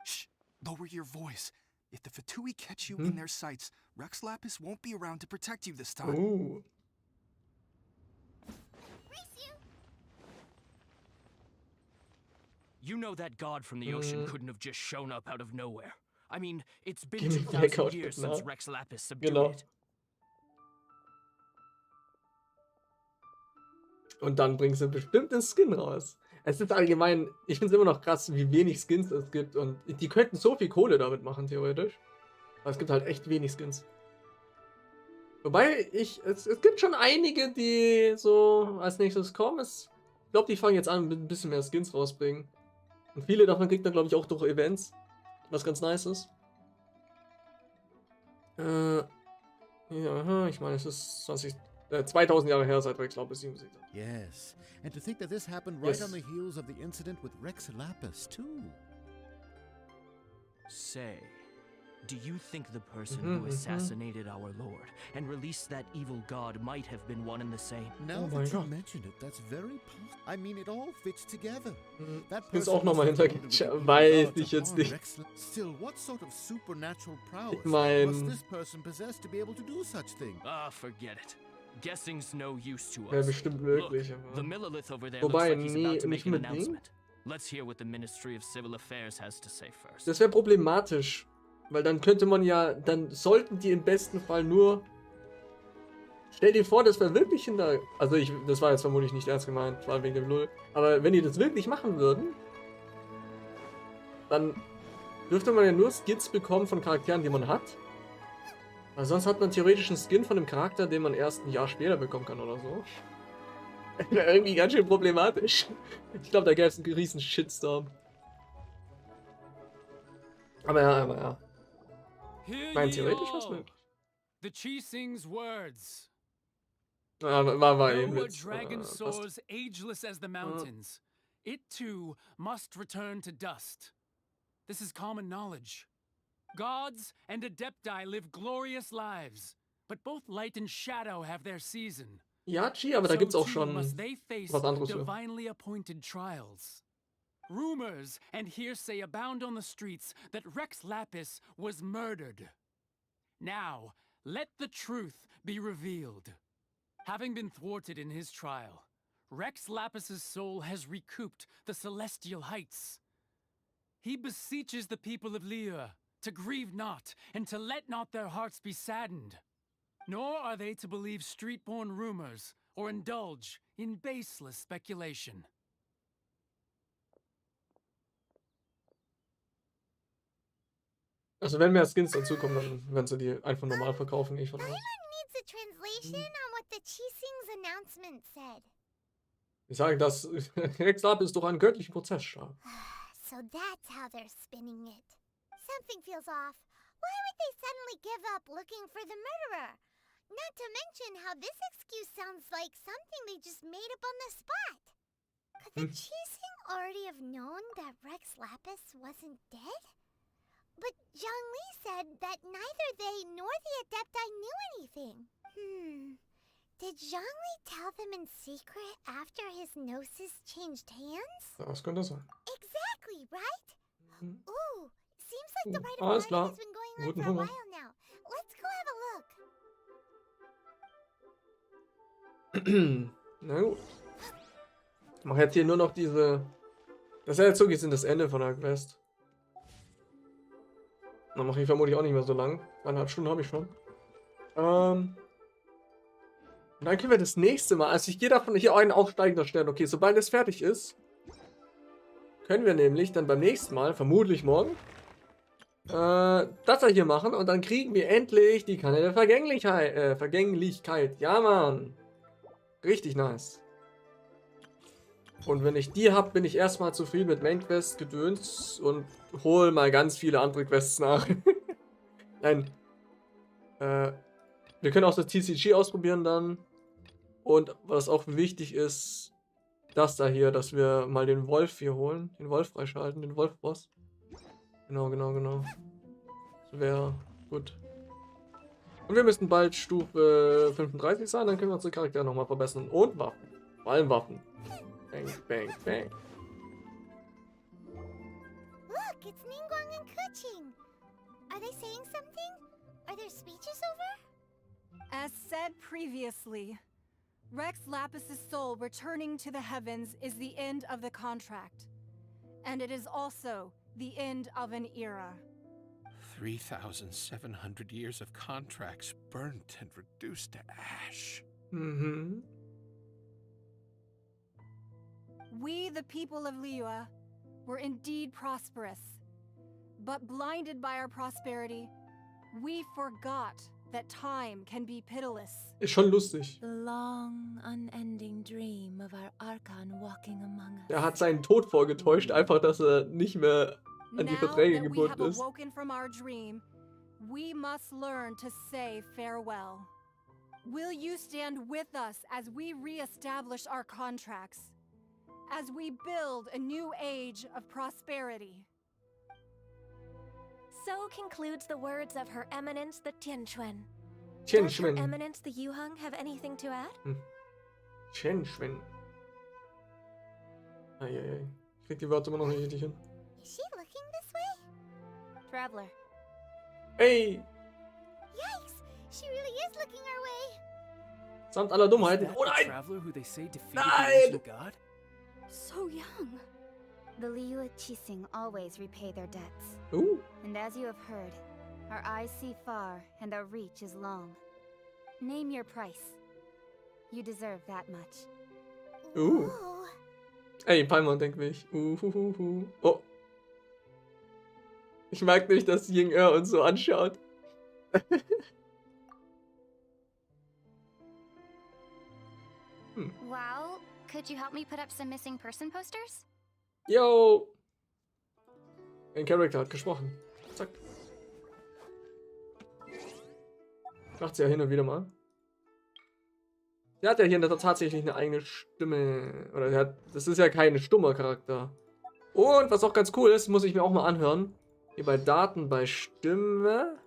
Shh, lower your voice. If the Fatui catch you in their sights, Rex Lapis won't be around to protect you this time. Ooh. You know that god from the ocean couldn't have just shown up out of nowhere. I mean, it's been Give me 2,000 years since Rex Lapis subdued it. Und dann bringst du bestimmt einen Skin raus. Es ist allgemein, ich finde es immer noch krass, wie wenig Skins es gibt. Und die könnten so viel Kohle damit machen, theoretisch. Aber es gibt halt echt wenig Skins. Wobei, es gibt schon einige, die so als nächstes kommen. Ich glaube, die fangen jetzt an, mit ein bisschen mehr Skins rausbringen. Und viele davon kriegt man, glaube ich, auch durch Events. Was ganz nice ist. Ja, ich meine, es ist 2000 Jahre her, seit Rex Lapis 7 besiegt hat. Yes, and to think that this happened right on the heels of the incident with Rex Lapis, too. Say, do you think the person who assassinated our lord and released that evil god might have been one and the same? Now that you mention it, that's very possible. I mean, it all fits together. That Ist auch nochmal hintergegangen. Weiß ich jetzt nicht. Still, what sort of supernatural prowess Ich mein... must this person possess to be able to do such thing? Ah, forget it. Guessing's no use to us. Wäre bestimmt möglich. Look, the Millilith over there Wobei, looks like he's about to make an nicht announcement. Let's hear what the Ministry of Civil Affairs has to say first. Das wäre problematisch. Weil dann könnte man ja, dann sollten die im besten Fall nur... Stell dir vor, das wäre wirklich hinter... Also das war jetzt vermutlich nicht ernst gemeint, vor allem wegen dem Lull. Aber wenn die das wirklich machen würden, dann dürfte man ja nur Skins bekommen von Charakteren, die man hat. Weil sonst hat man theoretisch einen Skin von einem Charakter, den man erst ein Jahr später bekommen kann oder so. Wäre irgendwie ganz schön problematisch. Ich glaube, da gäbe es einen riesen Shitstorm. Aber ja. Mein theoretisch was möglich. The Chising's words. War eben Though a Witz. dragon soars ageless as the mountains, it too must return to dust. This is common knowledge. Gods and Adepti live glorious lives, but both light and shadow have their season. Ja, Chi, aber da gibt's auch schon must they face was anderes für. divinely appointed trials. Rumors and hearsay abound on the streets that Rex Lapis was murdered. Now, let the truth be revealed. Having been thwarted in his trial, Rex Lapis's soul has recouped the celestial heights. He beseeches the people of Liyue to grieve not, and to let not their hearts be saddened. Nor are they to believe street-born rumors or indulge in baseless speculation. Also wenn mehr Skins dazukommen, dann werden sie die einfach normal verkaufen, gehe ich von aus. Needs a translation on what the Chising's announcement said. Ich sage, dass Rex Lapis durch einen göttlichen Prozess starb. So that's how they're spinning it. Something feels off. Why would they suddenly give up looking for the murderer? Not to mention how this excuse sounds like something they just made up on the spot. Could the Chising already have known that Rex Lapis wasn't dead? But Zhongli said that neither they nor the Adepti knew anything. Did Zhongli tell them in secret after his gnosis changed hands? Das könnte sein. Exactly, right? Ooh, seems like the rite Alles of klar. party has been going on Guten for a Hunger. while now. Let's go have a look. Na gut. Ich mache jetzt hier nur noch diese... Das ist ja jetzt wirklich das Ende von der Quest. Dann mache ich vermutlich auch nicht mehr so lang. 1,5 Stunden habe ich schon. Und dann können wir das nächste Mal, also ich gehe davon hier einen aufsteigender Stern. Okay, sobald es fertig ist, können wir nämlich dann beim nächsten Mal, vermutlich morgen, das hier machen und dann kriegen wir endlich die Kanne der Vergänglichkeit. Ja, Mann. Richtig nice. Und wenn ich die habe, bin ich erstmal zufrieden mit Main Quest gedöns und hole mal ganz viele andere Quests nach. Nein. Wir können auch das TCG ausprobieren dann. Und was auch wichtig ist, das da hier, dass wir mal den Wolf hier holen. Den Wolf freischalten, den Wolf-Boss. Genau. Das wäre gut. Und wir müssen bald Stufe 35 sein, dann können wir unsere Charaktere nochmal verbessern. Und Waffen. Vor allem Waffen. Bang, bang, bang. Look, it's Ningguang and Kuching. Are they saying something? Are their speeches over? As said previously, Rex Lapis's soul returning to the heavens is the end of the contract. And it is also the end of an era. 3,700 years of contracts burnt and reduced to ash. We, the people of Liyue, were indeed prosperous. But blinded by our prosperity, we forgot that time can be pitiless. Ist schon lustig. The long, unending dream of our Archon walking among us. Er hat seinen Tod vorgetäuscht, einfach, dass er nicht mehr an die Verträge gebunden ist. Now that we have awoken from our dream, we must learn to say farewell. Will you stand with us as we re-establish our contracts? As we build a new age of prosperity? So concludes the words of Her Eminence the Tianquan. Does Her Eminence the Yuheng have anything to add? Tianquan. Eieiei. Ich krieg die Wörter immer noch nicht richtig hin. Is she looking this way? Traveler. Hey! Yikes! She really is looking our way. Samt aller Dummheit. Oh nein! Nein! So young. The Liyue Chising always repay their debts. Ooh. And as you have heard, our eyes see far and our reach is long. Name your price. You deserve that much. Ooh. Ey, Paimon denkt mich. Oh. Ich mag nicht, dass Ying uns so anschaut. Well, could you help me put up some missing person posters? Yo! Ein Charakter hat gesprochen. Zack. Macht sie ja hin und wieder mal. Sie hat ja hier tatsächlich eine eigene Stimme. Oder das ist ja kein stummer Charakter. Und was auch ganz cool ist, muss ich mir auch mal anhören. Hier bei Daten, bei Stimme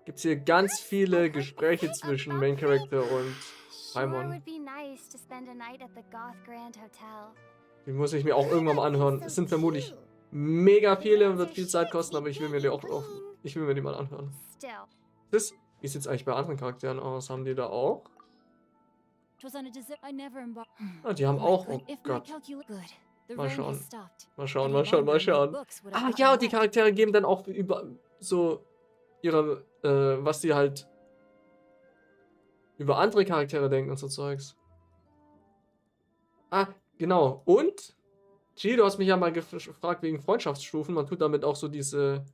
gibt es hier ganz viele Gespräche zwischen Main Character und Paimon. Die muss ich mir auch irgendwann mal anhören. Es sind vermutlich mega viele und wird viel Zeit kosten, aber ich will mir die mal anhören. Wie sieht es eigentlich bei anderen Charakteren aus? Haben die da auch? Ah, die haben auch. Oh Gott. Mal schauen. Ah ja, und die Charaktere geben dann auch über so ihre, was die halt über andere Charaktere denken und so Zeugs. Ah, genau. Und, G, du hast mich ja mal gefragt wegen Freundschaftsstufen. Man tut damit auch so diese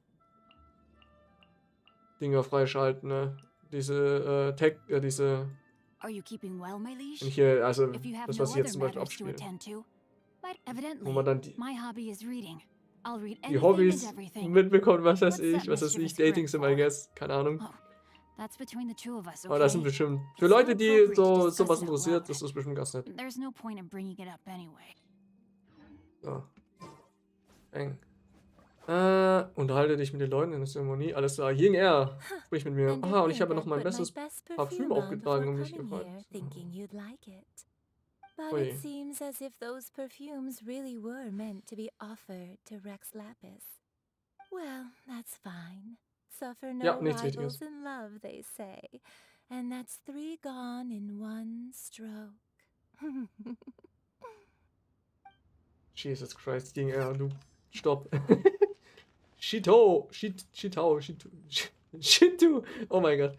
Dinger freischalten, ne? Diese, diese... Are you keeping well, my liege? Und hier, also, If you have das, no was ich jetzt other zum Beispiel matters to abspiele. attend to. But Wo evidently, man dann die my hobby is reading. I'll read die anything Hobbys and everything. mitbekommen, was weiß What's that ich, mischievous Dating grin Sim, I for? guess, keine Ahnung. Oh, that's between the two of us, Aber das sind okay? bestimmt, für It's not Leute, die appropriate to so discuss sowas it out interessiert, loud. ist das bestimmt ganz nett. There's no point in bringing it up anyway. So. Eng. Unterhalte dich mit den Leuten in der Zeremonie. Alles klar. Ying Er. Sprich mit mir. Aha, und ich habe noch mein bestes Parfüm aufgetragen und mich gefreut. Thinking you'd like it. But Ui. it seems as if those perfumes really were meant to be offered to Rex Lapis. Well, that's fine. Suffer no Ja, nichts rivals Wichtiges. in love, they say. And that's 3 gone in 1 stroke. Jesus Christ, Ying Er, du. Stopp. Shitu. Oh mein Gott.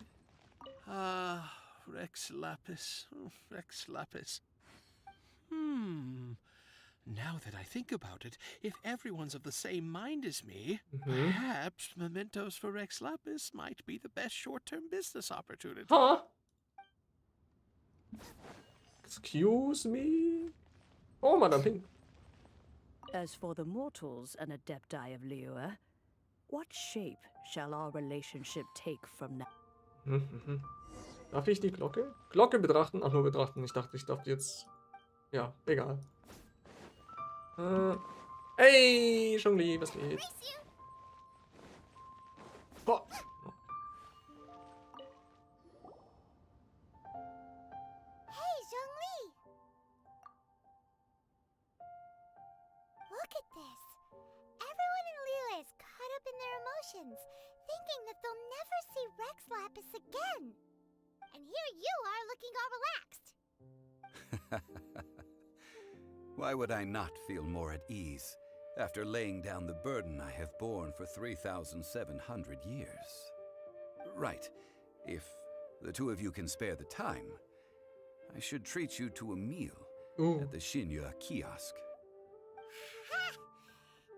Ah, Rex Lapis. Oh, Rex Lapis. Now that I think about it, if everyone's of the same mind as me, perhaps mementos for Rex Lapis might be the best short-term business opportunity. Huh? Excuse me? Oh, Madame Pink. As for the mortals and adepti of Liyue, what shape shall our relationship take from now? Darf ich die Glocke? Glocke betrachten? Ach, nur betrachten. Ich dachte, ich darf die jetzt... Ja, egal. Hey, Zhongli, was geht? Boah. Hey, Zhongli! Look at this. Everyone in Liyue is caught up in their emotions, thinking that they'll never see Rex Lapis again. And here you are looking all relaxed. Why would I not feel more at ease after laying down the burden I have borne for 3,700 years? Right. If the two of you can spare the time, I should treat you to a meal at the Shinya kiosk.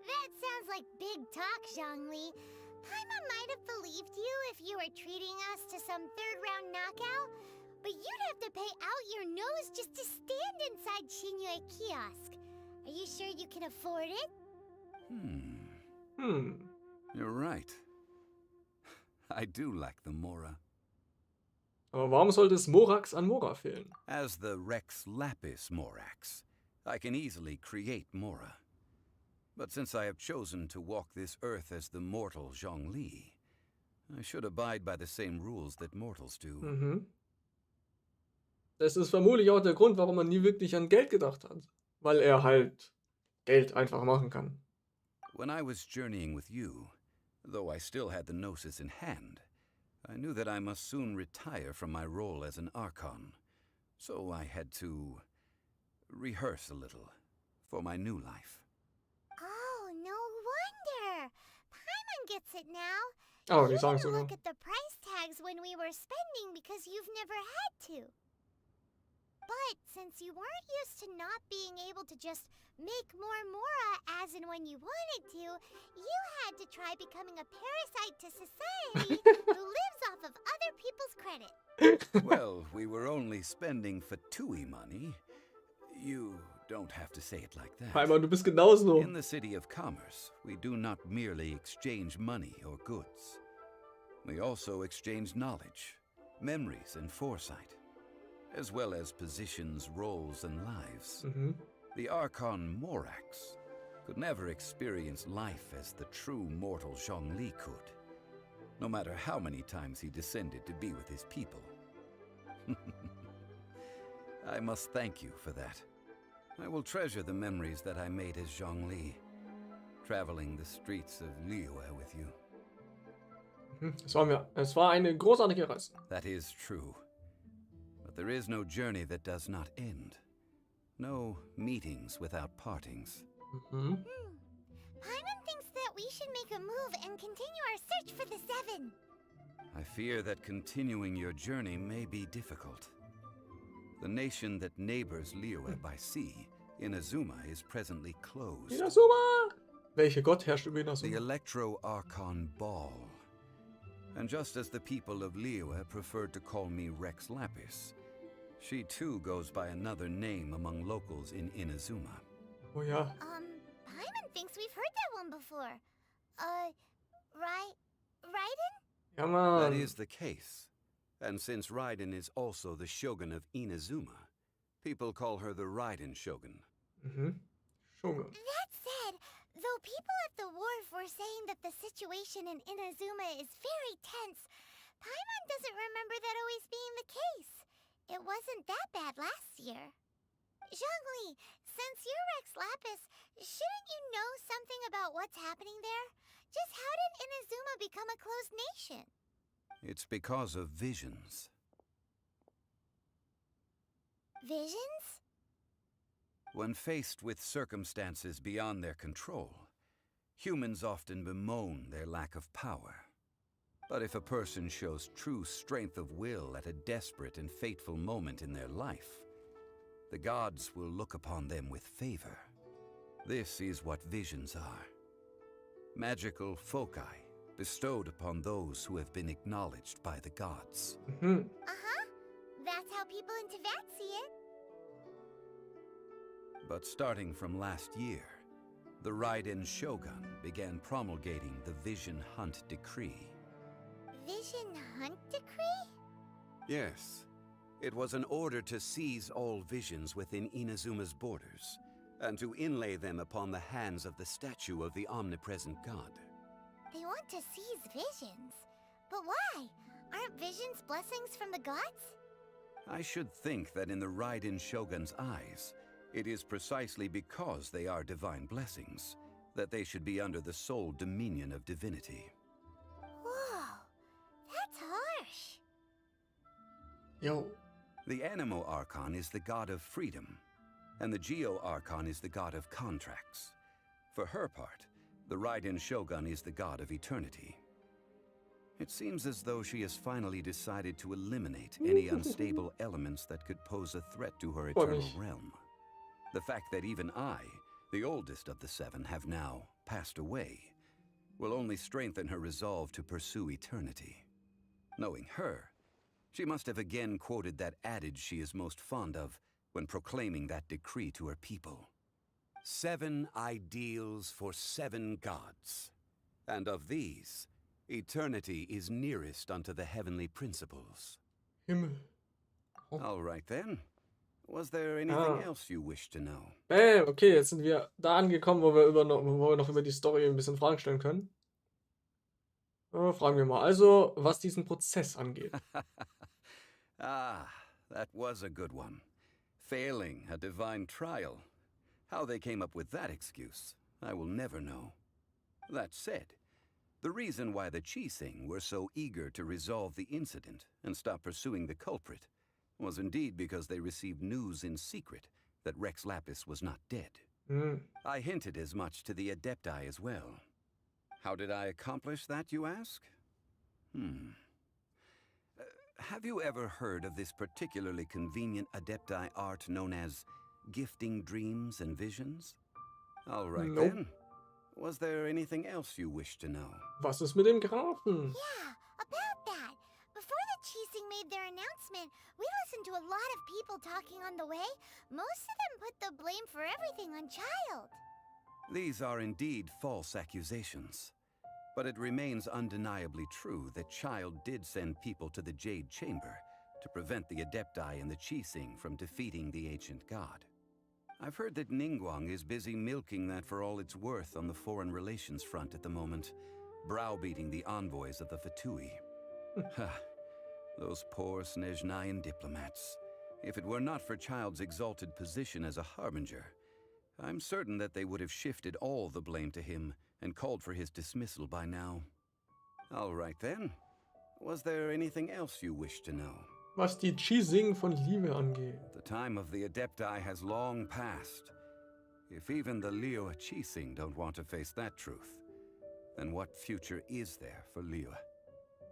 That sounds like big talk, Zhongli. Paimon might have believed you if you were treating us to some third-round knockout, but you'd have to pay out your nose just to stand inside Shinya kiosk. Are you sure you can afford it? You're right. I do lack the Mora. Aber warum sollte es Morax an Mora fehlen? As the Rex Lapis Morax, I can easily create Mora. But since I have chosen to walk this earth as the mortal Zhongli, I should abide by the same rules that mortals do. Das ist vermutlich auch der Grund, warum man nie wirklich an Geld gedacht hat. Weil er halt Geld einfach machen kann. When I was journeying with you, though I still had the Gnosis in hand, I knew that I must soon retire from my role as an Archon. So I had to rehearse a little for my new life. Oh, no wonder. Paimon gets it now. Oh, You die sagen didn't sogar. look at the price tags when we were spending because you've never had to. But since you weren't used to not being able to just make more Mora as and when you wanted to, you had to try becoming a parasite to society who lives off of other people's credit. Well, we were only spending Fatui money. You don't have to say it like that. Paimon, du bist genauso. In the City of Commerce, we do not merely exchange money or goods. We also exchange knowledge, memories, and foresight, as well as positions, roles, and lives. The Archon Morax could never experience life as the true mortal Zhongli could, no matter how many times he descended to be with his people. I must thank you for that. I will treasure the memories that I made as Zhongli, traveling the streets of Liyue with you. Es war eine großartige Reise. That is true. But there is no journey that does not end. No meetings without partings. Paimon thinks that we should make a move and continue our search for the 7. I fear that continuing your journey may be difficult. The nation that neighbors Liyue by sea, Inazuma, is presently closed. Inazuma! Welcher Gott herrscht über The Inazuma? Electro-Archon Ball. And just as the people of Liyue preferred to call me Rex Lapis, she too goes by another name among locals in Inazuma. Oh ja. Paimon thinks we've heard that one before. Raiden? Ja, Mann. That is the case. And since Raiden is also the shogun of Inazuma, people call her the Raiden Shogun. Shogun. That said, though people at the wharf were saying that the situation in Inazuma is very tense, Paimon doesn't remember that always being the case. It wasn't that bad last year. Zhongli, since you're Rex Lapis, shouldn't you know something about what's happening there? Just how did Inazuma become a closed nation? It's because of visions. Visions? When faced with circumstances beyond their control, humans often bemoan their lack of power. But if a person shows true strength of will at a desperate and fateful moment in their life, the gods will look upon them with favor. This is what visions are. Magical foci bestowed upon those who have been acknowledged by the gods. That's how people in Teyvat see it. But starting from last year, the Raiden Shogun began promulgating the Vision Hunt Decree. Vision Hunt Decree? Yes. It was an order to seize all visions within Inazuma's borders, and to inlay them upon the hands of the statue of the omnipresent god. They want to seize visions. But why? Aren't visions blessings from the gods? I should think that in the Raiden Shogun's eyes, it is precisely because they are divine blessings that they should be under the sole dominion of divinity. Whoa, that's harsh. Yo. The Animo Archon is the god of freedom, and the Geo Archon is the god of contracts. For her part, the Raiden Shogun is the god of eternity. It seems as though she has finally decided to eliminate any unstable elements that could pose a threat to her eternal realm. The fact that even I, the oldest of the seven, have now passed away, will only strengthen her resolve to pursue eternity. Knowing her, she must have again quoted that adage she is most fond of when proclaiming that decree to her people. 7 ideals for 7 gods, and of these, eternity is nearest unto the heavenly principles. Himmel. All right then. Was there anything else you wish to know? Bam, okay, jetzt sind wir da angekommen, wo wir noch über die Story ein bisschen Fragen stellen können. Fragen wir mal also, was diesen Prozess angeht. That was a good one. Failing a divine trial. How they came up with that excuse, I will never know. That said, the reason why the Qixing were so eager to resolve the incident and stop pursuing the culprit was indeed because they received news in secret that Rex Lapis was not dead. I hinted as much to the Adepti as well. How did I accomplish that, you ask? Have you ever heard of this particularly convenient Adepti art known as gifting dreams and visions? All right then. Was there anything else you wish to know? Was ist mit dem Grafen? Yeah, about that. Before the Qixing made their announcement, we listened to a lot of people talking on the way. Most of them put the blame for everything on Child. These are indeed false accusations. But it remains undeniably true that Child did send people to the Jade Chamber to prevent the Adepti and the Qixing from defeating the ancient god. I've heard that Ningguang is busy milking that for all it's worth on the foreign relations front at the moment, browbeating the envoys of the Fatui. Those poor Snezhnayan diplomats. If it were not for Child's exalted position as a harbinger, I'm certain that they would have shifted all the blame to him and called for his dismissal by now. All right then. Was there anything else you wish to know? Was die Qixing von Liebe angeht. The time of the Adepti has long passed. If even the Liyue Qixing don't want to face that truth, then what future is there for Liyue?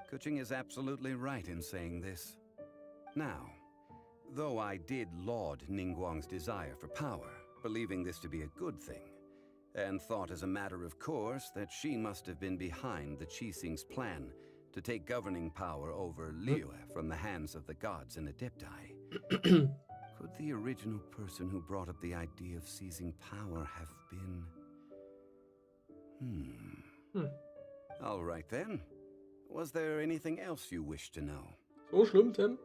Kuching is absolutely right in saying this. Now, though I did laud Ningguang's desire for power, believing this to be a good thing, and thought as a matter of course that she must have been behind the Qixing's plan to take governing power over Liyue from the hands of the gods and Adepti. Could the original person who brought up the idea of seizing power have been... All right then. Was there anything else you wish to know? So schlimm, Tim?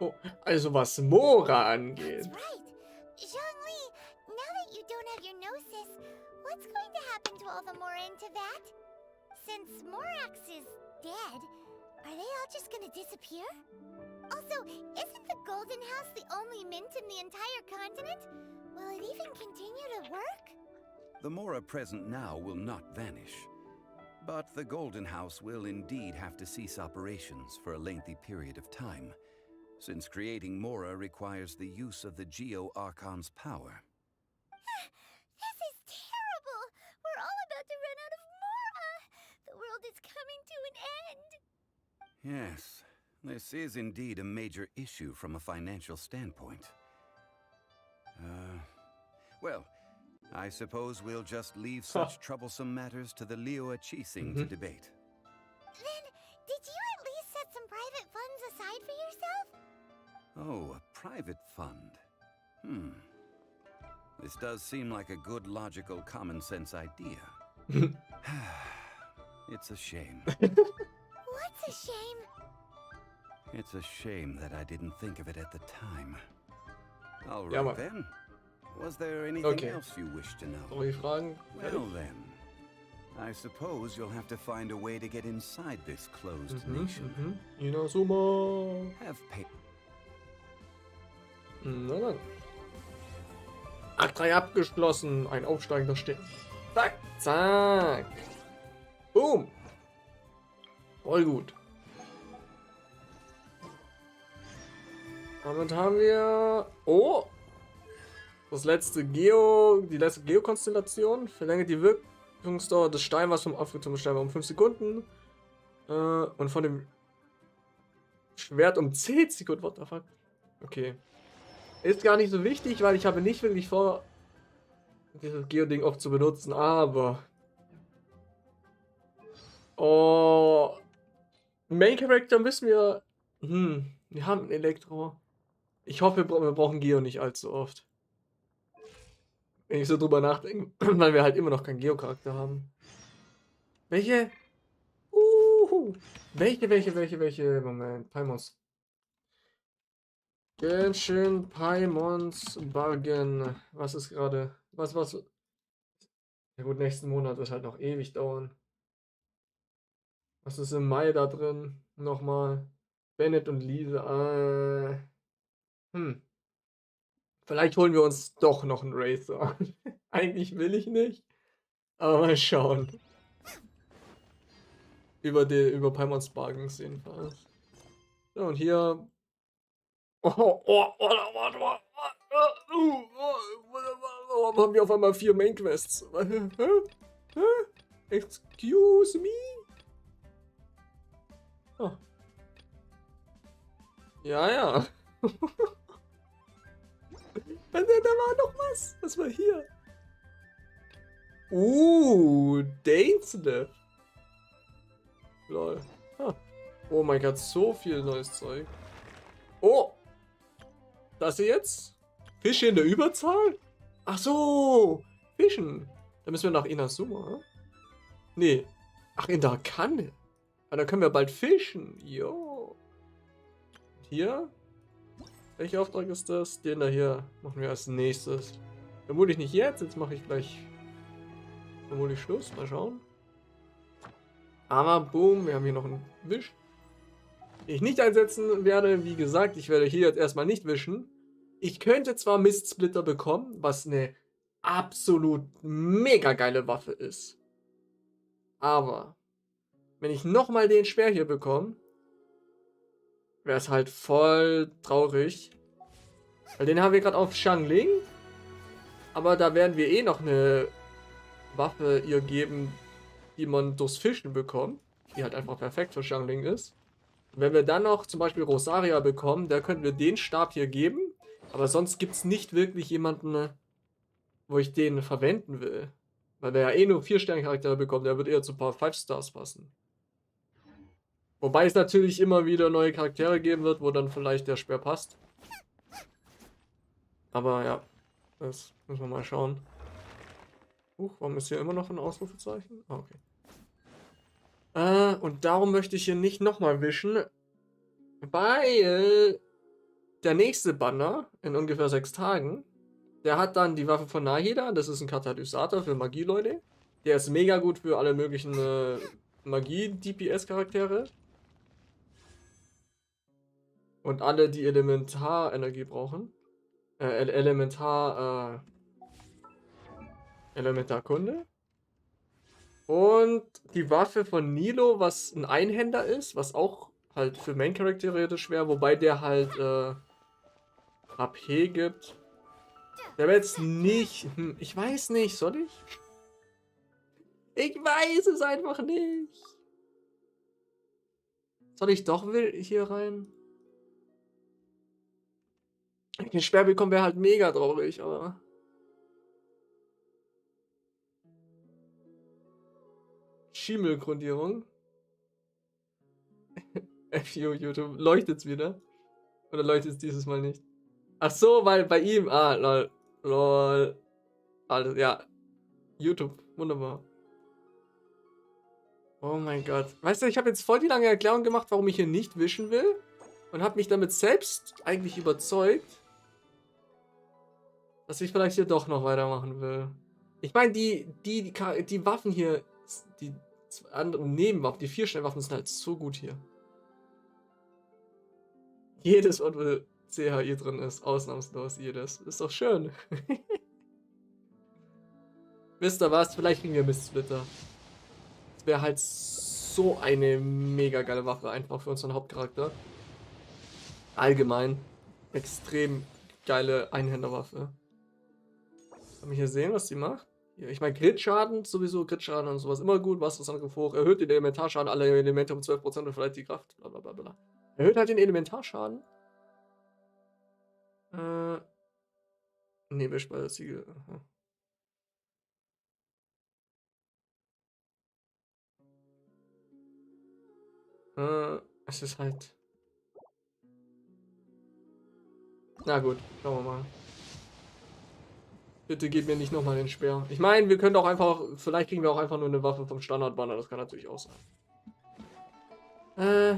Oh, also was Mora angeht. That's right. Zhongli, now that you don't have your gnosis, what's going to happen to all the Mora in Teyvat? Since Morax is dead, are they all just gonna disappear? Also, isn't the Golden House the only mint in the entire continent? Will it even continue to work? The Mora present now will not vanish. But the Golden House will indeed have to cease operations for a lengthy period of time, since creating Mora requires the use of the Geo-Archon's power. This is terrible! We're all about to run out of Mora! The world is coming to an end! Yes, this is indeed a major issue from a financial standpoint. Well, I suppose we'll just leave such troublesome matters to the Liyue Qixing to debate. Then, did you at least set some private funds aside for yourself? Oh, a private fund. This does seem like a good, logical, common-sense idea. It's a shame. What's a shame? It's a shame that I didn't think of it at the time. All Ja, right Mann. then. Was there anything else you wish to know? Soll ich fragen? Well then, I suppose you'll have to find a way to get inside this closed nation. Inazuma. Have pay. Na dann. Akt 3 abgeschlossen. Ein aufsteigender Stern. Zack, zack. Boom. Voll gut. Damit haben wir... Oh! Die letzte Geo-Konstellation verlängert die Wirkungsdauer des Steinwars vom aufgezogenen Steinwar um 5 Sekunden. Und von dem Schwert um 10 Sekunden. What the fuck? Okay. Ist gar nicht so wichtig, weil ich habe nicht wirklich vor, dieses Geo-Ding oft zu benutzen, aber... Oh... Main Character müssen wir... wir haben ein Elektro. Ich hoffe, wir brauchen Geo nicht allzu oft. Wenn ich so drüber nachdenke, weil wir halt immer noch keinen Geo-Charakter haben. Welche? Welche? Moment. Paimons. Genshin, Paimons, Bargain. Was ist gerade? Was? Ja gut, nächsten Monat wird halt noch ewig dauern. Was ist im Mai da drin? Nochmal. Bennett und Lise. Vielleicht holen wir uns doch noch einen Racer. Eigentlich will ich nicht. Aber mal schauen. Über Paimons Bargains jedenfalls. So, und hier. Warum haben wir auf einmal 4 Main Quests? Excuse me? Oh. Ja. Da war noch was. Was war hier? Dainslev. Lol. Oh mein Gott, so viel neues Zeug. Oh! Das hier jetzt? Fische in der Überzahl? Ach so! Fischen. Da müssen wir nach Inazuma. Nee. Ach, in der Kanne. Da können wir bald fischen. Jo. Hier? Welcher Auftrag ist das? Den da hier machen wir als nächstes. Vermutlich nicht jetzt. Jetzt mache ich gleich vermutlich Schluss. Mal schauen. Aber boom, wir haben hier noch einen Wisch. Den ich nicht einsetzen werde. Wie gesagt, ich werde hier jetzt erstmal nicht wischen. Ich könnte zwar Mistsplitter bekommen, was eine absolut mega geile Waffe ist. Aber wenn ich nochmal den Schwer hier bekomme, wäre es halt voll traurig. Weil den haben wir gerade auf Xiangling. Aber da werden wir eh noch eine Waffe ihr geben, die man durchs Fischen bekommt. die halt einfach perfekt für Xiangling ist. Wenn wir dann noch zum Beispiel Rosaria bekommen, da könnten wir den Stab hier geben. Aber sonst gibt es nicht wirklich jemanden, wo ich den verwenden will. Weil der ja eh nur 4-Sterne-Charaktere bekommt, der wird eher zu ein paar 5-Stars passen. Wobei es natürlich immer wieder neue Charaktere geben wird, wo dann vielleicht der Speer passt. Aber ja, das müssen wir mal schauen. Warum ist hier immer noch ein Ausrufezeichen? Ah, okay. Und darum möchte ich hier nicht nochmal wischen, weil der nächste Banner in ungefähr 6 Tagen, der hat dann die Waffe von Nahida, das ist ein Katalysator für Magie-Leute. Der ist mega gut für alle möglichen Magie-DPS-Charaktere. Und alle, die Elementarenergie brauchen. Elementarkunde. Und die Waffe von Nilo, was ein Einhänder ist, was auch halt für Main-Charaktere schwer, wobei der halt HP gibt. Der wird jetzt nicht. Ich weiß nicht, soll ich? Ich weiß es einfach nicht. Soll ich doch hier rein? Wenn ich den Speer bekomme, wäre halt mega traurig, aber. Schimmelgrundierung. FU YouTube. Leuchtet's wieder? Oder leuchtet es dieses Mal nicht? Ach so, weil bei ihm. Ah, lol. Lol. Alles, ja. YouTube. Wunderbar. Oh mein Gott. Weißt du, ich habe jetzt voll die lange Erklärung gemacht, warum ich hier nicht wischen will. Und habe mich damit selbst eigentlich überzeugt, dass ich vielleicht hier doch noch weitermachen will. Ich meine, die Waffen hier, die anderen Nebenwaffen, die 4-Sterne-Waffen sind halt so gut hier. Jedes Wort, wo CHI drin ist, ausnahmslos jedes. Ist doch schön. Wisst ihr was? Vielleicht kriegen wir Mistsplitter. Das wäre halt so eine mega geile Waffe einfach für unseren Hauptcharakter. Allgemein. Extrem geile Einhänderwaffe. Kann ich hier sehen, was die macht? Hier, ich meine, Crit-Schaden, sowieso Crit-Schaden und sowas immer gut. Was Angriff hoch. Erhöht den Elementarschaden, alle Elemente um 12% und verleiht die Kraft. Blablabla. Erhöht halt den Elementarschaden. Nebelspalterziegel. Es ist halt. Na gut, schauen wir mal. Bitte gib mir nicht nochmal den Speer. Ich meine, wir können auch einfach. Vielleicht kriegen wir auch einfach nur eine Waffe vom Standardbanner. Das kann natürlich auch sein.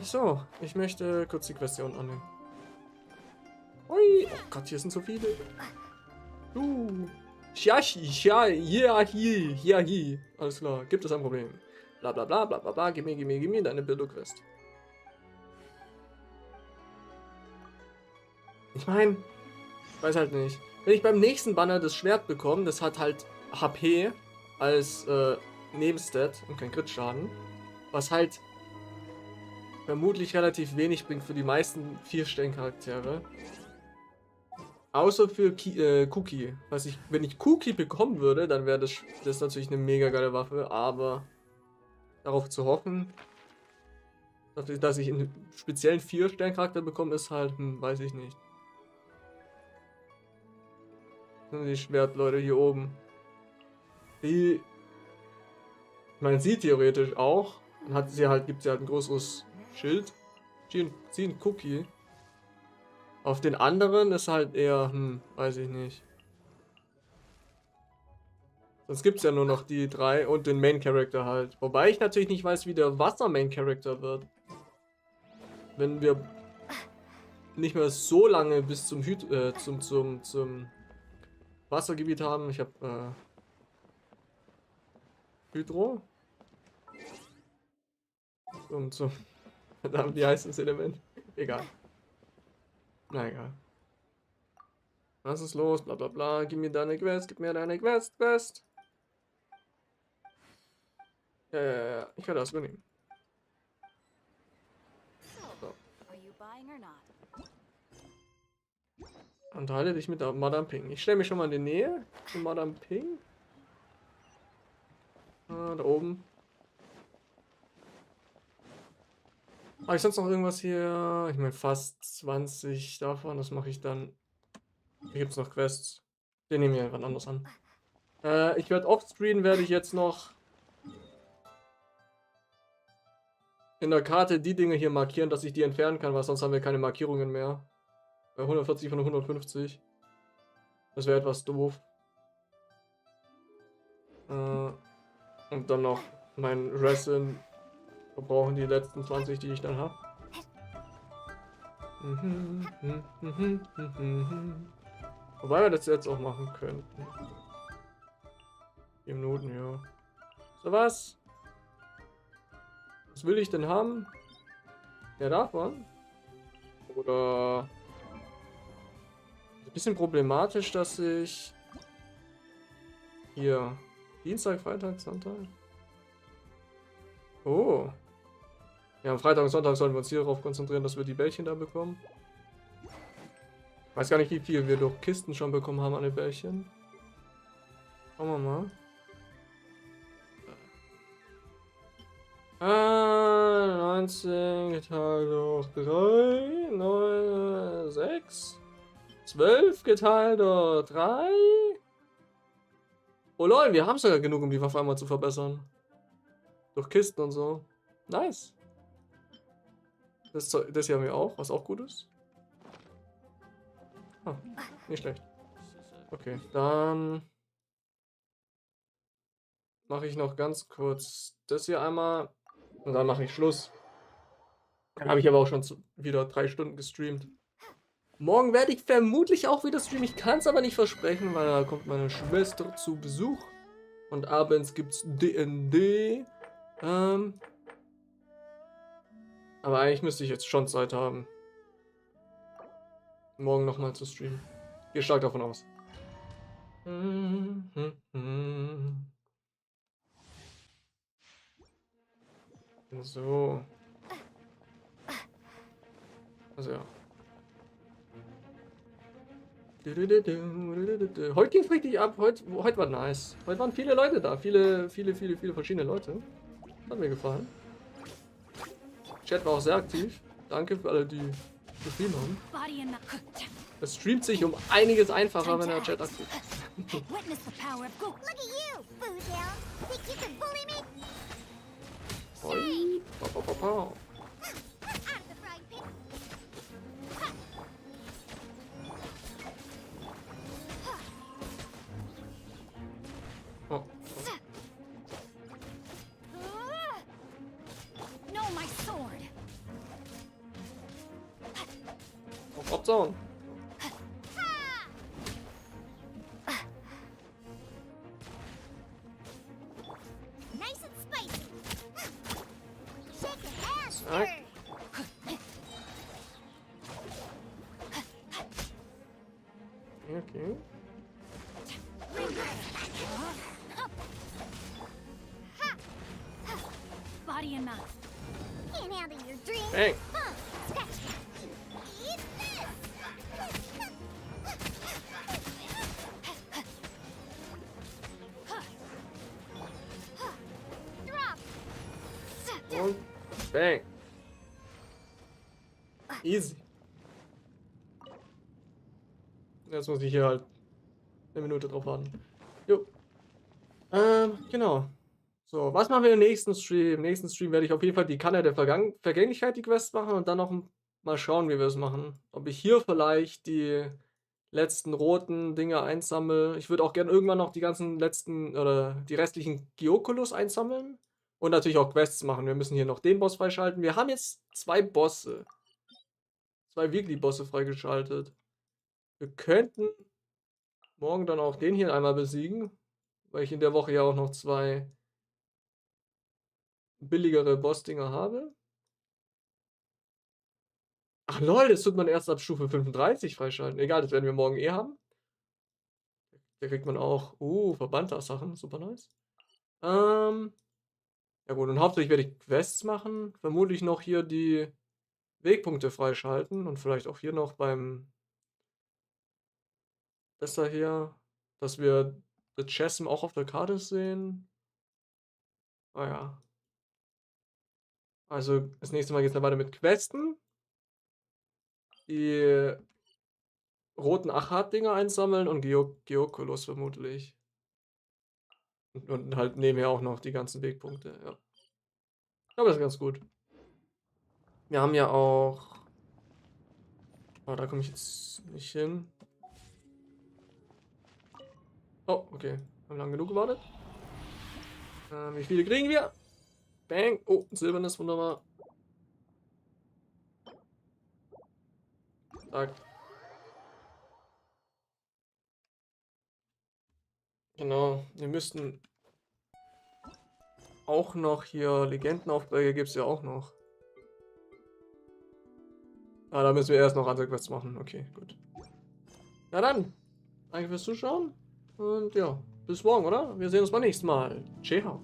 So. Ich möchte kurz die Question annehmen. Ui. Oh Gott, hier sind so viele. Hiahi. Alles klar. Gibt es ein Problem? Bla bla bla bla bla bla. Gib mir deine Bildo-Quest. Ich meine, ich weiß halt nicht. Wenn ich beim nächsten Banner das Schwert bekomme, das hat halt HP als Nebenstat und kein Crit-Schaden. Was halt vermutlich relativ wenig bringt für die meisten 4-Sterne-Charaktere. Außer für Cookie. Wenn ich Cookie bekommen würde, dann wäre das natürlich eine mega geile Waffe, aber darauf zu hoffen, dass ich einen speziellen 4-Sterne-Charakter bekomme, ist halt, weiß ich nicht. Die Schwertleute hier oben. Ich meine, sie theoretisch auch. Dann gibt sie halt ein größeres Schild. Sie ein Cookie. Auf den anderen ist halt eher, weiß ich nicht. Sonst gibt es ja nur noch die 3 und den Main Character halt. Wobei ich natürlich nicht weiß, wie der Wasser Main Character wird. Wenn wir nicht mehr so lange bis zum zum Wassergebiet haben. Ich habe Hydro. Verdammt, wie heißt das Element? Egal. Na egal. Was ist los? Bla bla bla. Gib mir deine Quest. Gib mir deine Quest. Ja. Ich werde das übernehmen. So. Unterhalte dich mit Madame Ping. Ich stelle mich schon mal in die Nähe von Madame Ping. Da oben. Habe ich sonst noch irgendwas hier? Ich meine, fast 20 davon. Das mache ich dann. Hier gibt es noch Quests. Den nehmen wir einfach anders an. Ich werde offscreen, werde ich jetzt noch in der Karte die Dinge hier markieren, dass ich die entfernen kann, weil sonst haben wir keine Markierungen mehr. Bei 140 von 150. Das wäre etwas doof. Und dann noch mein Resin verbrauchen die letzten 20, die ich dann habe. Wobei wir das jetzt auch machen könnten. 4 Minuten, ja. So was? Was will ich denn haben? Ja, davon? Oder... Ein bisschen problematisch, dass ich... Hier... Dienstag, Freitag, Sonntag? Oh. Ja, am Freitag und Sonntag sollen wir uns hier darauf konzentrieren, dass wir die Bällchen da bekommen. Ich weiß gar nicht, wie viel wir durch Kisten schon bekommen haben an den Bällchen. Schauen wir mal. 19 geteilt durch 3, 9, 6, 12 geteilt durch 3. Oh lol, wir haben sogar genug, um die Waffe einmal zu verbessern. Durch Kisten und so. Nice. Das hier haben wir auch, was auch gut ist. Ah, nicht schlecht. Okay, dann mache ich noch ganz kurz das hier einmal und dann mache ich Schluss. Dann habe ich aber auch schon wieder 3 Stunden gestreamt. Morgen werde ich vermutlich auch wieder streamen. Ich kann es aber nicht versprechen, weil da kommt meine Schwester zu Besuch. Und abends gibt's D&D. Aber eigentlich müsste ich jetzt schon Zeit haben, morgen nochmal zu streamen. Gehe stark davon aus. So. Also ja. Heute ging es richtig ab. Heute war nice. Heute waren viele Leute da. Viele verschiedene Leute. Hat mir gefallen. Chat war auch sehr aktiv. Danke für alle, die geschrieben haben. Es streamt sich um einiges einfacher, wenn der Chat aktiv ist. Oi. Oh. Option. Okay. Body and mouth. Can't handle your dreams. Hey. Und bang. Easy. Jetzt muss ich hier halt eine Minute drauf warten. Jo. Genau. So, was machen wir im nächsten Stream? Im nächsten Stream werde ich auf jeden Fall die Kanne der Vergänglichkeit, die Quest machen und dann noch mal schauen, wie wir es machen. Ob ich hier vielleicht die letzten roten Dinge einsammle. Ich würde auch gerne irgendwann noch die ganzen letzten oder die restlichen Gioculus einsammeln. Und natürlich auch Quests machen. Wir müssen hier noch den Boss freischalten. Wir haben jetzt 2 Bosse. 2 Weekly-Bosse freigeschaltet. Wir könnten morgen dann auch den hier einmal besiegen. Weil ich in der Woche ja auch noch 2 billigere Boss-Dinger habe. Ach lol, das tut man erst ab Stufe 35 freischalten. Egal, das werden wir morgen eh haben. Da kriegt man auch, Verbannter-Sachen, super nice. Ja gut, und hauptsächlich werde ich Quests machen. Vermutlich noch hier die Wegpunkte freischalten. Und vielleicht auch hier noch beim Besser hier, dass wir The Chasm auch auf der Karte sehen. Ah ja. Also, das nächste Mal geht es dann weiter mit Questen. Die roten Achat-Dinger einsammeln und Geokulos vermutlich. Und halt nebenher auch noch die ganzen Wegpunkte, ja. Aber das ist ganz gut. Wir haben ja auch... Oh, da komme ich jetzt nicht hin. Oh, okay. Haben lang genug gewartet. Wie viele kriegen wir? Bang. Oh, ein silbernes, wunderbar. Zack. Genau. Wir müssten auch noch hier Legendenaufträge gibt es ja auch noch. Ah, da müssen wir erst noch andere Quests machen. Okay, gut. Na dann. Danke fürs Zuschauen. Und ja, bis morgen, oder? Wir sehen uns beim nächsten Mal. Ciao.